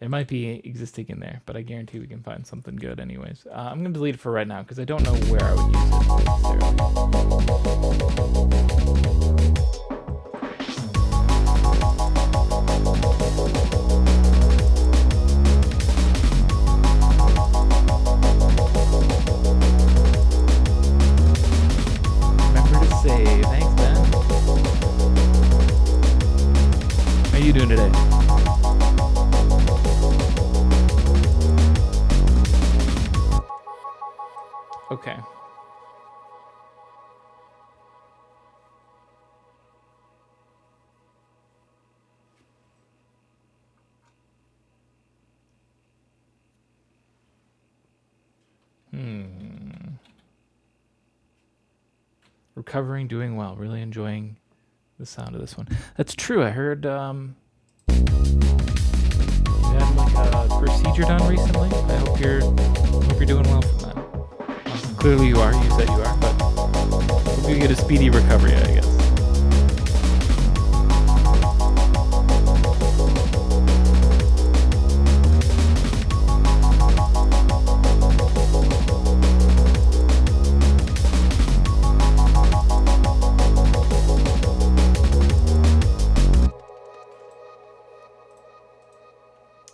It might be existing in there, but I guarantee we can find something good anyways. I'm going to delete it for right now because I don't know where I would use it. Remember to save. Thanks, Ben. How are you doing today? Okay. Recovering, doing well. Really enjoying the sound of this one. That's true. I heard you had like a procedure done recently. I hope you're doing well from that. Clearly you are. You said you are, but hope you get a speedy recovery, I guess.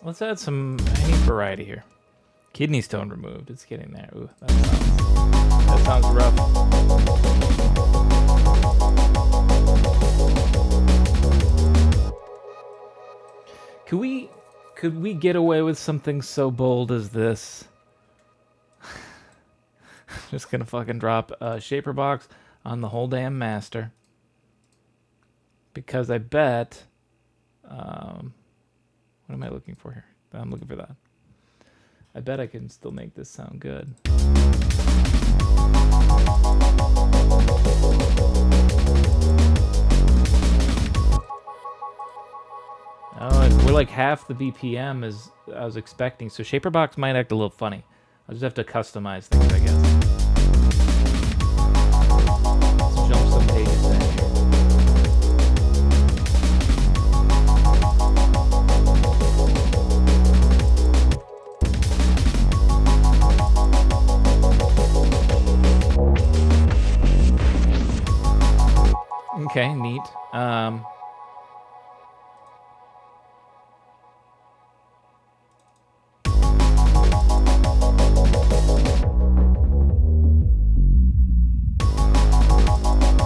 Let's add some, I need variety here. Kidney stone removed. It's getting there. Ooh, that sounds rough. Could we get away with something so bold as this? Just gonna fucking drop a shaper box on the whole damn master. Because I bet what am I looking for here? I'm looking for that. I bet I can still make this sound good. Oh, we're like half the BPM as I was expecting, so Shaperbox might act a little funny. I'll just have to customize things, I guess. Let's jump some pages in here. Okay, neat.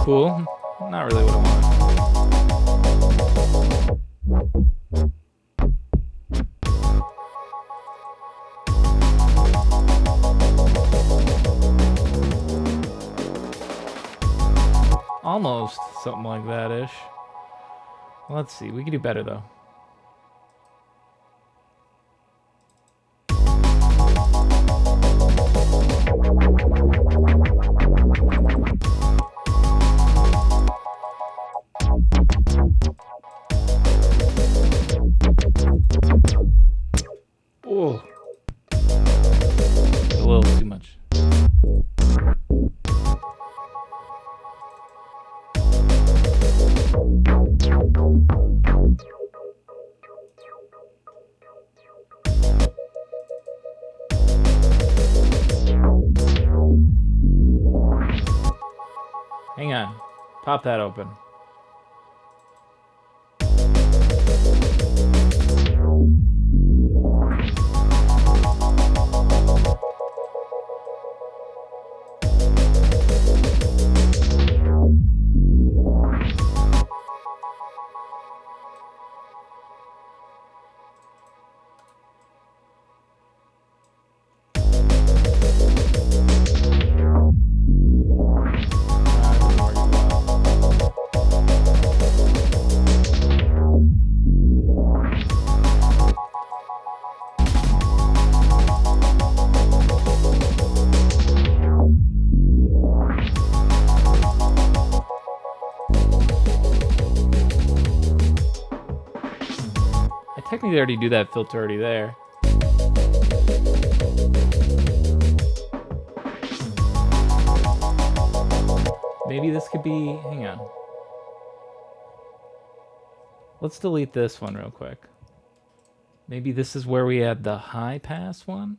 cool. Not really what I want. Almost something like that-ish. Let's see. We can do better, though. Oh. A little too much. Hang on. Pop that open. Technically, I already do that filter already there. Maybe this could be... Hang on. Let's delete this one real quick. Maybe this is where we add the high pass one?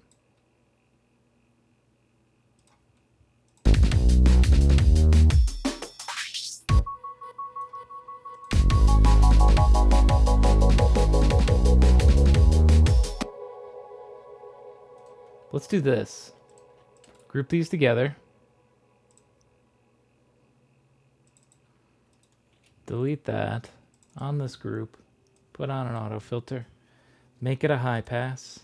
Let's do this. Group these together. Delete that on this group. Put on an auto filter. Make it a high pass.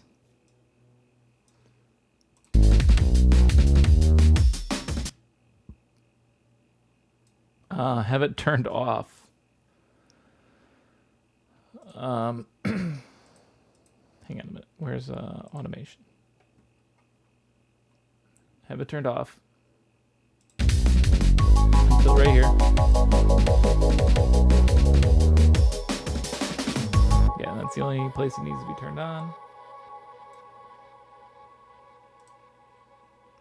Have it turned off. Hang on a minute. Where's automation? Have it turned off. Until right here. Yeah, that's the only place it needs to be turned on.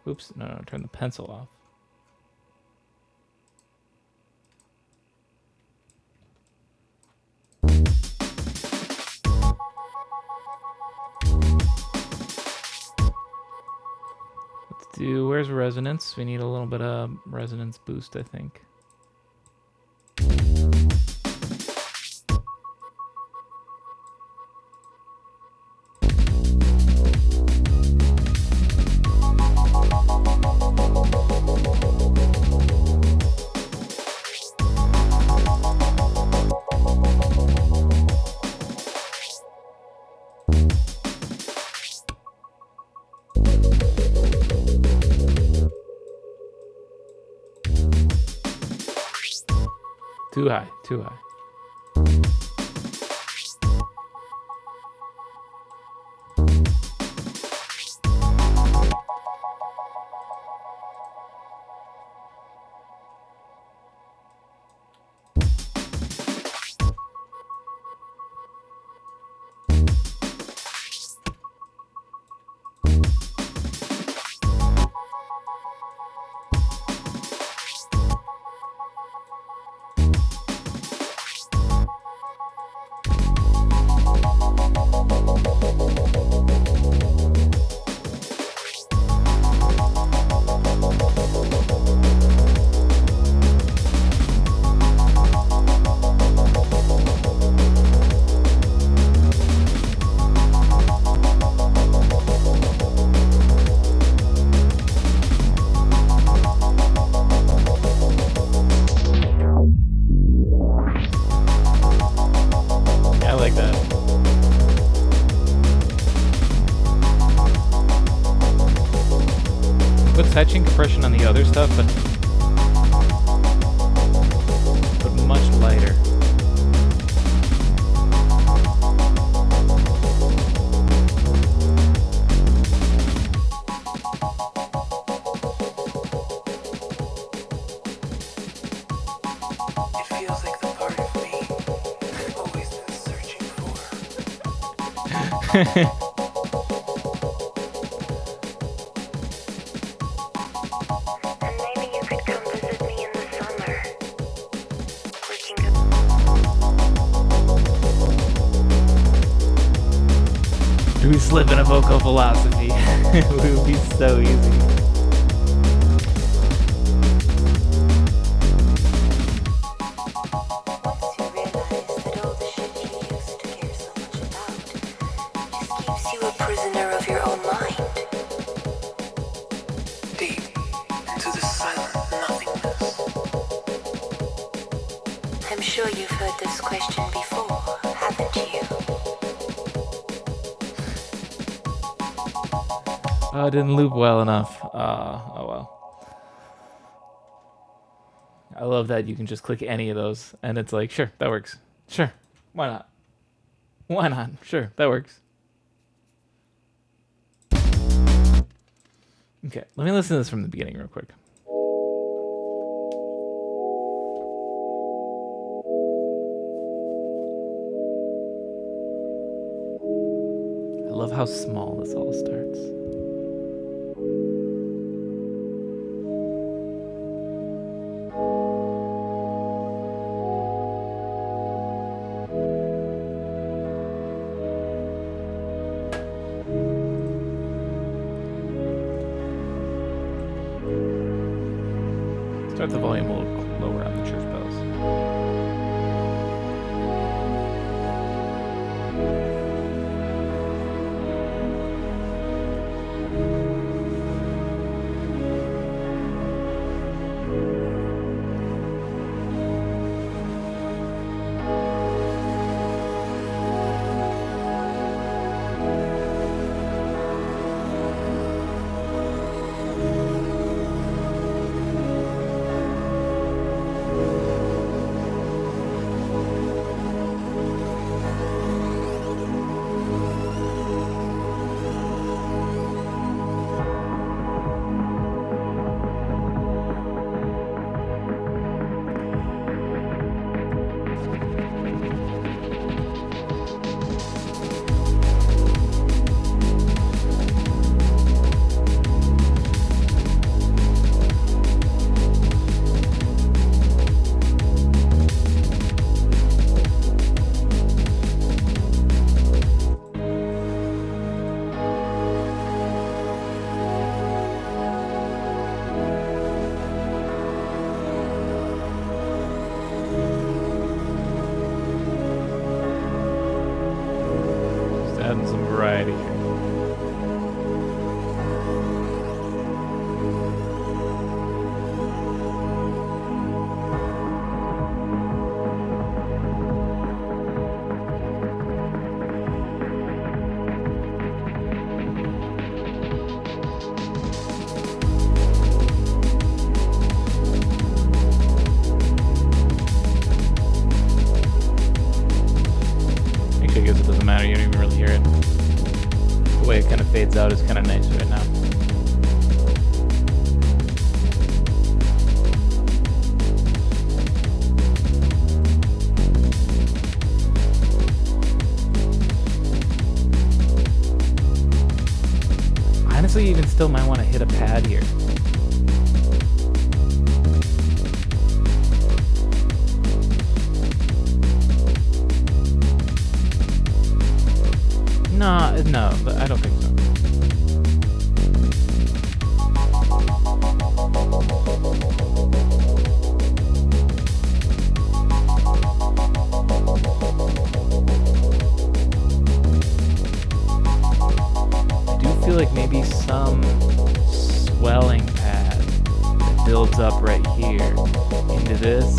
Oops, no, turn the pencil off. Where's resonance? We need a little bit of resonance boost, I think. Too high, too high. Put sidechain compression on the other stuff, but much lighter. It feels like the part of me I've always been searching for. And maybe you could come visit me in the summer. We can go. Do we slip in a vocal philosophy? It would be so easy. Once you realize that all the shit you used to care so much about just keeps you a prisoner of your own mind. Deep into the silent nothingness. I'm sure you've heard this question before, haven't you? Oh, it didn't loop well enough. Oh well. I love that you can just click any of those and it's like, sure, that works. Sure. Why not? Why not? Sure, that works. Okay, let me listen to this from the beginning real quick. I love how small this all starts. Start the volume a little lower on the church bells. Adding some variety here. Actually, I guess it doesn't matter. You don't even really hear it. The way it kind of fades out is kind of nice right now. Honestly, you even still might want to hit a pad here. No, but I don't think so. I do feel like maybe some swelling pad that builds up right here into this.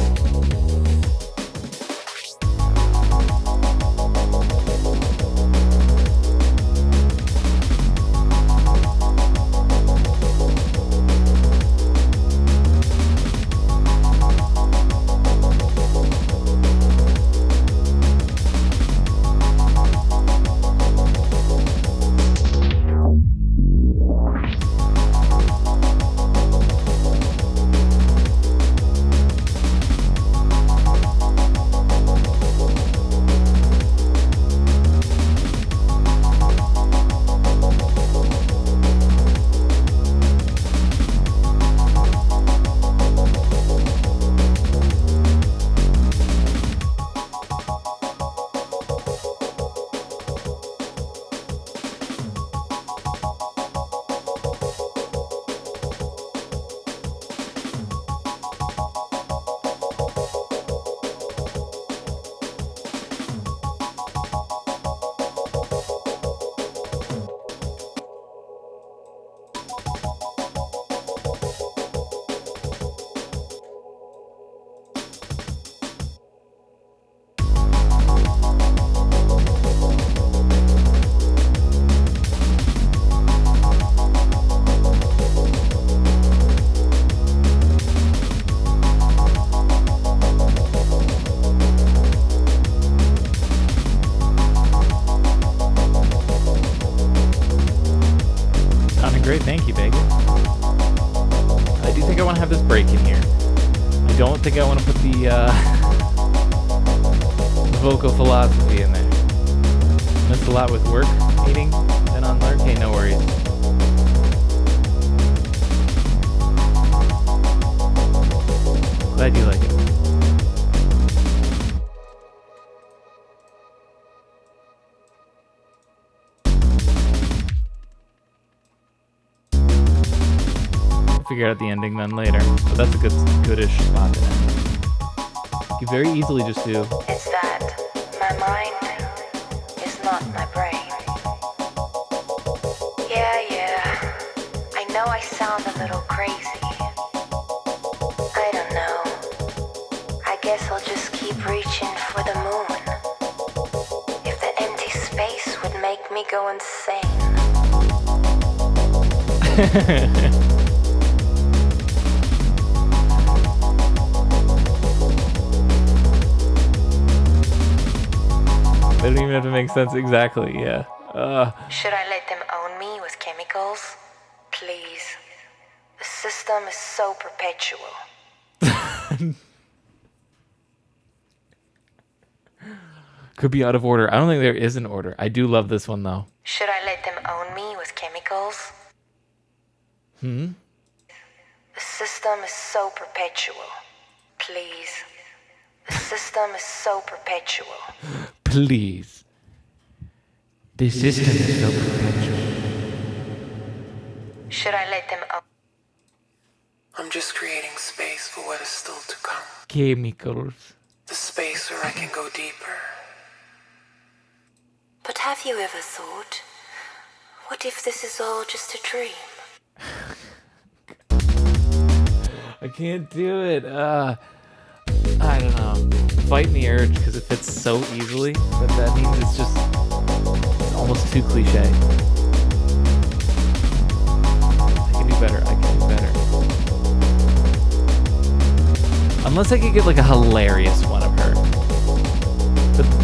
great. Thank you, Bacon. I do think I want to have this break in here. I don't think I want to put the vocal philosophy in there. Missed a lot with work meeting, then on Lurk. Hey, no worries. Glad you like it. We'll figure out the ending then later, but that's a goodish spot to end. You can very easily just do. It's that my mind is not my brain. Yeah, I know I sound a little crazy. I don't know. I guess I'll just keep reaching for the moon. If the empty space would make me go insane. They don't even have to make sense exactly, yeah. Should I let them own me with chemicals? Please. The system is so perpetual. Could be out of order. I don't think there is an order. I do love this one, though. Should I let them own me with chemicals? Hmm? The system is so perpetual. Please. The system is so perpetual. Please. The system is so perpetual. Should I let them own? I'm just creating space for what is still to come. Chemicals. The space where I can go deeper. But have you ever thought, what if this is all just a dream? I can't do it. I don't know. Fighting the urge because it fits so easily, but that means it's just almost too cliche. I can do better. Unless I could get like a hilarious one of her.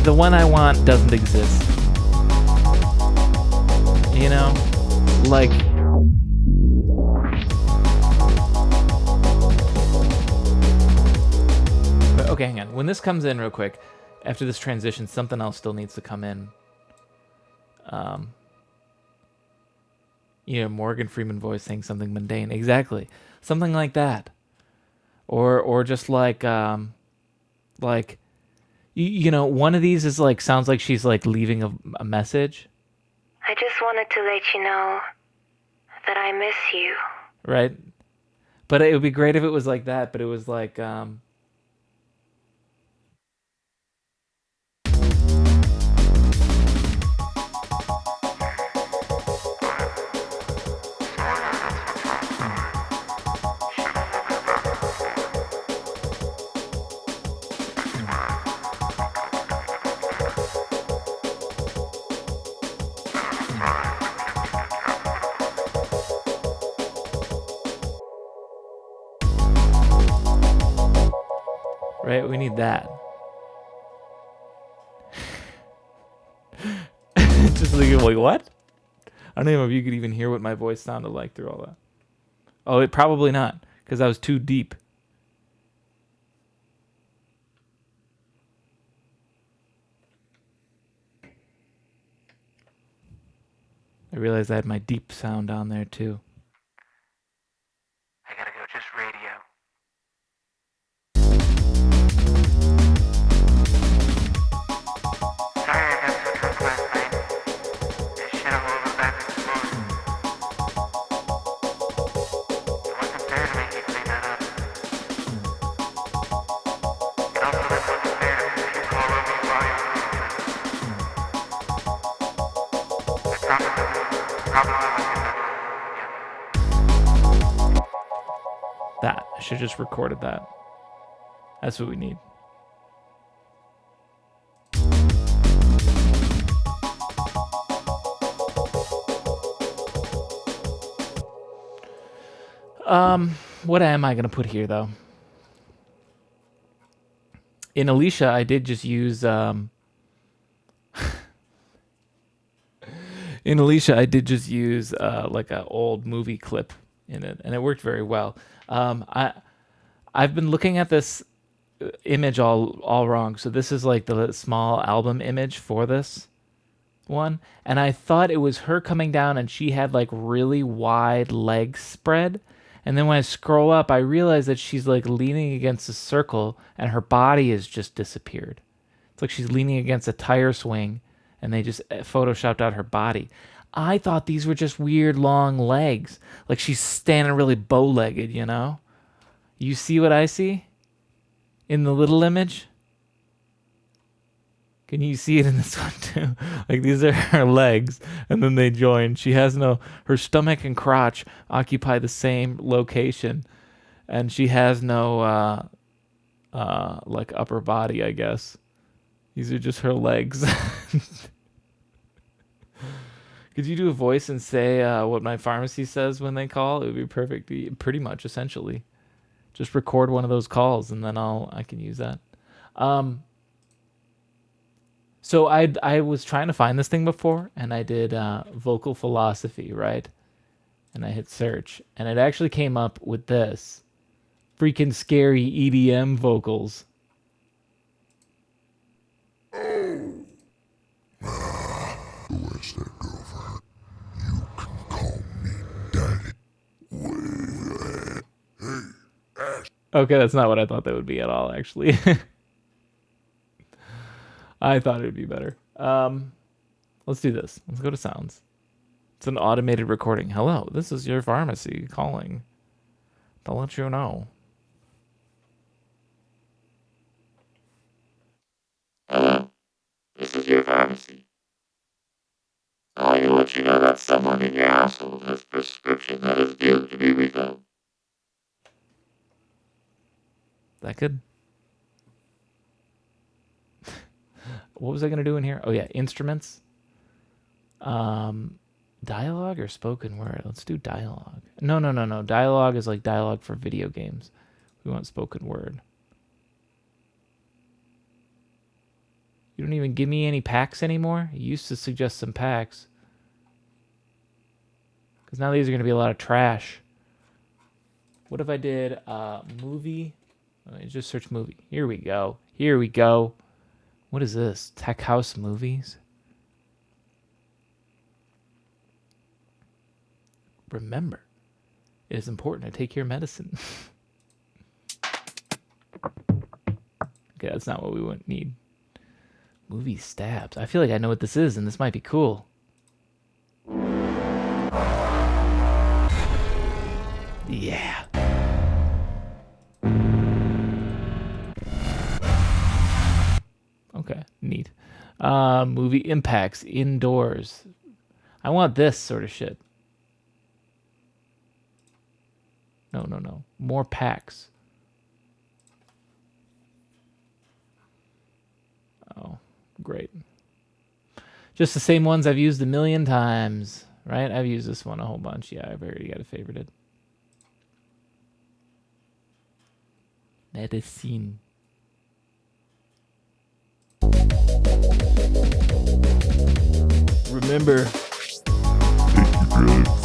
The one I want doesn't exist. You know? Like... But, okay, hang on. When this comes in real quick, after this transition, something else still needs to come in. Morgan Freeman voice saying something mundane. Exactly. Something like that. Or just like one of these is like, sounds like she's like leaving a message. I just wanted to let you know that I miss you. Right? But it would be great if it was like that, but it was like, right? We need that. Just like, what? I don't even know if you could even hear what my voice sounded like through all that. Oh, it probably not, because I was too deep. I realized I had my deep sound on there too. I gotta go, just radio. Sorry I got so drunk last night. This shit all over back and forth. It wasn't fair to make you clean that up. It also wasn't fair to make you call over while you were I promise I That. I should have just recorded that. That's what we need. What am I gonna put here though? In Alicia, I did just use In Alicia, I did just use like an old movie clip in it, and it worked very well. I've been looking at this image all wrong. So this is like the small album image for this one, and I thought it was her coming down, and she had like really wide legs spread. And then when I scroll up, I realize that she's like leaning against a circle, and her body has just disappeared. It's like she's leaning against a tire swing, and they just photoshopped out her body. I thought these were just weird long legs, like she's standing really bow-legged, you know? You see what I see in the little image? Can you see it in this one too? Like these are her legs, and then they join. She has her stomach and crotch occupy the same location, and she has no like upper body, I guess. These are just her legs. Could you do a voice and say what my pharmacy says when they call? It would be perfect. Pretty much, essentially. Just record one of those calls, and then I can use that. So I was trying to find this thing before, and I did vocal philosophy, right? And I hit search, and it actually came up with this. Freaking scary EDM vocals. Where's that girlfriend? You can call me daddy. Okay, that's not what I thought that would be at all, actually. I thought it would be better. Let's do this. Let's go to sounds. It's an automated recording. Hello, this is your pharmacy calling to let you know. Hello, this is your pharmacy. Calling to let you know that someone in your household has a prescription that is due to be refilled. That good? What was I going to do in here? Oh, yeah, instruments. Dialogue or spoken word? Let's do dialogue. No. Dialogue is like dialogue for video games. We want spoken word. You don't even give me any packs anymore? You used to suggest some packs. Because now these are going to be a lot of trash. What if I did movie? Let me just search movie. Here we go. What is this? Tech House Movies? Remember, it is important to take your medicine. Okay, that's not what we would need. Movie stabs. I feel like I know what this is, and this might be cool. Yeah. Okay, neat. Movie impacts indoors. I want this sort of shit. No. More packs. Oh, great. Just the same ones I've used a million times, right? I've used this one a whole bunch. Yeah, I've already got it favorited. Medicine. Remember. Take your drugs.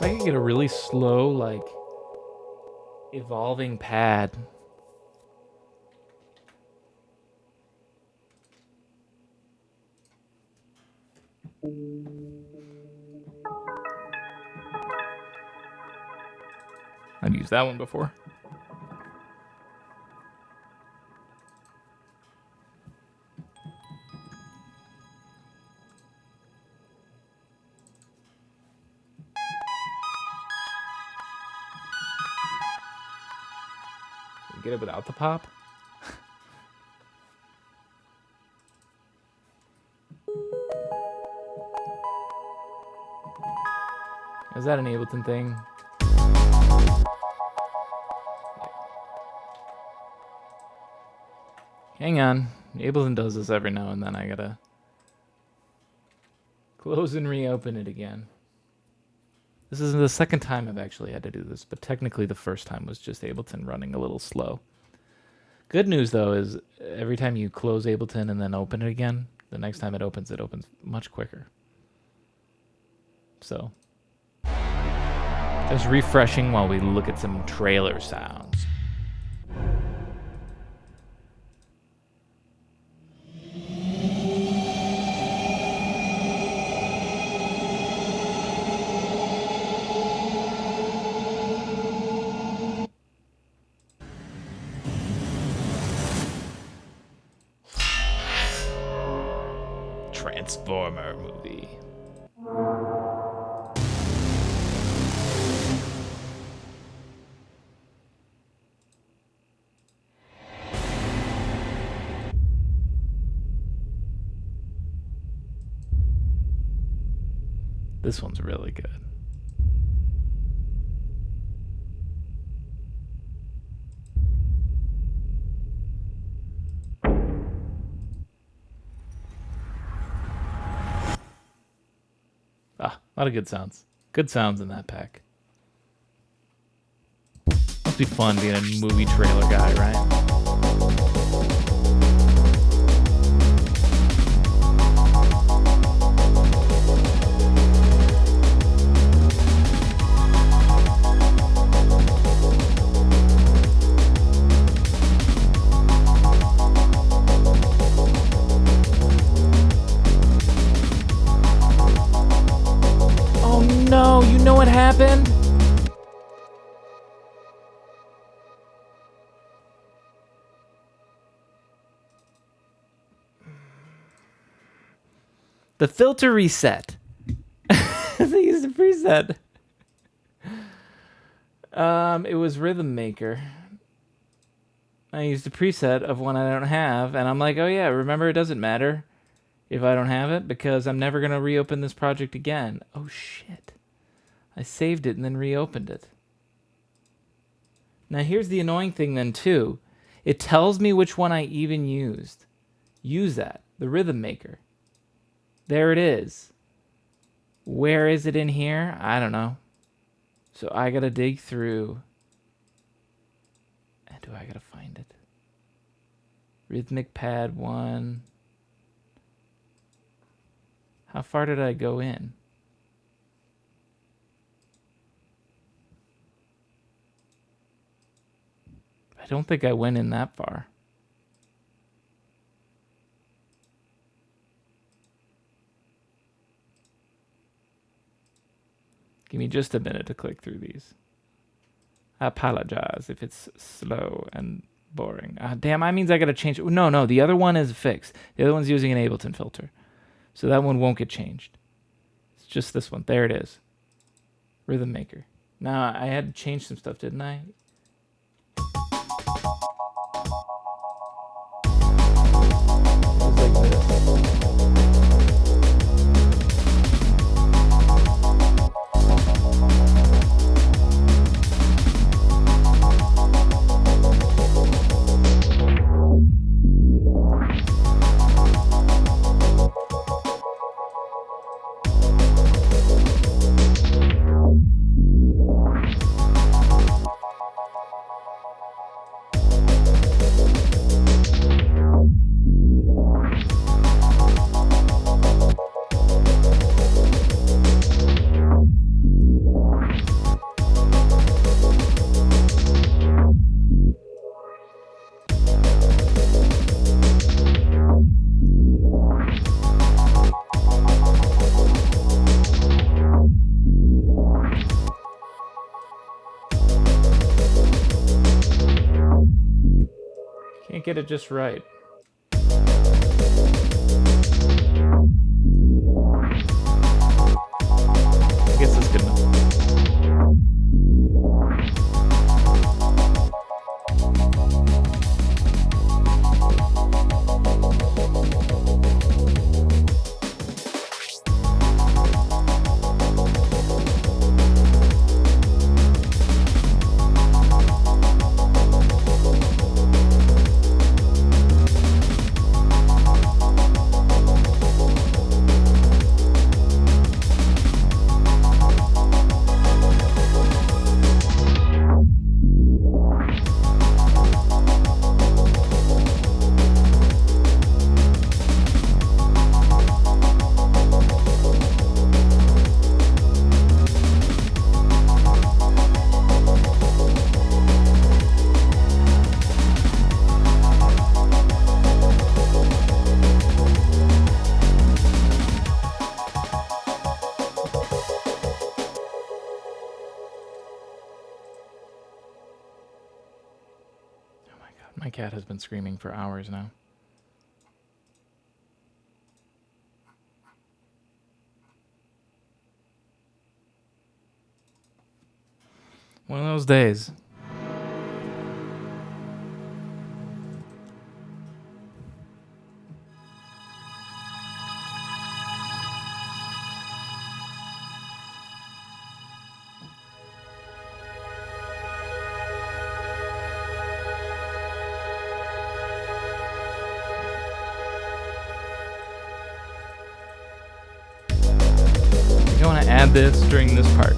If I could get a really slow, like, evolving pad. I've used that one before. Get it without the pop? Is that an Ableton thing? Hang on. Ableton does this every now and then. I gotta close and reopen it again. This is the second time I've actually had to do this, but technically the first time was just Ableton running a little slow. Good news, though, is every time you close Ableton and then open it again, the next time it opens much quicker. So, just refreshing while we look at some trailer sounds. Transformer movie. This one's really good. Ah, a lot of good sounds. Good sounds in that pack. Must be fun being a movie trailer guy, right? No, you know what happened? The filter reset. They used a preset. It was Rhythm Maker. I used a preset of one I don't have, and I'm like, oh yeah, remember it doesn't matter if I don't have it because I'm never gonna reopen this project again. Oh shit. I saved it and then reopened it. Now here's the annoying thing then too. It tells me which one I even used. Use that. The Rhythm Maker. There it is. Where is it in here? I don't know. So I gotta dig through. And do I gotta find it? Rhythmic Pad 1. How far did I go in? I don't think I went in that far. Give me just a minute to click through these. I apologize if it's slow and boring. Damn, that means I gotta change it. No, the other one is fixed. The other one's using an Ableton filter. So that one won't get changed. It's just this one. There it is. Rhythm Maker. Now, I had to change some stuff, didn't I? get it just right. I guess that's good enough. My cat has been screaming for hours now. One of those days. I want to add this during this part.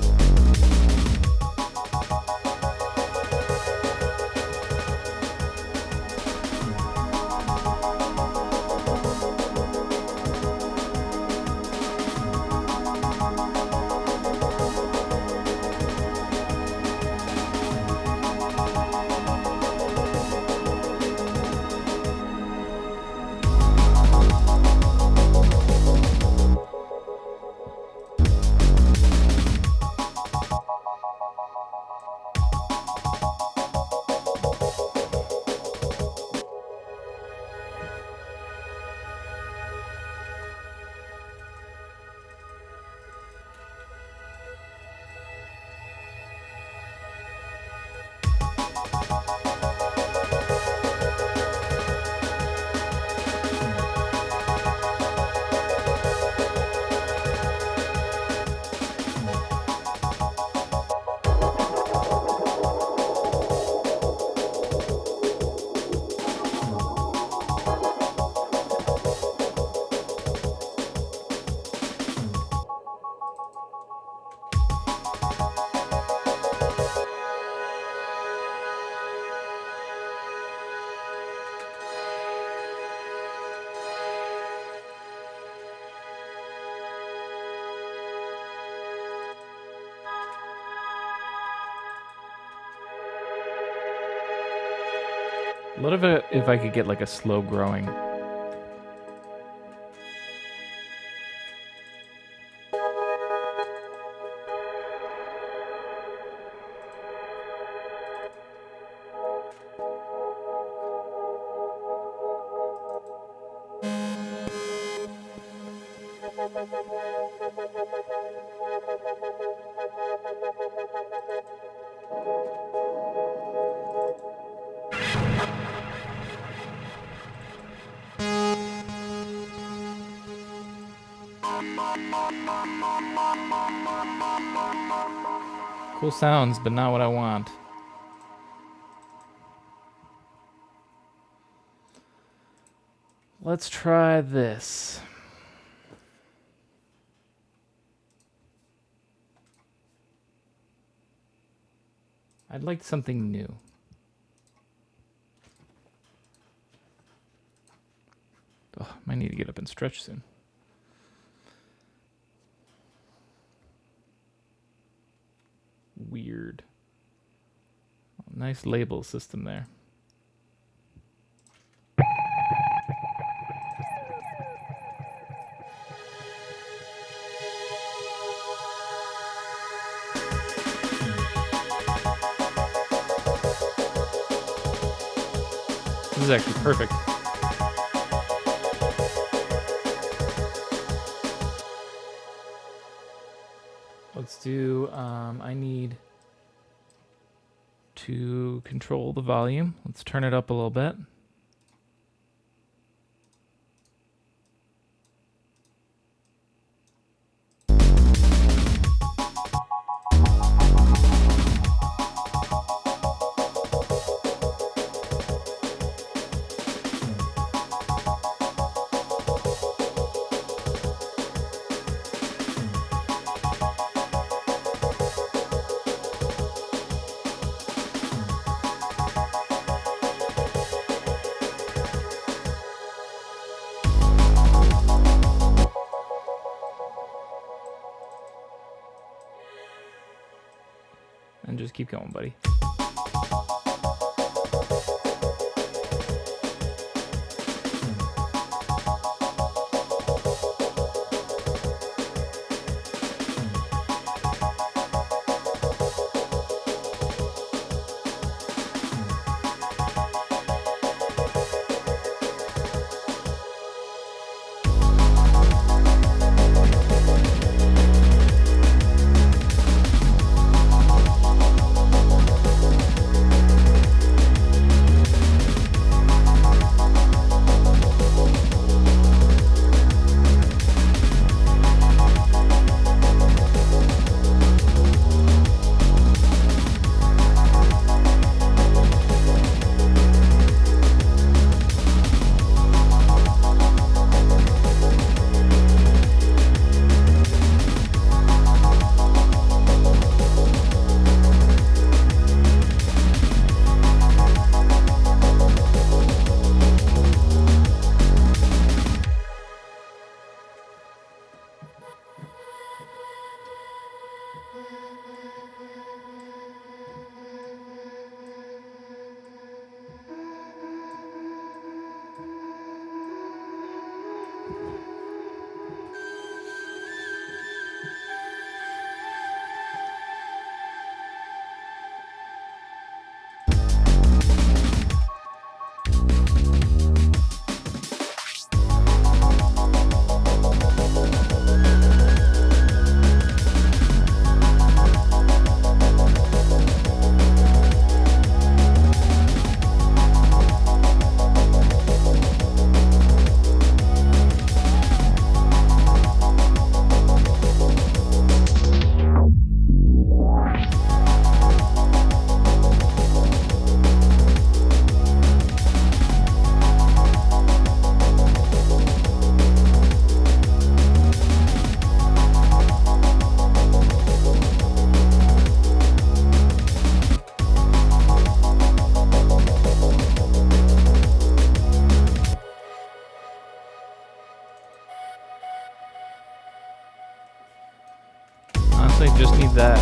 What if I could get like a slow growing? Cool sounds, but not what I want. Let's try this. I'd like something new. Oh, might need to get up and stretch soon. Weird. Oh, nice label system there. is actually perfect. Let's do, I need to control the volume. Let's turn it up a little bit. And just keep going, buddy. Honestly, just need that.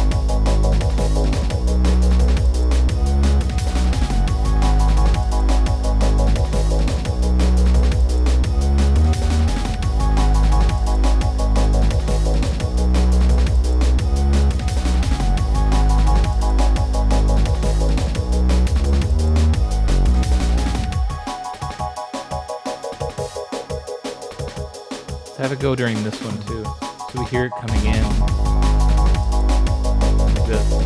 Let's have it go during this one too, so we hear it coming in. Like this.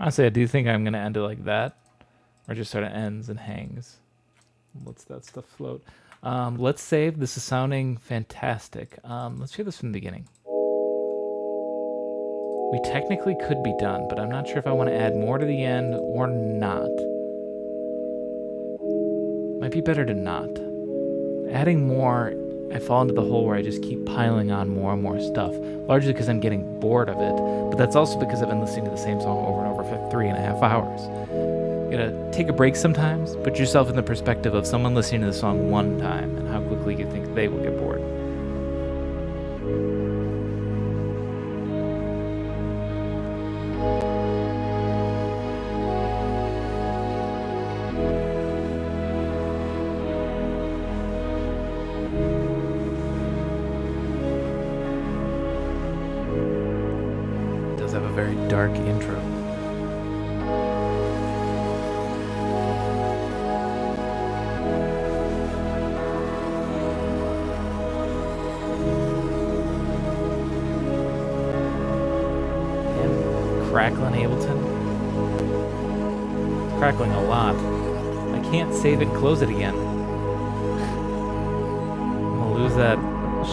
Honestly, I do think I'm gonna end it like that, or just sort of ends and hangs. Let's that stuff float. Let's save. This is sounding fantastic. Let's hear this from the beginning. We technically could be done, but I'm not sure if I want to add more to the end or not. Might be better to not. Adding more, I fall into the hole where I just keep piling on more and more stuff, largely because I'm getting bored of it, but that's also because I've been listening to the same song over and over for 3.5 hours. You gotta take a break sometimes, put yourself in the perspective of someone listening to the song one time and how quickly you think they will get bored. It does have a very dark intro. Crackling Ableton. It's crackling a lot. I can't save it and close it again. I'm gonna lose that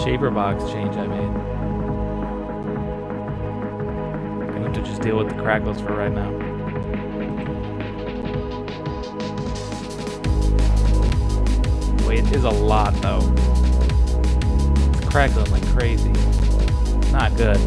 shaper box change I made. I'm gonna have to just deal with the crackles for right now. Wait, it is a lot though. It's crackling like crazy. Not good.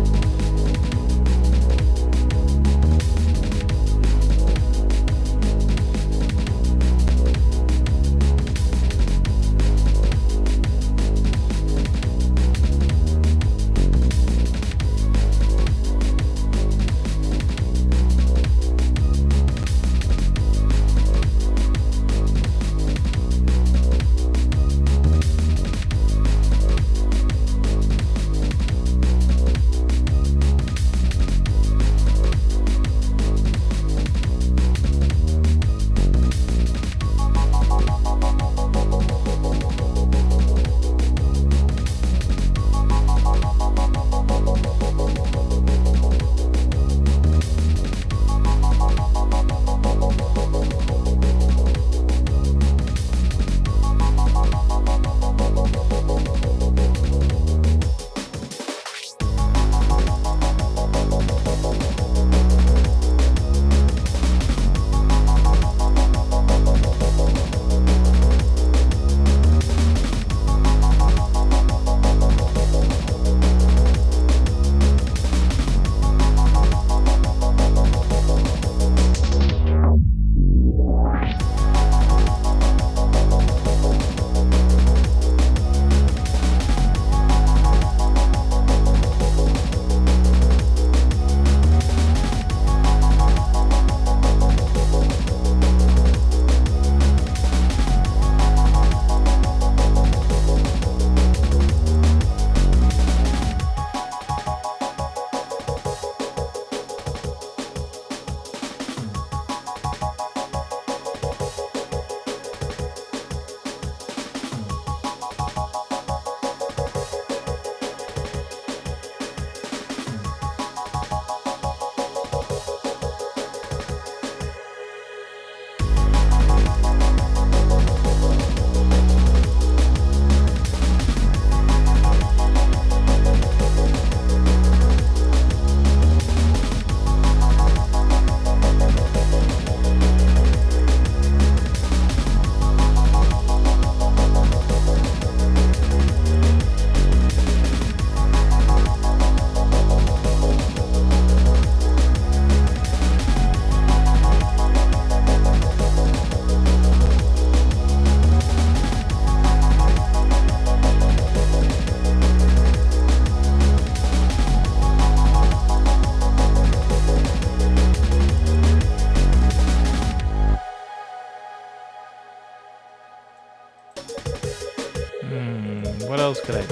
What else could I do?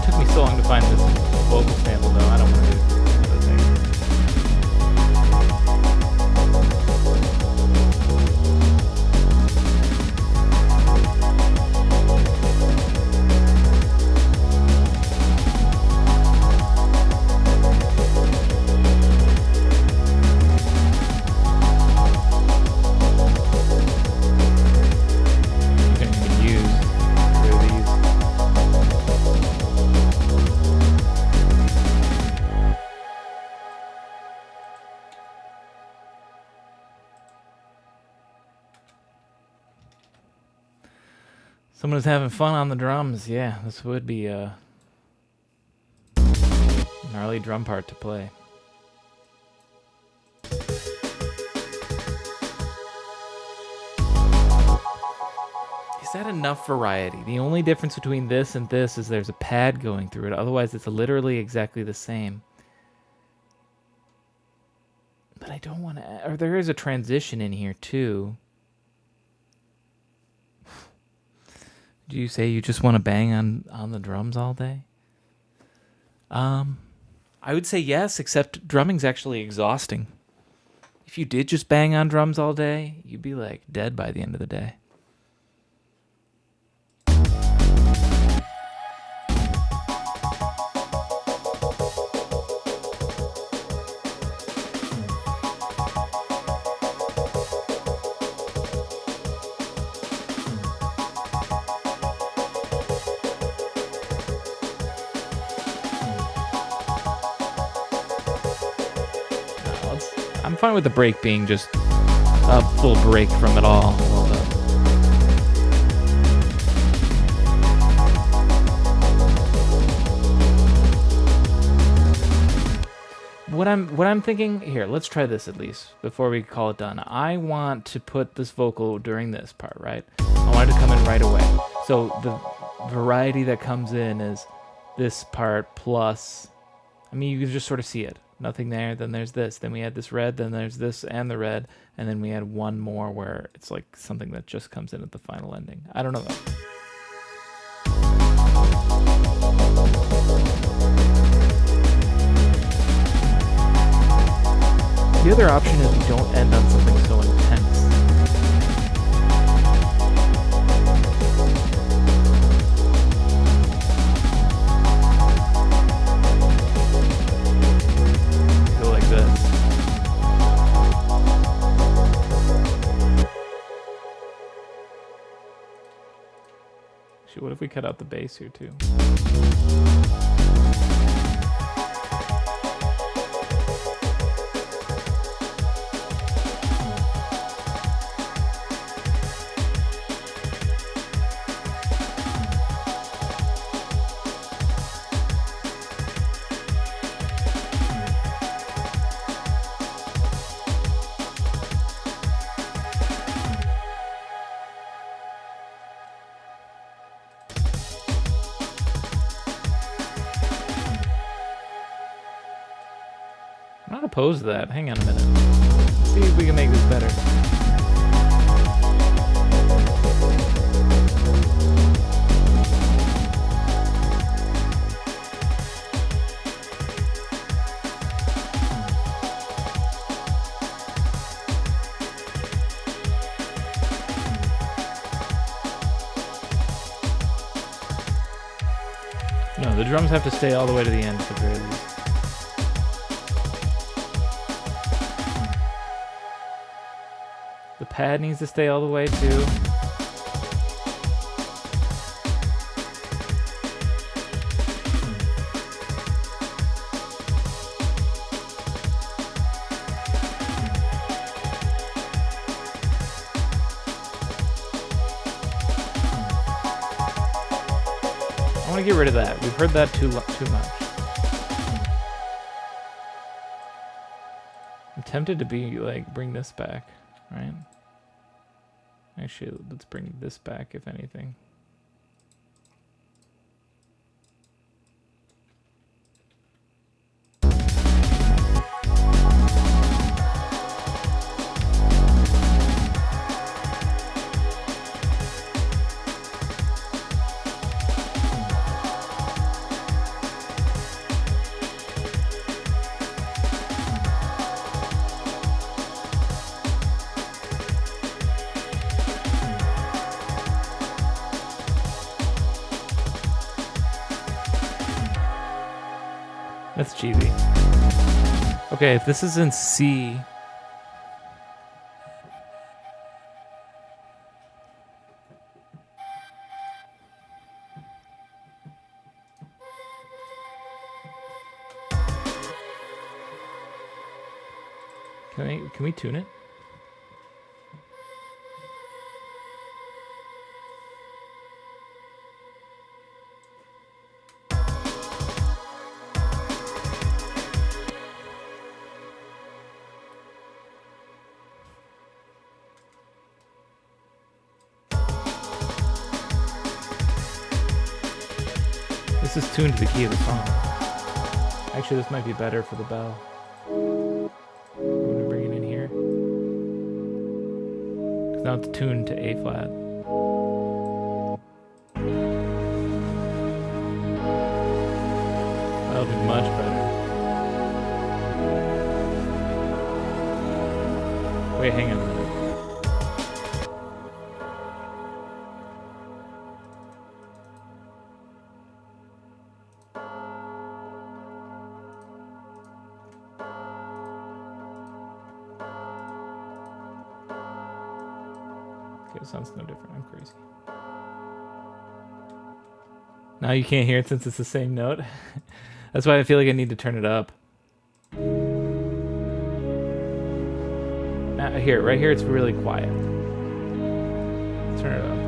Took me so long to find this vocal sample though. I don't want to do another thing. Someone who's having fun on the drums. Yeah, this would be a gnarly drum part to play. Is that enough variety? The only difference between this and this is there's a pad going through it. Otherwise, it's literally exactly the same. But I don't want to... Or there is a transition in here, too. Do you say you just want to bang on the drums all day? I would say yes, except drumming's actually exhausting. If you did just bang on drums all day, you'd be like dead by the end of the day. I'm fine with the break being just a full break from it all. Well done. What I'm thinking here, let's try this at least before we call it done. I want to put this vocal during this part, right? I want it to come in right away. So the variety that comes in is this part plus, I mean, you can just sort of see it. Nothing there, then there's this, then we add this red, then there's this and the red, and then we add one more where it's like something that just comes in at the final ending. I don't know though. The other option is we don't end on something so intense. Go like this. Actually, what if we cut out the bass here too? I'm not opposed to that. Hang on a minute. Let's see if we can make this better. No, the drums have to stay all the way to the end at the very least. The pad needs to stay all the way too. I want to get rid of that. We've heard that too much. I'm tempted to be like, bring this back, right? Actually, let's bring this back, if anything. That's cheesy. Okay, if this is in C... Can we tune it? This is tuned to the key of the song. Actually, this might be better for the bell. I'm gonna bring it in here. Because now it's tuned to A flat. That'll be much better. Wait, hang on a minute. Okay, it sounds no different. I'm crazy. Now you can't hear it since it's the same note. That's why I feel like I need to turn it up. Now, here, right here, it's really quiet. Turn it up.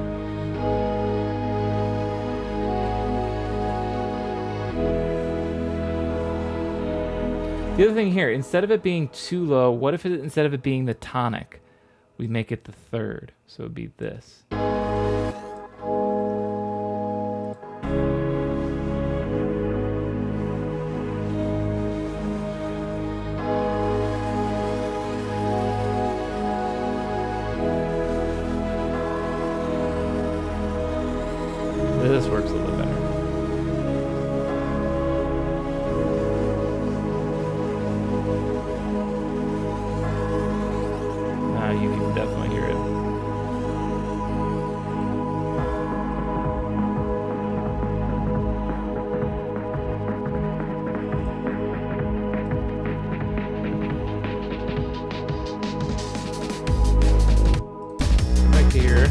The other thing here, instead of it being too low, what if instead of it being the tonic, we make it the third? So it'd be this. This works a little better. Now you can definitely hear it. Back to here.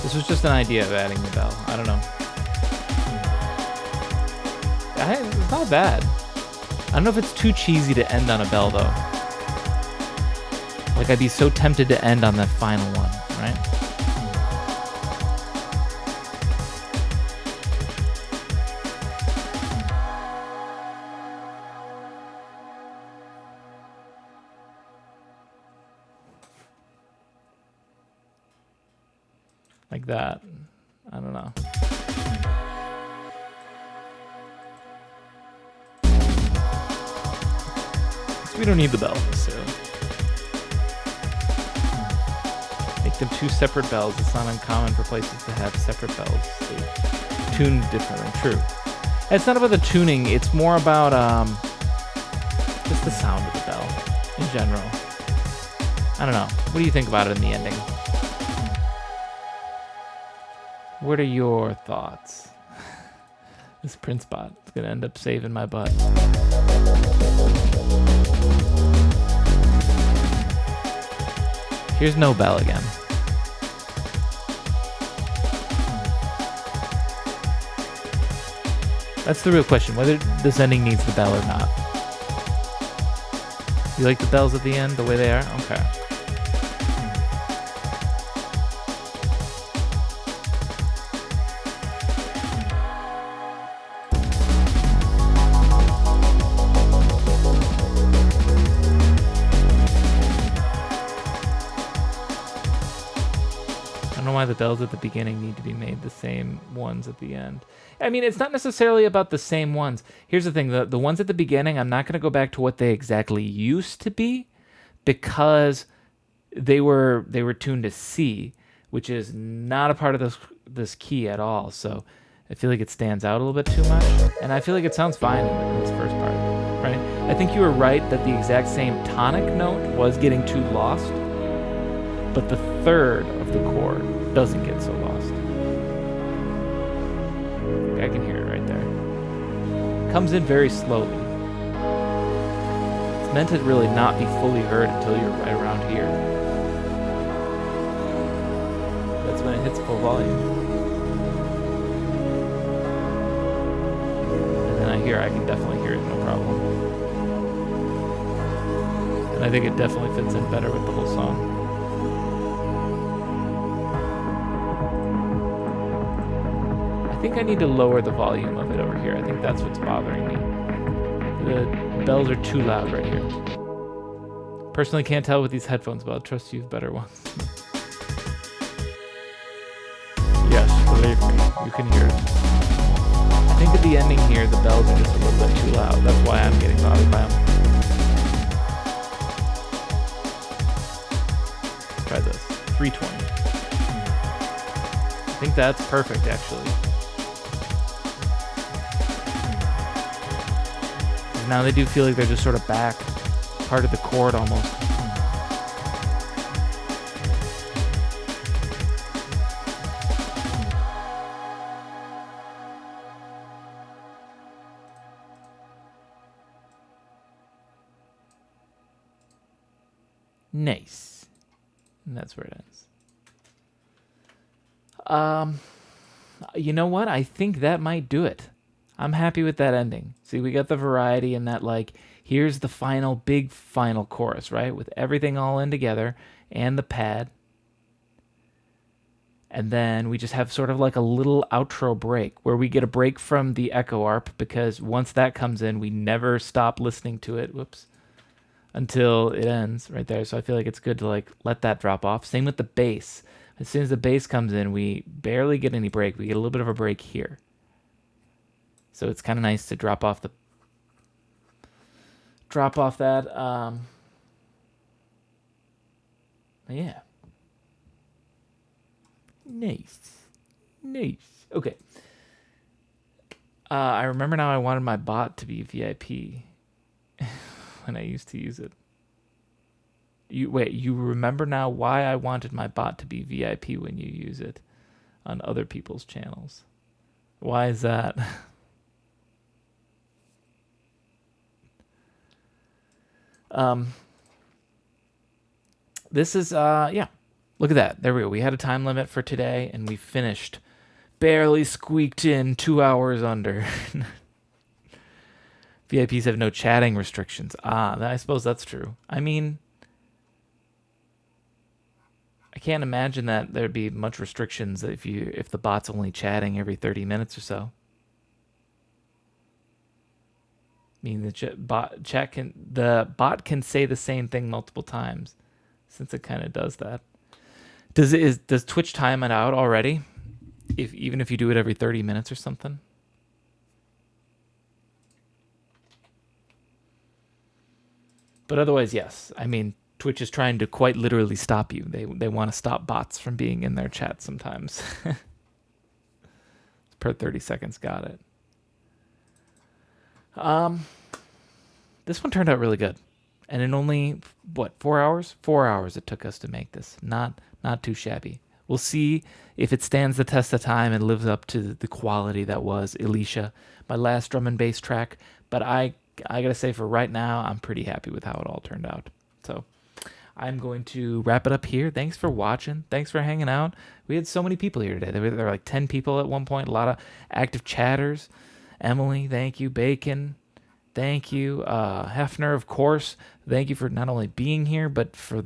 This was just an idea of adding the bell. I don't know. It's not bad. I don't know if it's too cheesy to end on a bell, though. Like, I'd be so tempted to end on the final one, right? Like that. I don't know. So we don't need the bell necessarily. Make them two separate bells. It's not uncommon for places to have separate bells. They tune differently. True. And it's not about the tuning. It's more about just the sound of the bell in general. I don't know. What do you think about it in the ending? What are your thoughts? This print spot is going to end up saving my butt. Here's no bell again. That's the real question, whether this ending needs the bell or not. You like the bells at the end, the way they are? Okay. Why the bells at the beginning need to be made the same ones at the end. I mean, it's not necessarily about the same ones. Here's the thing, the ones at the beginning, I'm not going to go back to what they exactly used to be because they were tuned to C, which is not a part of this key at all. So I feel like it stands out a little bit too much, and I feel like it sounds fine in this first part, right? I think you were right that the exact same tonic note was getting too lost, but the third of the chord doesn't get so lost. I can hear it right there. Comes in very slowly. It's meant to really not be fully heard until you're right around here. That's when it hits full volume. And then I can definitely hear it, no problem. And I think it definitely fits in better with the whole song. I think I need to lower the volume of it over here. I think that's what's bothering me. The bells are too loud right here. Personally can't tell with these headphones, but I'll trust you with better ones. Yes. You can hear it. I think at the ending here, the bells are just a little bit too loud. That's why I'm getting bothered by them. Try this. 320. I think that's perfect, actually. Now they do feel like they're just sort of back, part of the chord almost. Nice. And that's where it ends. You know what? I think that might do it. I'm happy with that ending. See, we got the variety in that, like, here's the final, big final chorus, right? With everything all in together and the pad. And then we just have sort of like a little outro break where we get a break from the echo arp because once that comes in, we never stop listening to it. Whoops. Until it ends right there. So I feel like it's good to like let that drop off. Same with the bass. As soon as the bass comes in, we barely get any break. We get a little bit of a break here. So it's kind of nice to drop off that. Yeah. Nice. Okay. I remember now I wanted my bot to be VIP when I used to use it. You remember now why I wanted my bot to be VIP when you use it on other people's channels. Why is that? This is, yeah. Look at that. There we go. We had a time limit for today, and we finished. Barely squeaked in 2 hours under. VIPs have no chatting restrictions. I suppose that's true. I mean, I can't imagine that there'd be much restrictions if the bot's only chatting every 30 minutes or so. I mean, the bot can say the same thing multiple times, since it kind of does that. Does Twitch time it out already? Even if you do it every 30 minutes or something? But otherwise, yes. I mean, Twitch is trying to quite literally stop you. They want to stop bots from being in their chat sometimes. Per 30 seconds, got it. This one turned out really good. And in only, 4 hours? 4 hours it took us to make this. Not too shabby. We'll see if it stands the test of time and lives up to the quality that was Alicia, my last drum and bass track. But I gotta say, for right now, I'm pretty happy with how it all turned out. So I'm going to wrap it up here. Thanks for watching. Thanks for hanging out. We had so many people here today. There were like 10 people at one point. A lot of active chatters. Emily, thank you. Bacon, thank you. Hefner, of course. Thank you for not only being here, but for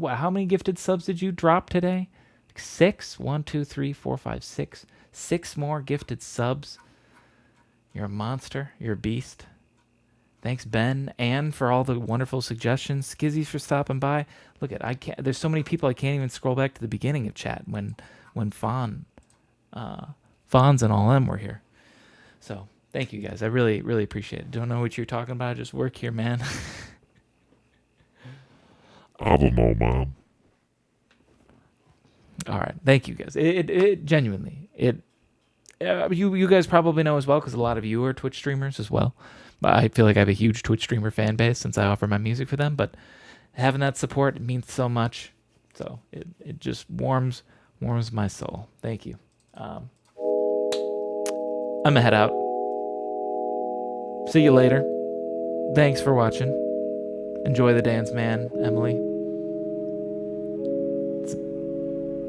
how many gifted subs did you drop today? 6? 1, 2, 3, 4, 5, 6. 6 more gifted subs. You're a monster. You're a beast. Thanks, Ben, and for all the wonderful suggestions. Skizzy for stopping by. Look there's so many people I can't even scroll back to the beginning of chat when Fonz and all them were here. So thank you guys. I really, really appreciate it. Don't know what you're talking about. I just work here, man. I don't know, man. All right. Thank you guys. It genuinely, you guys probably know as well, because a lot of you are Twitch streamers as well. But I feel like I have a huge Twitch streamer fan base since I offer my music for them. But having that support means so much. So it just warms my soul. Thank you. I'm gonna head out. See you later. Thanks for watching. Enjoy the dance, man, Emily.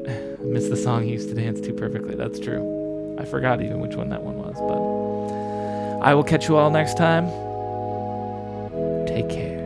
I miss the song he used to dance to perfectly. That's true. I forgot even which one that one was, but I will catch you all next time. Take care.